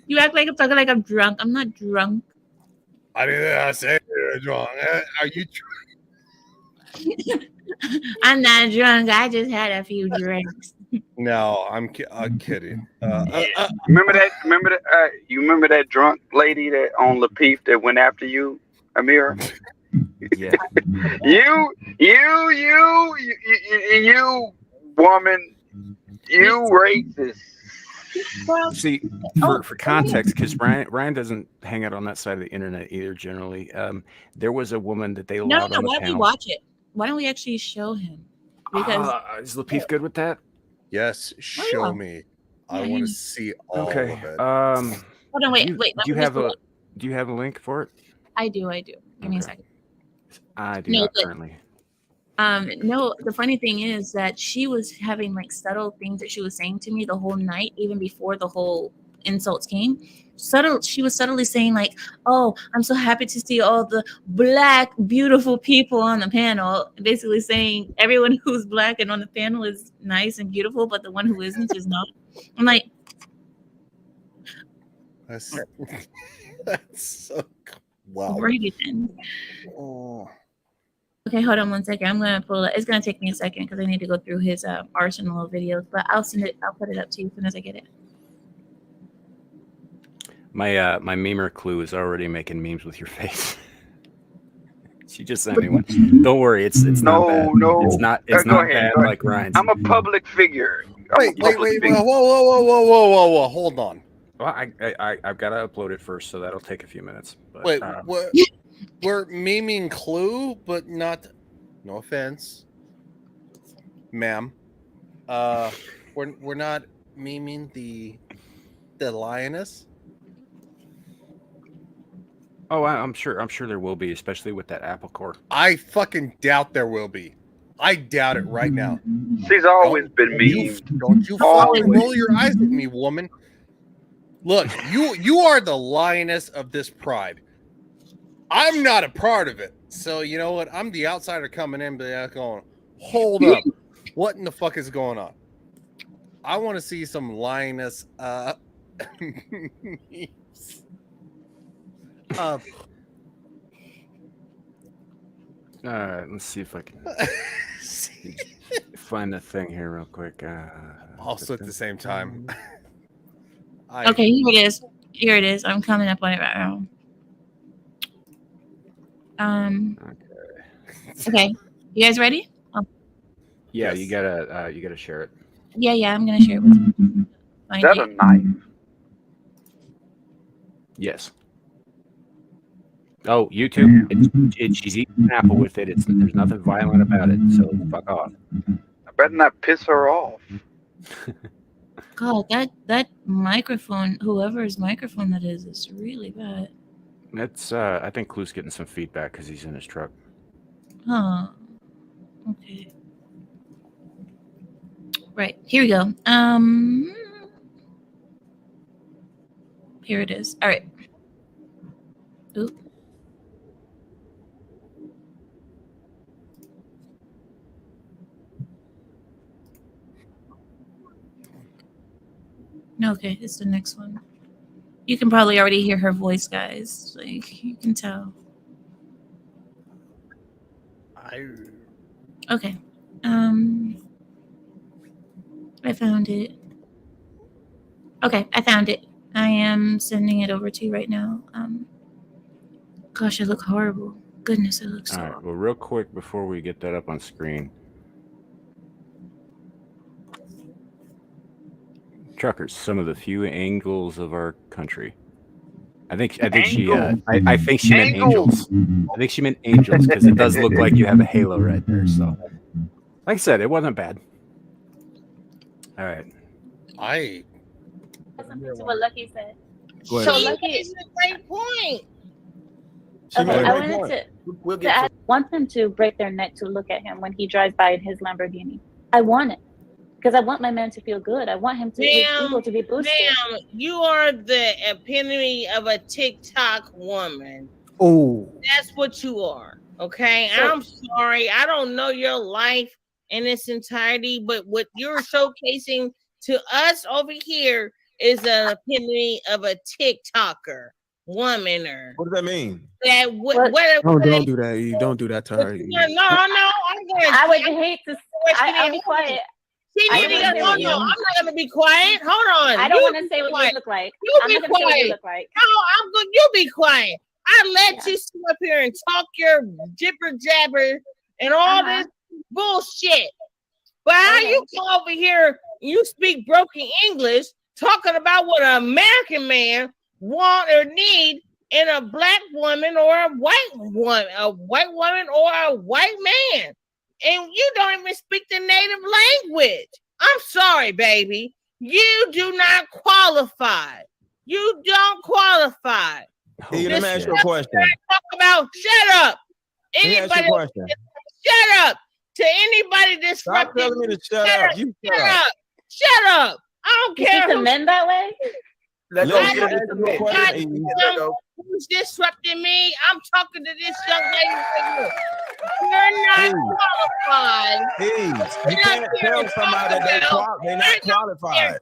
Speaker 6: You act like I'm talking like I'm drunk. I'm not drunk.
Speaker 3: I didn't say you're drunk. Are you?
Speaker 6: I'm not drunk. I just had a few drinks.
Speaker 3: No, I'm kidding.
Speaker 5: Remember that? You remember that drunk lady that on Lapeef that went after you, Amir?
Speaker 2: Yeah.
Speaker 5: You woman, you racist.
Speaker 2: See, for context, because Ryan doesn't hang out on that side of the internet either. Generally, there was a woman that they allowed on the
Speaker 6: why don't we
Speaker 2: panel.
Speaker 6: watch it? Why don't we actually show him? Because
Speaker 2: Is Lapeef good with that?
Speaker 3: Yes, show me. I want to see all of it.
Speaker 6: hold on, wait.
Speaker 2: Do you have a link for it?
Speaker 6: I do. Give me a second.
Speaker 2: I do not currently.
Speaker 6: No, the funny thing is that she was having like subtle things that she was saying to me the whole night, even before the whole insults came. She was subtly saying like, "Oh, I'm so happy to see all the black, beautiful people on the panel." Basically saying everyone who's black and on the panel is nice and beautiful, but the one who isn't is not. I'm like,
Speaker 3: that's so wow.
Speaker 6: Oh. Okay, hold on one second. I'm gonna pull it. It's gonna take me a second because I need to go through his arsenal of videos. But I'll put it up to you as soon as I get it.
Speaker 2: My memer clue is already making memes with your face. She just sent me one. Don't worry, it's not bad. It's not bad like Ryan's.
Speaker 5: I'm a public figure.
Speaker 3: Wait! Whoa! Hold on.
Speaker 2: Well, I've got to upload it first, so that'll take a few minutes. But,
Speaker 3: wait, what? We're memeing Clue, but not. No offense, ma'am. We're not memeing the lioness.
Speaker 2: Oh, I'm sure there will be, especially with that apple core.
Speaker 3: I fucking doubt there will be. I doubt it right now.
Speaker 5: She's always been memed.
Speaker 3: Don't you fucking roll your eyes at me, woman. Look, you are the lioness of this pride. I'm not a part of it. So you know what? I'm the outsider coming in, but going, hold up. What in the fuck is going on? I want to see some lioness
Speaker 2: All right, let's see if I can find the thing here real quick.
Speaker 3: Also at the same time.
Speaker 6: Okay, here it is. Here it is. I'm coming up on it right now. Okay. You guys ready? Oh.
Speaker 2: Yeah, yes. You gotta share it.
Speaker 6: Yeah, I'm gonna share it with you.
Speaker 5: Is that a knife?
Speaker 2: Yes. Oh, YouTube. She's eating an apple with it. There's nothing violent about it. So fuck off.
Speaker 5: I better not piss her off.
Speaker 6: God, that microphone, whoever's microphone that is really bad.
Speaker 2: That's I think Clue's getting some feedback because he's in his truck.
Speaker 6: Huh. Okay. Right. Here we go. Here it is. All right. Oop. Okay, it's the next one. You can probably already hear her voice, guys. Like you can tell. Okay. I found it. Okay, I found it. I am sending it over to you right now. Gosh, I look horrible. Goodness, I look so.
Speaker 2: All right. Well, real quick before we get that up on screen, truckers, some of the few angles of our country. I think she I think she meant angels. I think she meant angels because it does look like you have a halo right there. So, like I said, it wasn't bad. All right.
Speaker 7: Something to what Lucky said.
Speaker 2: Go
Speaker 7: So
Speaker 2: ahead.
Speaker 7: Lucky,
Speaker 8: It's a great point.
Speaker 7: okay,
Speaker 2: made
Speaker 7: I
Speaker 2: a
Speaker 7: wanted
Speaker 3: We'll
Speaker 7: to ask, want them to break their neck to look at him when he drives by in his Lamborghini. I want it because I want my man to feel good. I want him to his ego to be boosted.
Speaker 8: Ma'am, you are the epitome of a TikTok woman.
Speaker 9: Oh,
Speaker 8: That's what you are. Okay.
Speaker 7: So-
Speaker 8: I'm sorry. I don't know your life in its entirety, but what you're showcasing to us over here is an epitome of a TikToker, womaner.
Speaker 10: What does that mean?
Speaker 8: That
Speaker 7: What?
Speaker 9: don't do that. You don't do that to her.
Speaker 8: No, I'm going
Speaker 7: I would hate to. I'll be quiet.
Speaker 8: She
Speaker 7: I
Speaker 8: need to
Speaker 7: don't
Speaker 8: go.
Speaker 7: wanna say
Speaker 8: No,
Speaker 7: what
Speaker 8: no,
Speaker 7: you-
Speaker 8: I'm not going to be quiet. Hold on.
Speaker 7: I don't
Speaker 8: You
Speaker 7: want to
Speaker 8: be
Speaker 7: say what
Speaker 8: quiet.
Speaker 7: you look like.
Speaker 8: You
Speaker 7: I'm
Speaker 8: be
Speaker 7: not going to say what you
Speaker 8: quiet.
Speaker 7: look like.
Speaker 8: No, I'm good. You be quiet. I let
Speaker 7: Yeah.
Speaker 8: you sit up here and talk your jibber jabber and all
Speaker 7: Uh-huh.
Speaker 8: this bullshit. But how
Speaker 7: Okay.
Speaker 8: you come over here, you speak broken English, talking about what an American man want or need in a black woman or a white woman or a white man, and you don't even speak the native language. I'm sorry, baby. You do not qualify. You don't qualify.
Speaker 10: Hey, let me ask you a
Speaker 8: This-
Speaker 10: question.
Speaker 8: Talk about shut up.
Speaker 10: Let me ask you
Speaker 8: Anybody
Speaker 10: a question.
Speaker 8: shut up to anybody
Speaker 10: Stop
Speaker 8: disrupting.
Speaker 10: telling me to shut up. You
Speaker 8: Shut up. Shut up. I don't
Speaker 7: You
Speaker 8: care
Speaker 7: speak to
Speaker 8: who
Speaker 7: men that way?
Speaker 10: Let
Speaker 8: I
Speaker 10: me
Speaker 8: don't
Speaker 10: ask you a question.
Speaker 8: who's disrupting me. I'm talking to this young lady right here. You're not
Speaker 10: Hey.
Speaker 8: qualified.
Speaker 10: Hey, you can't tell somebody they're not qualified.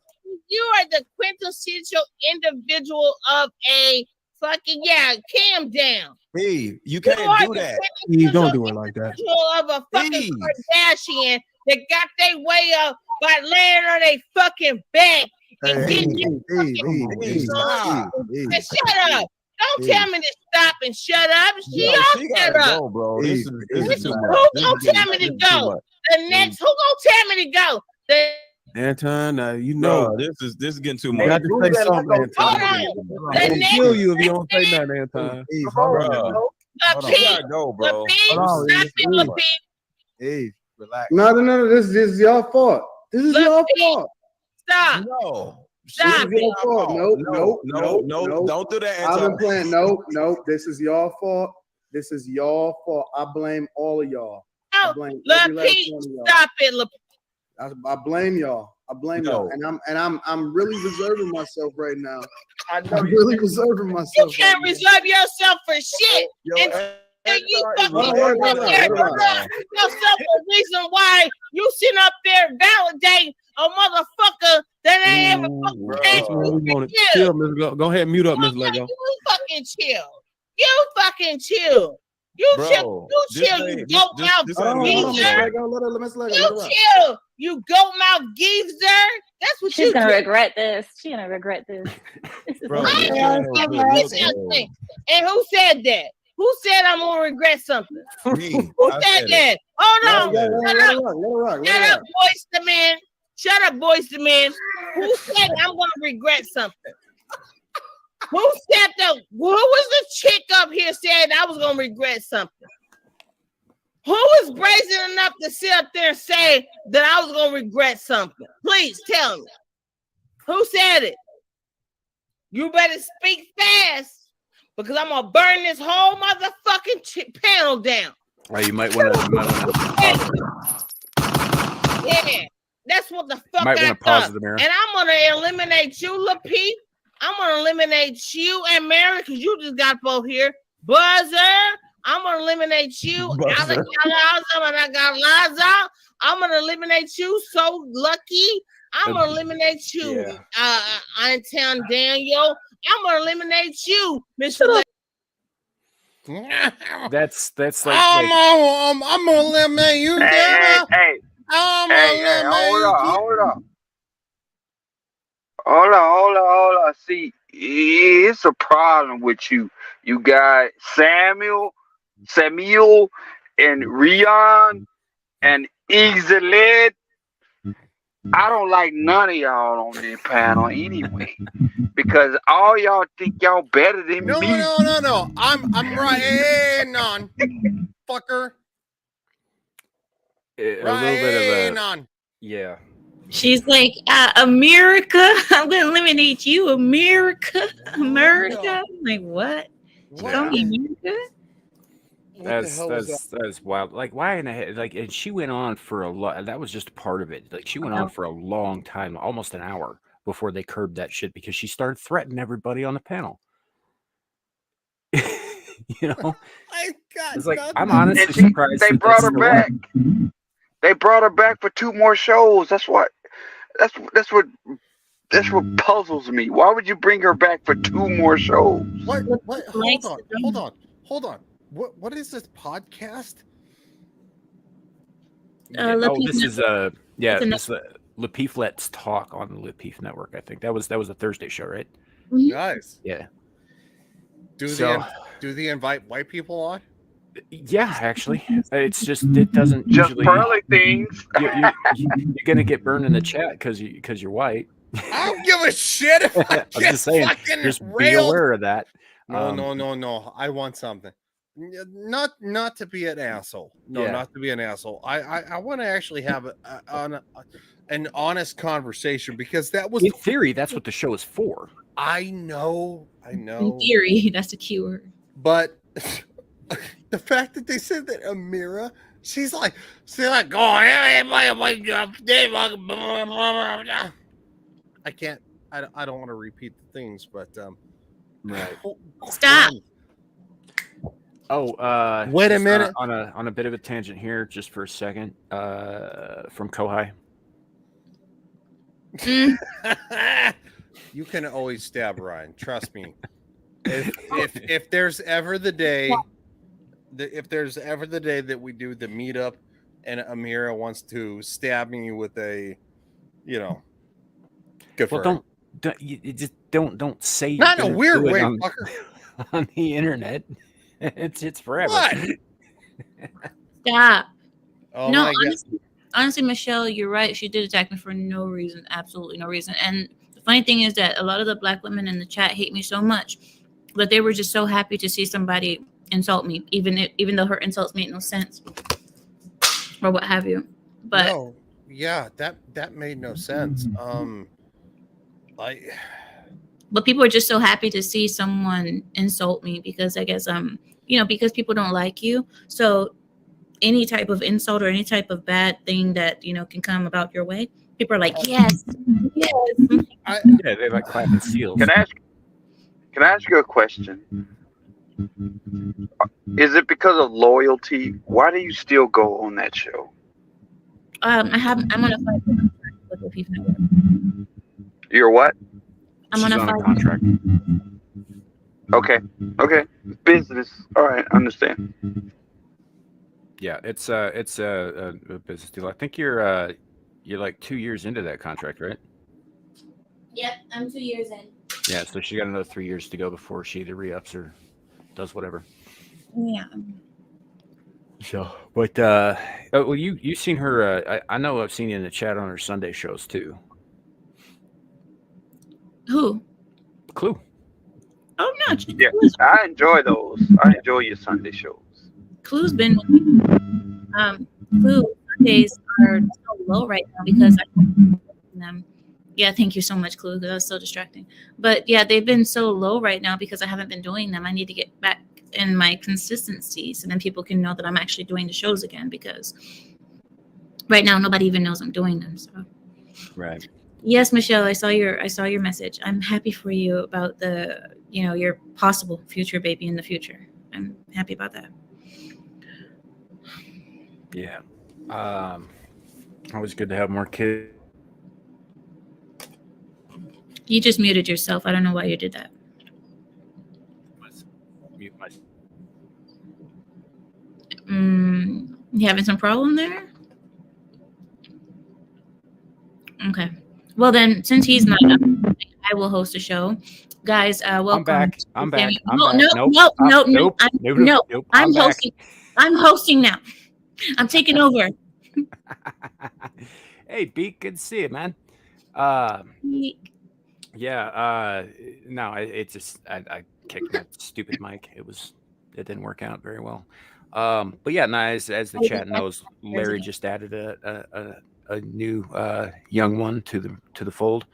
Speaker 8: You are the quintessential individual of a fucking calm down.
Speaker 10: Hey, you
Speaker 8: You
Speaker 10: can't
Speaker 8: are
Speaker 10: do
Speaker 8: the
Speaker 10: that.
Speaker 9: You don't do it like that.
Speaker 8: individual of a fucking
Speaker 10: Hey.
Speaker 8: Kardashian that got their way up by laying on their fucking back and getting And shut up. Don't tell me to stop and shut up.
Speaker 10: Yo,
Speaker 8: Y'all
Speaker 10: she
Speaker 8: shut
Speaker 10: gotta
Speaker 8: up.
Speaker 10: go, bro. This is too
Speaker 8: Who
Speaker 10: much.
Speaker 8: gonna tell me to go? The next, who gonna tell me to go? The
Speaker 9: Anton, you know.
Speaker 10: Bro, this is getting too
Speaker 9: You
Speaker 10: much.
Speaker 9: got to say something,
Speaker 8: hold
Speaker 9: Anton.
Speaker 8: on.
Speaker 9: I'm
Speaker 8: The
Speaker 9: gonna
Speaker 8: next,
Speaker 9: kill you if you don't say nothing, Anton.
Speaker 10: Bro,
Speaker 8: the
Speaker 10: you
Speaker 8: Pete,
Speaker 10: gotta go,
Speaker 8: the
Speaker 10: bro.
Speaker 8: Pete,
Speaker 9: Hold on,
Speaker 8: stop it,
Speaker 9: Eve.
Speaker 8: the Pete.
Speaker 9: Hey, relax. No. This is your fault. This is
Speaker 8: Look,
Speaker 9: your
Speaker 8: Pete.
Speaker 9: fault.
Speaker 8: Stop.
Speaker 10: No.
Speaker 8: Stop
Speaker 9: This is your fault.
Speaker 10: No,
Speaker 9: Nope.
Speaker 10: don't do that,
Speaker 9: I've been
Speaker 10: Anton.
Speaker 9: playing. Nope. This is your fault. This is your fault. I blame all of y'all. I
Speaker 8: No,
Speaker 9: blame
Speaker 8: look,
Speaker 9: every last
Speaker 8: Pete,
Speaker 9: one of y'all.
Speaker 8: stop it, look.
Speaker 9: I blame y'all. I blame y'all.
Speaker 10: No.
Speaker 9: And I'm really reserving myself right now.
Speaker 3: I know
Speaker 9: I'm
Speaker 3: you.
Speaker 9: really reserving
Speaker 8: You
Speaker 9: myself.
Speaker 8: can't
Speaker 9: right now.
Speaker 8: reserve yourself for shit.
Speaker 10: Yo,
Speaker 8: And you fucking
Speaker 9: Hold on,
Speaker 8: sit
Speaker 9: hold
Speaker 8: up
Speaker 9: on,
Speaker 8: there
Speaker 9: hold on.
Speaker 8: and yourself a reason why you sit up there validate a motherfucker that ain't ever fucking
Speaker 10: bro.
Speaker 8: asked
Speaker 9: That's what
Speaker 8: you
Speaker 9: we
Speaker 8: to
Speaker 9: want to
Speaker 8: chill.
Speaker 9: chill, Miss. Go ahead, and mute up, Miss Lego.
Speaker 8: You fucking chill. You fucking chill. You
Speaker 10: Bro,
Speaker 8: chill. You
Speaker 10: this
Speaker 8: chill.
Speaker 10: ain't-
Speaker 8: You
Speaker 10: this-
Speaker 8: goat
Speaker 10: this-
Speaker 8: mouth
Speaker 10: this
Speaker 9: Hold on,
Speaker 10: ain't
Speaker 9: Miss
Speaker 8: geezer.
Speaker 9: Lego. Let Miss Lego.
Speaker 8: You
Speaker 9: Let her out.
Speaker 8: chill. You goat mouth geezer. That's what
Speaker 7: She's
Speaker 8: you
Speaker 7: gonna
Speaker 8: do.
Speaker 7: regret this. She's gonna regret this. This is
Speaker 10: Bro,
Speaker 7: not
Speaker 10: this
Speaker 7: good.
Speaker 10: ain't no good look,
Speaker 8: Something. And who said that? Who said I'm gonna regret something?
Speaker 10: bro. Me,
Speaker 8: Who
Speaker 10: I
Speaker 8: said
Speaker 10: said it.
Speaker 8: that? Hold
Speaker 10: I
Speaker 8: on.
Speaker 10: said it.
Speaker 9: Let her rock. Let her rock. Let
Speaker 8: Shut
Speaker 9: her
Speaker 8: up,
Speaker 9: rock.
Speaker 8: boys to men. Shut up, boys to men. Who said I'm gonna regret something? Who said the? Who was the chick up here said I was gonna regret something? Who was brazen enough to sit up there and say that I was gonna regret something? Please tell me. Who said it? You better speak fast because I'm gonna burn this whole motherfucking panel down.
Speaker 2: Well, you might want to.
Speaker 8: Yeah, that's what the fuck
Speaker 2: Might
Speaker 8: I
Speaker 2: want to pause
Speaker 8: thought.
Speaker 2: the mirror.
Speaker 8: And I'm gonna eliminate you, Lapeep. I'm gonna eliminate you and Mary because you just got both here. Buzzer. I'm gonna eliminate you.
Speaker 2: Buzzer.
Speaker 8: I'm gonna eliminate you. So lucky. I'm gonna eliminate you.
Speaker 2: Yeah.
Speaker 8: Eintown Daniel. I'm gonna eliminate you, Mr.
Speaker 2: That's like.
Speaker 3: I'm gonna eliminate you, Dana.
Speaker 5: Hey,
Speaker 3: I'm gonna eliminate
Speaker 5: hold on. See, it's a problem with you. You got Samuel, and Rion, and Easeled. I don't like none of y'all on this panel anyway, because all y'all think y'all better than me.
Speaker 3: No. I'm right on, fucker.
Speaker 2: A little bit of a. Yeah.
Speaker 6: She's like, America. I'm gonna eliminate you, America. I'm like, what? Call me America?
Speaker 2: That's wild. Like, why in the head? Like, and she went on for a lot. That was just part of it. Like, she went on for a long time, almost an hour before they curbed that shit because she started threatening everybody on the panel. You know, it's like I'm honestly surprised
Speaker 5: they brought her back. They brought her back for 2 more shows. That's what puzzles me. Why would you bring her back for 2 more shows?
Speaker 3: What? Hold on. What is this podcast?
Speaker 2: This is this Lapeef Let's Talk on the Lapeef Network. I think that was a Thursday show, right?
Speaker 3: Nice.
Speaker 2: Yeah.
Speaker 3: Do they invite white people on?
Speaker 2: Yeah, actually, it's just it doesn't
Speaker 5: just
Speaker 2: usually
Speaker 5: pearly things.
Speaker 2: You're gonna get burned in the chat because you're white.
Speaker 3: I don't give a shit if I
Speaker 2: I'm just saying. Just be aware of that.
Speaker 3: No. I want something. Not to be an asshole. No, not to be an asshole. I want to actually have an honest conversation because that was
Speaker 2: in theory. That's what the show is for.
Speaker 3: I know.
Speaker 6: In theory, that's the keyword.
Speaker 3: But the fact that they said that Amira, she's like, go on. I can't. I don't want to repeat the things, but
Speaker 2: right.
Speaker 6: Stop.
Speaker 2: Oh,
Speaker 3: wait a minute.
Speaker 2: On a bit of a tangent here, just for a second. From Kohai.
Speaker 3: You can always stab Ryan. Trust me. If there's ever the day, that we do the meetup, and Amira wants to stab me with a, good for her.
Speaker 2: Don't say
Speaker 3: not in a weird way, fucker.
Speaker 2: On the internet. It's forever.
Speaker 3: What?
Speaker 6: Stop.
Speaker 3: Oh
Speaker 6: no, honestly, Michelle, you're right. She did attack me for no reason, absolutely no reason. And the funny thing is that a lot of the black women in the chat hate me so much, but they were just so happy to see somebody insult me, even though her insults made no sense or what have you. But
Speaker 3: no, yeah, that made no sense.
Speaker 6: But people are just so happy to see someone insult me because I guess because people don't like you. So any type of insult or any type of bad thing that can come about your way, people are like, yes.
Speaker 2: Yeah, they like clapping seals.
Speaker 5: Can I ask you a question? Is it because of loyalty? Why do you still go on that show?
Speaker 6: I'm on a 5-year contract with the Lapeef Network.
Speaker 5: You're what?
Speaker 6: I'm on a 5-year contract.
Speaker 5: Okay. Business. All right, understand.
Speaker 2: Yeah, it's a business deal. I think you're like 2 years into that contract, right?
Speaker 6: Yep, I'm 2 years in.
Speaker 2: Yeah, so she got another 3 years to go before she either re-ups or does whatever.
Speaker 6: Yeah.
Speaker 2: So, but well, you've seen her. I know I've seen you in the chat on her Sunday shows too.
Speaker 6: Who?
Speaker 2: Clue.
Speaker 6: Oh no!
Speaker 5: Yeah, I enjoy those. I enjoy your Sunday shows.
Speaker 6: Clue's been with me. Clue Sundays are so low right now because I don't them. Yeah, thank you so much, Clue. That was so distracting. But yeah, they've been so low right now because I haven't been doing them. I need to get back in my consistency so then people can know that I'm actually doing the shows again, because right now nobody even knows I'm doing them. So
Speaker 2: Right.
Speaker 6: yes, Michelle, I saw your message. I'm happy for you about the, your possible future baby in the future. I'm happy about that.
Speaker 2: Yeah. Always good to have more kids.
Speaker 6: You just muted yourself. I don't know why you did that.
Speaker 2: Mute my.
Speaker 6: You having some problem there? Okay. Well then, since he's not, I will host a show. Guys, welcome.
Speaker 2: I'm back.
Speaker 6: No,
Speaker 2: I'm back.
Speaker 6: hosting. I'm hosting now. I'm taking over.
Speaker 2: Hey, Beak, good to see you, man. Yeah. No, it's just I kicked my stupid mic. It didn't work out very well. But yeah, nice. As the chat knows, Larry just added a new young one to the fold,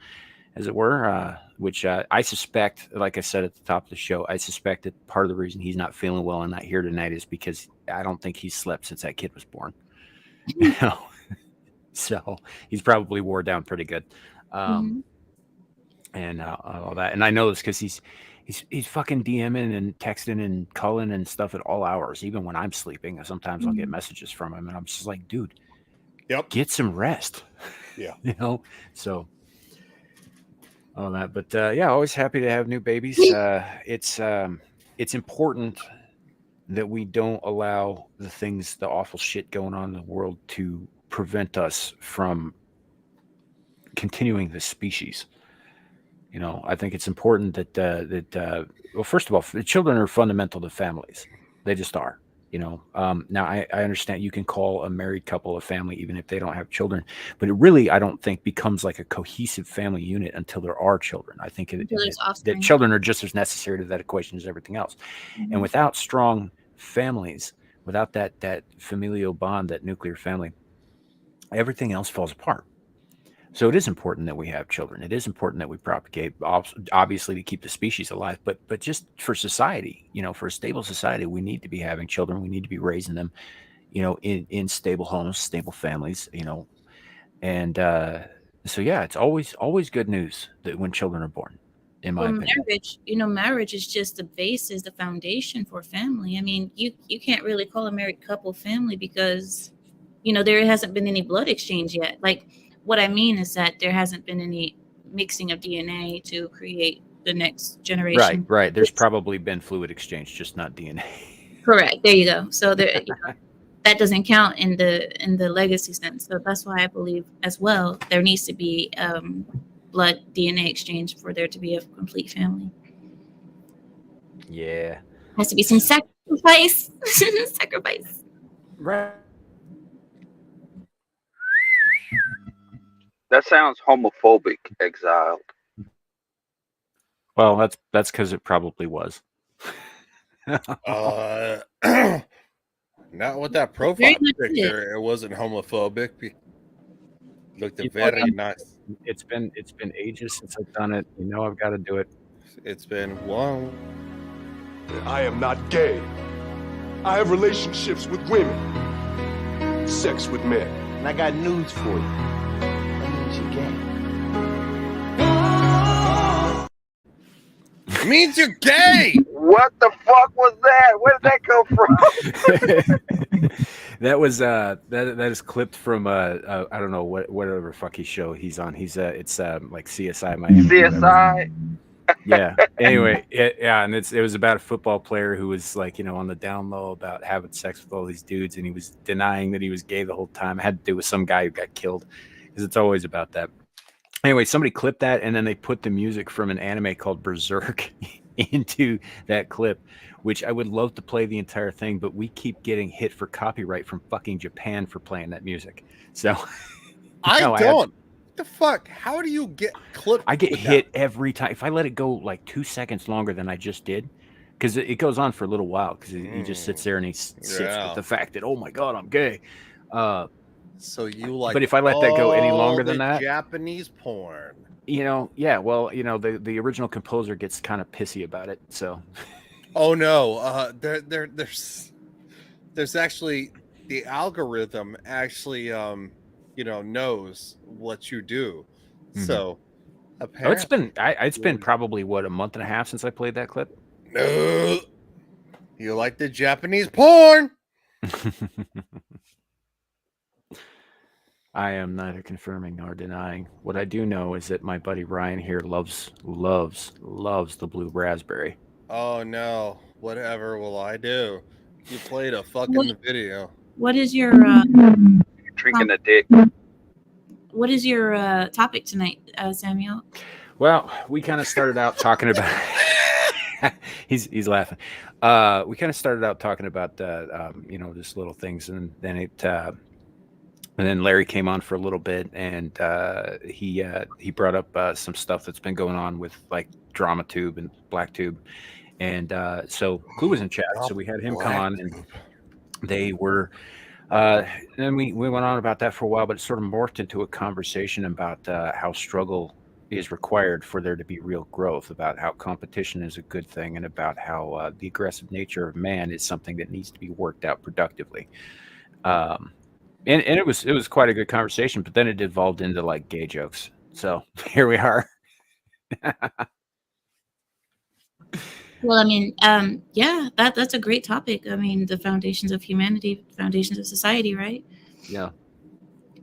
Speaker 2: as it were. Which I suspect, like I said at the top of the show, I suspect that part of the reason he's not feeling well and not here tonight is because I don't think he's slept since that kid was born. So he's probably wore down pretty good. And all that. And I know this because he's fucking DMing and texting and calling and stuff at all hours, even when I'm sleeping. Sometimes I'll get messages from him, and I'm just like, dude, get some rest.
Speaker 3: Yeah.
Speaker 2: So all that. But yeah, always happy to have new babies. It's important that we don't allow the awful shit going on in the world to prevent us from continuing the species. I think it's important that well, first of all, the children are fundamental to families. They just are. Now I understand you can call a married couple a family even if they don't have children, but it really, I don't think, becomes like a cohesive family unit until there are children. I think that children are just as necessary to that equation as everything else. And without strong families, without that familial bond, that nuclear family, everything else falls apart. So it is important that we have children. It is important that we propagate, obviously, to keep the species alive, but just for society, for a stable society, we need to be having children. We need to be raising them, in stable homes, stable families, and so yeah, it's always good news that when children are born. In my opinion,
Speaker 6: marriage is just the basis, the foundation for family. I mean, you can't really call a married couple family because, there hasn't been any blood exchange yet. Like, what I mean is that there hasn't been any mixing of DNA to create the next generation.
Speaker 2: Right. There's probably been fluid exchange, just not DNA.
Speaker 6: Correct. There you go. So there, that doesn't count in the legacy sense. So that's why I believe as well there needs to be blood DNA exchange for there to be a complete family.
Speaker 2: Yeah.
Speaker 6: Has to be some sacrifice. Sacrifice.
Speaker 2: Right.
Speaker 5: That sounds homophobic, Exiled.
Speaker 2: Well, that's because it probably was.
Speaker 3: Not with that profile picture. It wasn't homophobic. It looked very nice.
Speaker 2: It's been ages since I've done it. I've got to do it.
Speaker 3: It's been long.
Speaker 11: I am not gay. I have relationships with women, sex with men.
Speaker 10: And I got news for you.
Speaker 3: Means you're gay.
Speaker 5: What the fuck was that? Where did that come from?
Speaker 2: That was that is clipped from I don't know whatever fucking show he's on. It's like CSI Miami.
Speaker 5: CSI.
Speaker 2: Yeah. Anyway, and it was about a football player who was like, on the down low about having sex with all these dudes, and he was denying that he was gay the whole time. It had to do with some guy who got killed, because it's always about that. Anyway, somebody clipped that, and then they put the music from an anime called Berserk into that clip, which I would love to play the entire thing, but we keep getting hit for copyright from fucking Japan for playing that music. So
Speaker 3: I don't. What the fuck? How do you get clipped?
Speaker 2: I get hit every time. If I let it go like 2 seconds longer than I just did, because it goes on for a little while, because he just sits there and he sits with the fact that, oh my God, I'm gay.
Speaker 3: So you like,
Speaker 2: but if I let that go any longer than that,
Speaker 3: Japanese porn.
Speaker 2: Yeah. Well, the original composer gets kind of pissy about it. So.
Speaker 3: Oh no. There's actually the algorithm actually knows what you do.
Speaker 2: Mhm.
Speaker 3: So
Speaker 2: Oh,
Speaker 3: apparently
Speaker 2: it's been probably what, a month and a half since I played that clip.
Speaker 3: no. You like the Japanese porn?
Speaker 2: I am neither confirming nor denying. What I do know is that my buddy Ryan here loves the blue raspberry.
Speaker 3: Oh no. Whatever will I do? You played a
Speaker 6: What,
Speaker 3: fucking video.
Speaker 6: what is your
Speaker 5: Drinking a dick.
Speaker 6: what is your topic tonight, Samuel?
Speaker 2: Well, we kind of started out talking about. He's laughing. We kind of started out talking about just little things, and then and then Larry came on for a little bit, and he brought up some stuff that's been going on with like DramaTube and BlackTube, and so Clue was in chat, so we had him come on, and they were. Then we went on about that for a while, but it sort of morphed into a conversation about how struggle is required for there to be real growth, about how competition is a good thing, and about how the aggressive nature of man is something that needs to be worked out productively. And it was quite a good conversation, but then it evolved into like gay jokes. So here we are.
Speaker 6: Well, I mean, yeah, that's a great topic. I mean, the foundations of humanity, foundations of society, right?
Speaker 2: Yeah.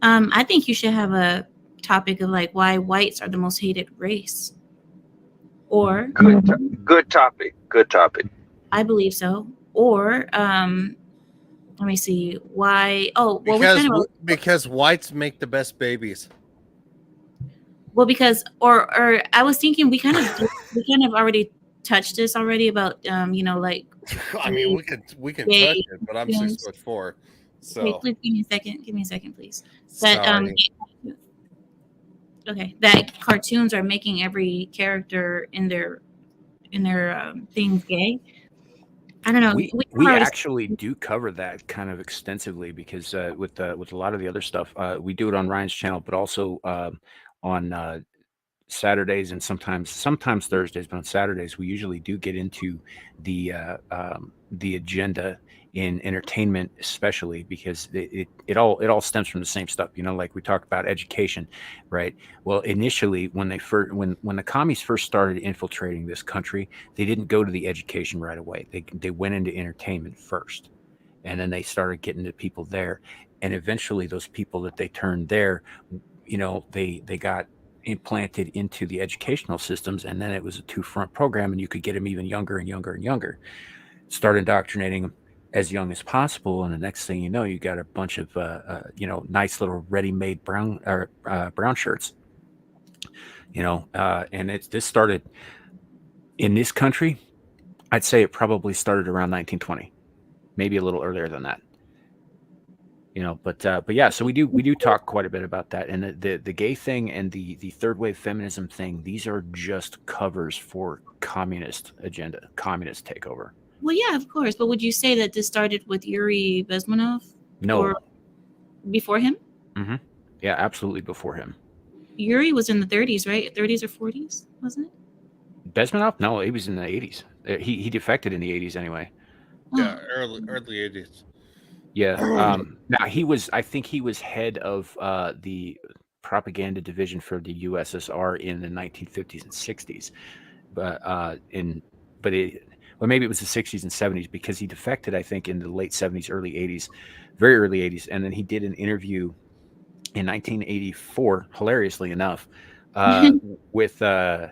Speaker 6: I think you should have a topic of like why whites are the most hated race. Or
Speaker 5: Good topic. Good topic.
Speaker 6: I believe so. Or let me see why. Oh, well,
Speaker 3: because whites make the best babies.
Speaker 6: Well, because or I was thinking we kind of already touched this already about like.
Speaker 3: I mean, we can touch it, but I'm 6'4", so.
Speaker 6: Wait, please give me a second. Give me a second, please. That okay, that cartoons are making every character in their things gay. I don't know.
Speaker 2: We actually do cover that kind of extensively because with a lot of the other stuff, we do it on Ryan's channel, but also on Saturdays and sometimes Thursdays, but on Saturdays we usually do get into the agenda in entertainment, especially because it all stems from the same stuff. Like we talked about education, right? Well, initially when the commies first started infiltrating this country, they didn't go to the education right away. They went into entertainment first, and then they started getting the people there, and eventually those people that they turned there, they got implanted into the educational systems, and then it was a two-front program, and you could get them even younger and younger and younger. Start indoctrinating them as young as possible, and the next thing you know, you got a bunch of nice little ready-made brown shirts, and this started in this country. I'd say it probably started around 1920, maybe a little earlier than that. But yeah, so we do talk quite a bit about that, and the gay thing and the third wave feminism thing. These are just covers for communist agenda, communist takeover.
Speaker 6: Well, yeah, of course. But would you say that this started with Yuri Bezmenov?
Speaker 2: No.
Speaker 6: Or before him?
Speaker 2: Mm-hmm. Yeah, absolutely before him.
Speaker 6: Yuri was in the 30s, right? 30s or 40s, wasn't it?
Speaker 2: Bezmenov? No, he was in the 80s. He defected in the 80s anyway.
Speaker 3: Yeah, early 80s.
Speaker 2: Yeah. Now I think he was head of the propaganda division for the USSR in the 1950s and 60s, but maybe it was the 60s and 70s because he defected, I think, in the late 70s, early 80s, very early 80s, and then he did an interview in 1984, hilariously enough, with God,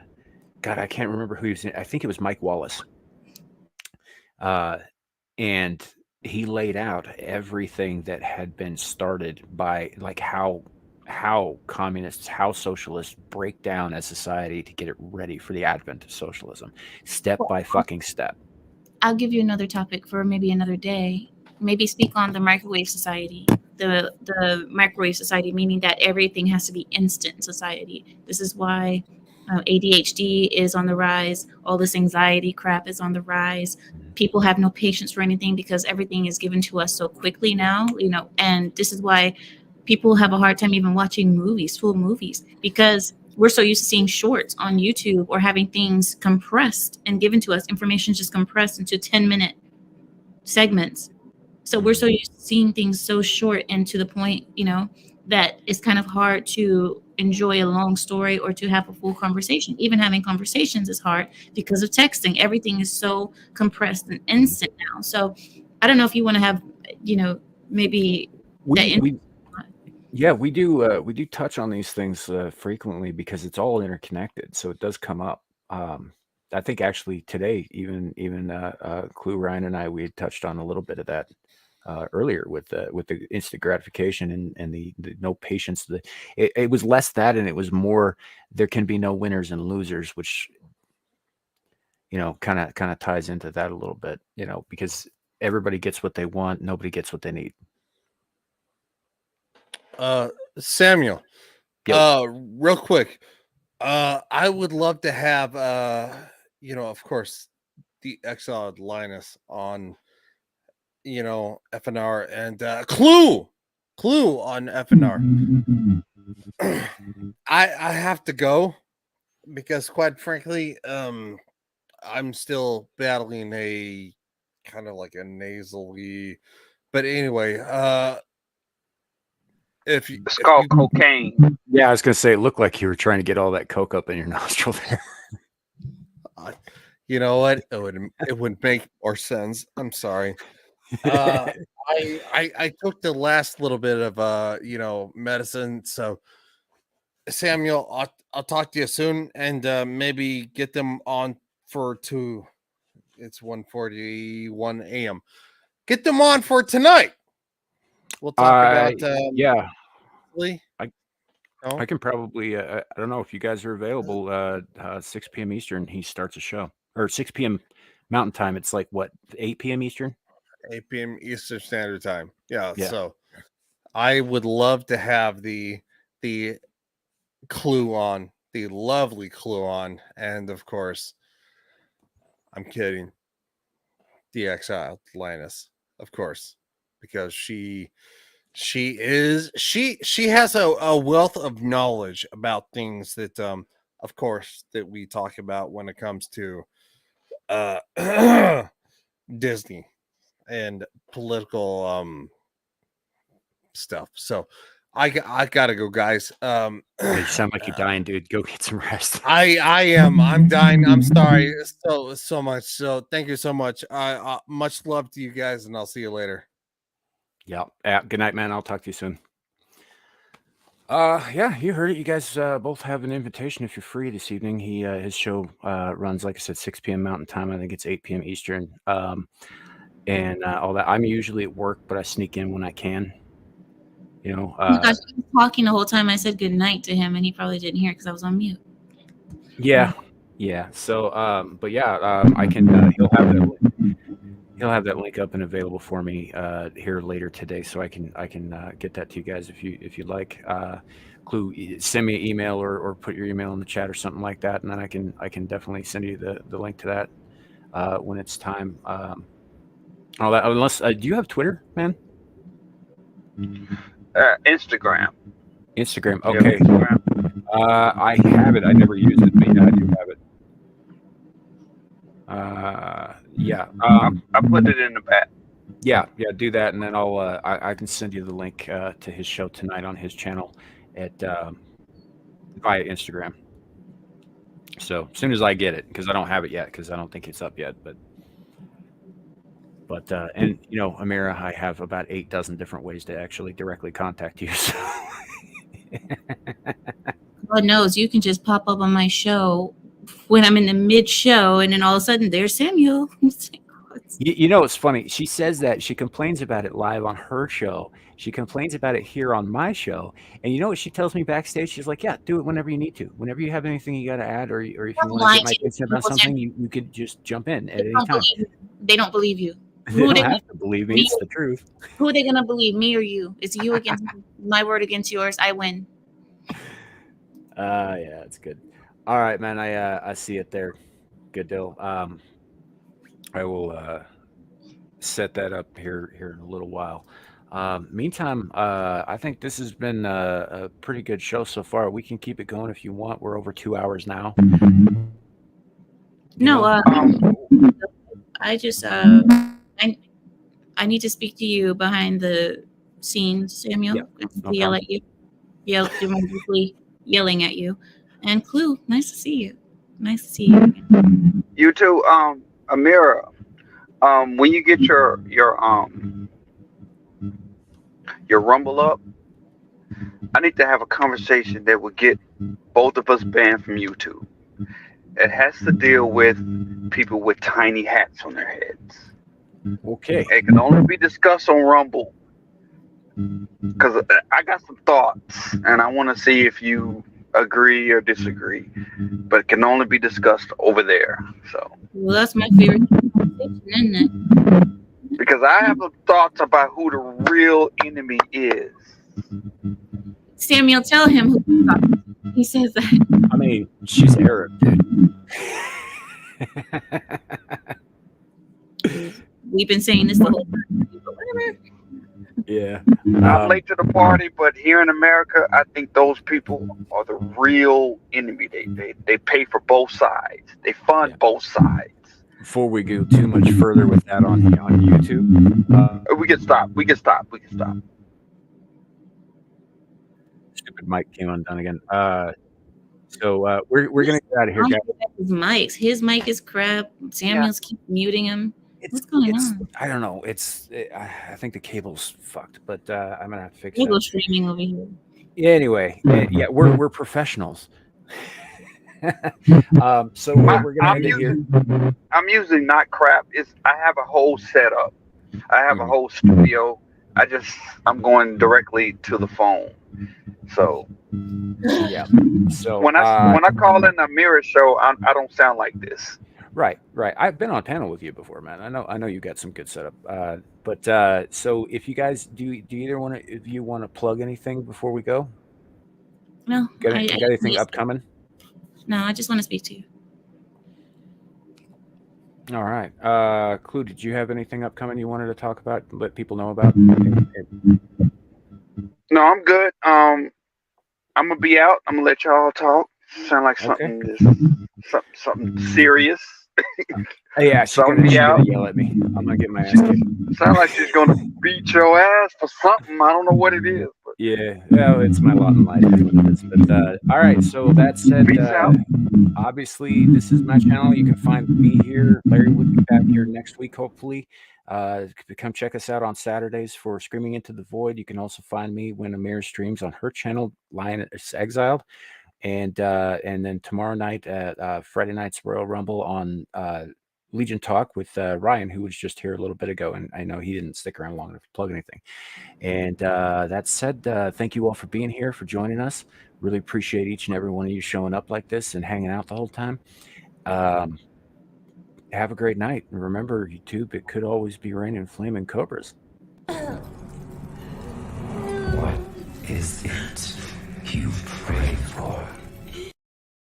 Speaker 2: I can't remember who he was in. I think it was Mike Wallace, and he laid out everything that had been started by like how communists, how socialists break down a society to get it ready for the advent of socialism, step by fucking step.
Speaker 6: I'll give you another topic for maybe another day. Maybe speak on the microwave society. The microwave society, meaning that everything has to be instant society. This is why ADHD is on the rise. All this anxiety crap is on the rise. People have no patience for anything because everything is given to us so quickly now, and this is why people have a hard time even watching movies, full movies, because we're so used to seeing shorts on YouTube or having things compressed and given to us. Information just compressed into 10-minute segments. So we're so used to seeing things so short and to the point, that it's kind of hard to enjoy a long story or to have a full conversation. Even having conversations is hard because of texting. Everything is so compressed and instant now. So I don't know if you want to have, maybe
Speaker 2: we do touch on these things frequently because it's all interconnected. So it does come up. I think actually today, even Clue, Ryan, and we had touched on a little bit of that earlier with the instant gratification and the no patience. It was less that, and it was more there can be no winners and losers, which kind of ties into that a little bit, because everybody gets what they want, nobody gets what they need.
Speaker 3: Samuel,
Speaker 2: Yo.
Speaker 3: real quick, I would love to have of course, the exiled Linus on FNR and Clue on FNR. I have to go because quite frankly, I'm still battling a kind of like a nasally, but anyway,
Speaker 5: it's called cocaine.
Speaker 2: Yeah, I was gonna say it looked like you were trying to get all that coke up in your nostril there.
Speaker 3: You know what? It would make more sense. I'm sorry. I took the last little bit of medicine. So Samuel, I'll talk to you soon and maybe get them on for two. It's 1:41 a.m. Get them on for tonight. We'll talk about
Speaker 2: yeah.
Speaker 3: Lee.
Speaker 2: I can probably I don't know if you guys are available 6 p.m. Eastern. He starts a show, or 6 p.m. Mountain Time. It's like what, 8 p.m. Eastern?
Speaker 3: 8 p.m. Eastern Standard Time. Yeah. So I would love to have the Clue on, the lovely Clue on, and of course, I'm kidding, the exiled Linus, of course, because she has a wealth of knowledge about things that of course that we talk about when it comes to Disney and political stuff. So I gotta go, guys.
Speaker 2: You sound like you're dying, dude. Go get some rest.
Speaker 3: I am. I'm dying. I'm sorry so much. So thank you so much. Much love to you guys, and I'll see you later.
Speaker 2: Yeah. Good night, man. I'll talk to you soon. Yeah, you heard it. You guys both have an invitation if you're free this evening. His show runs, like I said, 6 p.m. Mountain Time. I think it's 8 p.m. Eastern. And all that. I'm usually at work, but I sneak in when I can.
Speaker 6: Oh my gosh, I was talking the whole time. I said good night to him, and he probably didn't hear it because I was on mute.
Speaker 2: Yeah. So, but yeah, I can. He'll have that link up and available for me here later today, so I can get that to you guys if you'd like. Clue, send me an email or put your email in the chat or something like that, and then I can definitely send you the link to that when it's time. All that. Unless, do you have Twitter, man?
Speaker 5: Instagram.
Speaker 2: Okay. I have it. I never use it, but yeah, I do have it. Yeah.
Speaker 5: I put it in the back.
Speaker 2: Yeah, do that, and then I'll I can send you the link to his show tonight on his channel at via Instagram. So as soon as I get it, because I don't have it yet, because I don't think it's up yet, but and Amira, I have about 8 dozen different ways to actually directly contact you. So.
Speaker 6: God knows you can just pop up on my show when I'm in the mid-show, and then all of a sudden there's Samuel.
Speaker 2: It's funny. She says that she complains about it live on her show. She complains about it here on my show. And you know what she tells me backstage? She's like, yeah, do it whenever you need to. Whenever you have anything you got to add, or if you want to get my attention about something, you could just jump in at any time.
Speaker 6: They don't believe you.
Speaker 2: They don't have to believe me. It's the truth.
Speaker 6: Who are they going to believe, me or you? It's you against my word against yours. I win.
Speaker 2: Yeah, it's good. All right, man. I see it there. Good deal. I will set that up here in a little while. Meantime, I think this has been a pretty good show so far. We can keep it going if you want. We're over 2 hours now.
Speaker 6: I just I need to speak to you behind the scenes, Samuel.
Speaker 2: No
Speaker 6: yell at you, demonically yelling at you. And Clue, nice to see you. Nice to see you again.
Speaker 5: You too, Amira. When you get your Rumble up, I need to have a conversation that will get both of us banned from YouTube. It has to deal with people with tiny hats on their heads.
Speaker 2: Okay.
Speaker 5: It can only be discussed on Rumble. Because I got some thoughts, and I want to see if you agree or disagree. But it can only be discussed over there. So.
Speaker 6: Well, that's my favorite conversation, isn't it?
Speaker 5: Because I have thoughts about who the real enemy is.
Speaker 6: Samuel, tell him who he says that.
Speaker 2: I mean, she's Arab, dude.
Speaker 6: We've been saying this the whole time. But whatever.
Speaker 2: Yeah.
Speaker 5: I'm late to the party, but here in America, I think those people are the real enemy. They pay for both sides. They fund both sides.
Speaker 2: Before we go too much further with that on YouTube,
Speaker 5: we can stop.
Speaker 2: Stupid mic came undone again. So we're gonna get out of here, guys.
Speaker 6: His mic is crap. Samuel's keep muting him. What's going on?
Speaker 2: I don't know. I think the cable's fucked, but I'm gonna have to fix
Speaker 6: Cable
Speaker 2: that.
Speaker 6: streaming over here.
Speaker 2: Yeah, anyway, yeah, we're professionals. So we're gonna end it here.
Speaker 5: I'm using not crap. I have a whole setup. I have a whole studio. I'm going directly to the phone. So
Speaker 2: yeah. So
Speaker 5: when I call in a mirror show, I don't sound like this.
Speaker 2: Right. I've been on panel with you before, man. I know you got some good setup. But so if you guys do either want to, if you want to plug anything before we go?
Speaker 6: No.
Speaker 2: Got anything upcoming?
Speaker 6: No, I just want to speak to you.
Speaker 2: All right. Clue, did you have anything upcoming you wanted to talk about, let people know about?
Speaker 5: No, I'm good. I'm gonna be out. I'm gonna let y'all talk. Sound like something serious.
Speaker 2: Yeah, she's gonna yell at me. I'm gonna get my ass kicked.
Speaker 5: Sound like she's gonna beat your ass for something. I don't know what it is. But.
Speaker 2: Yeah, well, it's my lot in life. But all right. So that said, obviously this is my channel. You can find me here. Larry will be back here next week, hopefully. Come check us out on Saturdays for Screaming Into the Void. You can also find me when Amir streams on her channel, Lion is Exiled. And then tomorrow night at Friday night's Royal Rumble on Legion Talk with Ryan, who was just here a little bit ago, and I know he didn't stick around long enough to plug anything. And that said, thank you all for being here, for joining us. Really appreciate each and every one of you showing up like this and hanging out the whole time. Have a great night, and remember, YouTube, it could always be raining flaming cobras.
Speaker 1: What is it you pray for?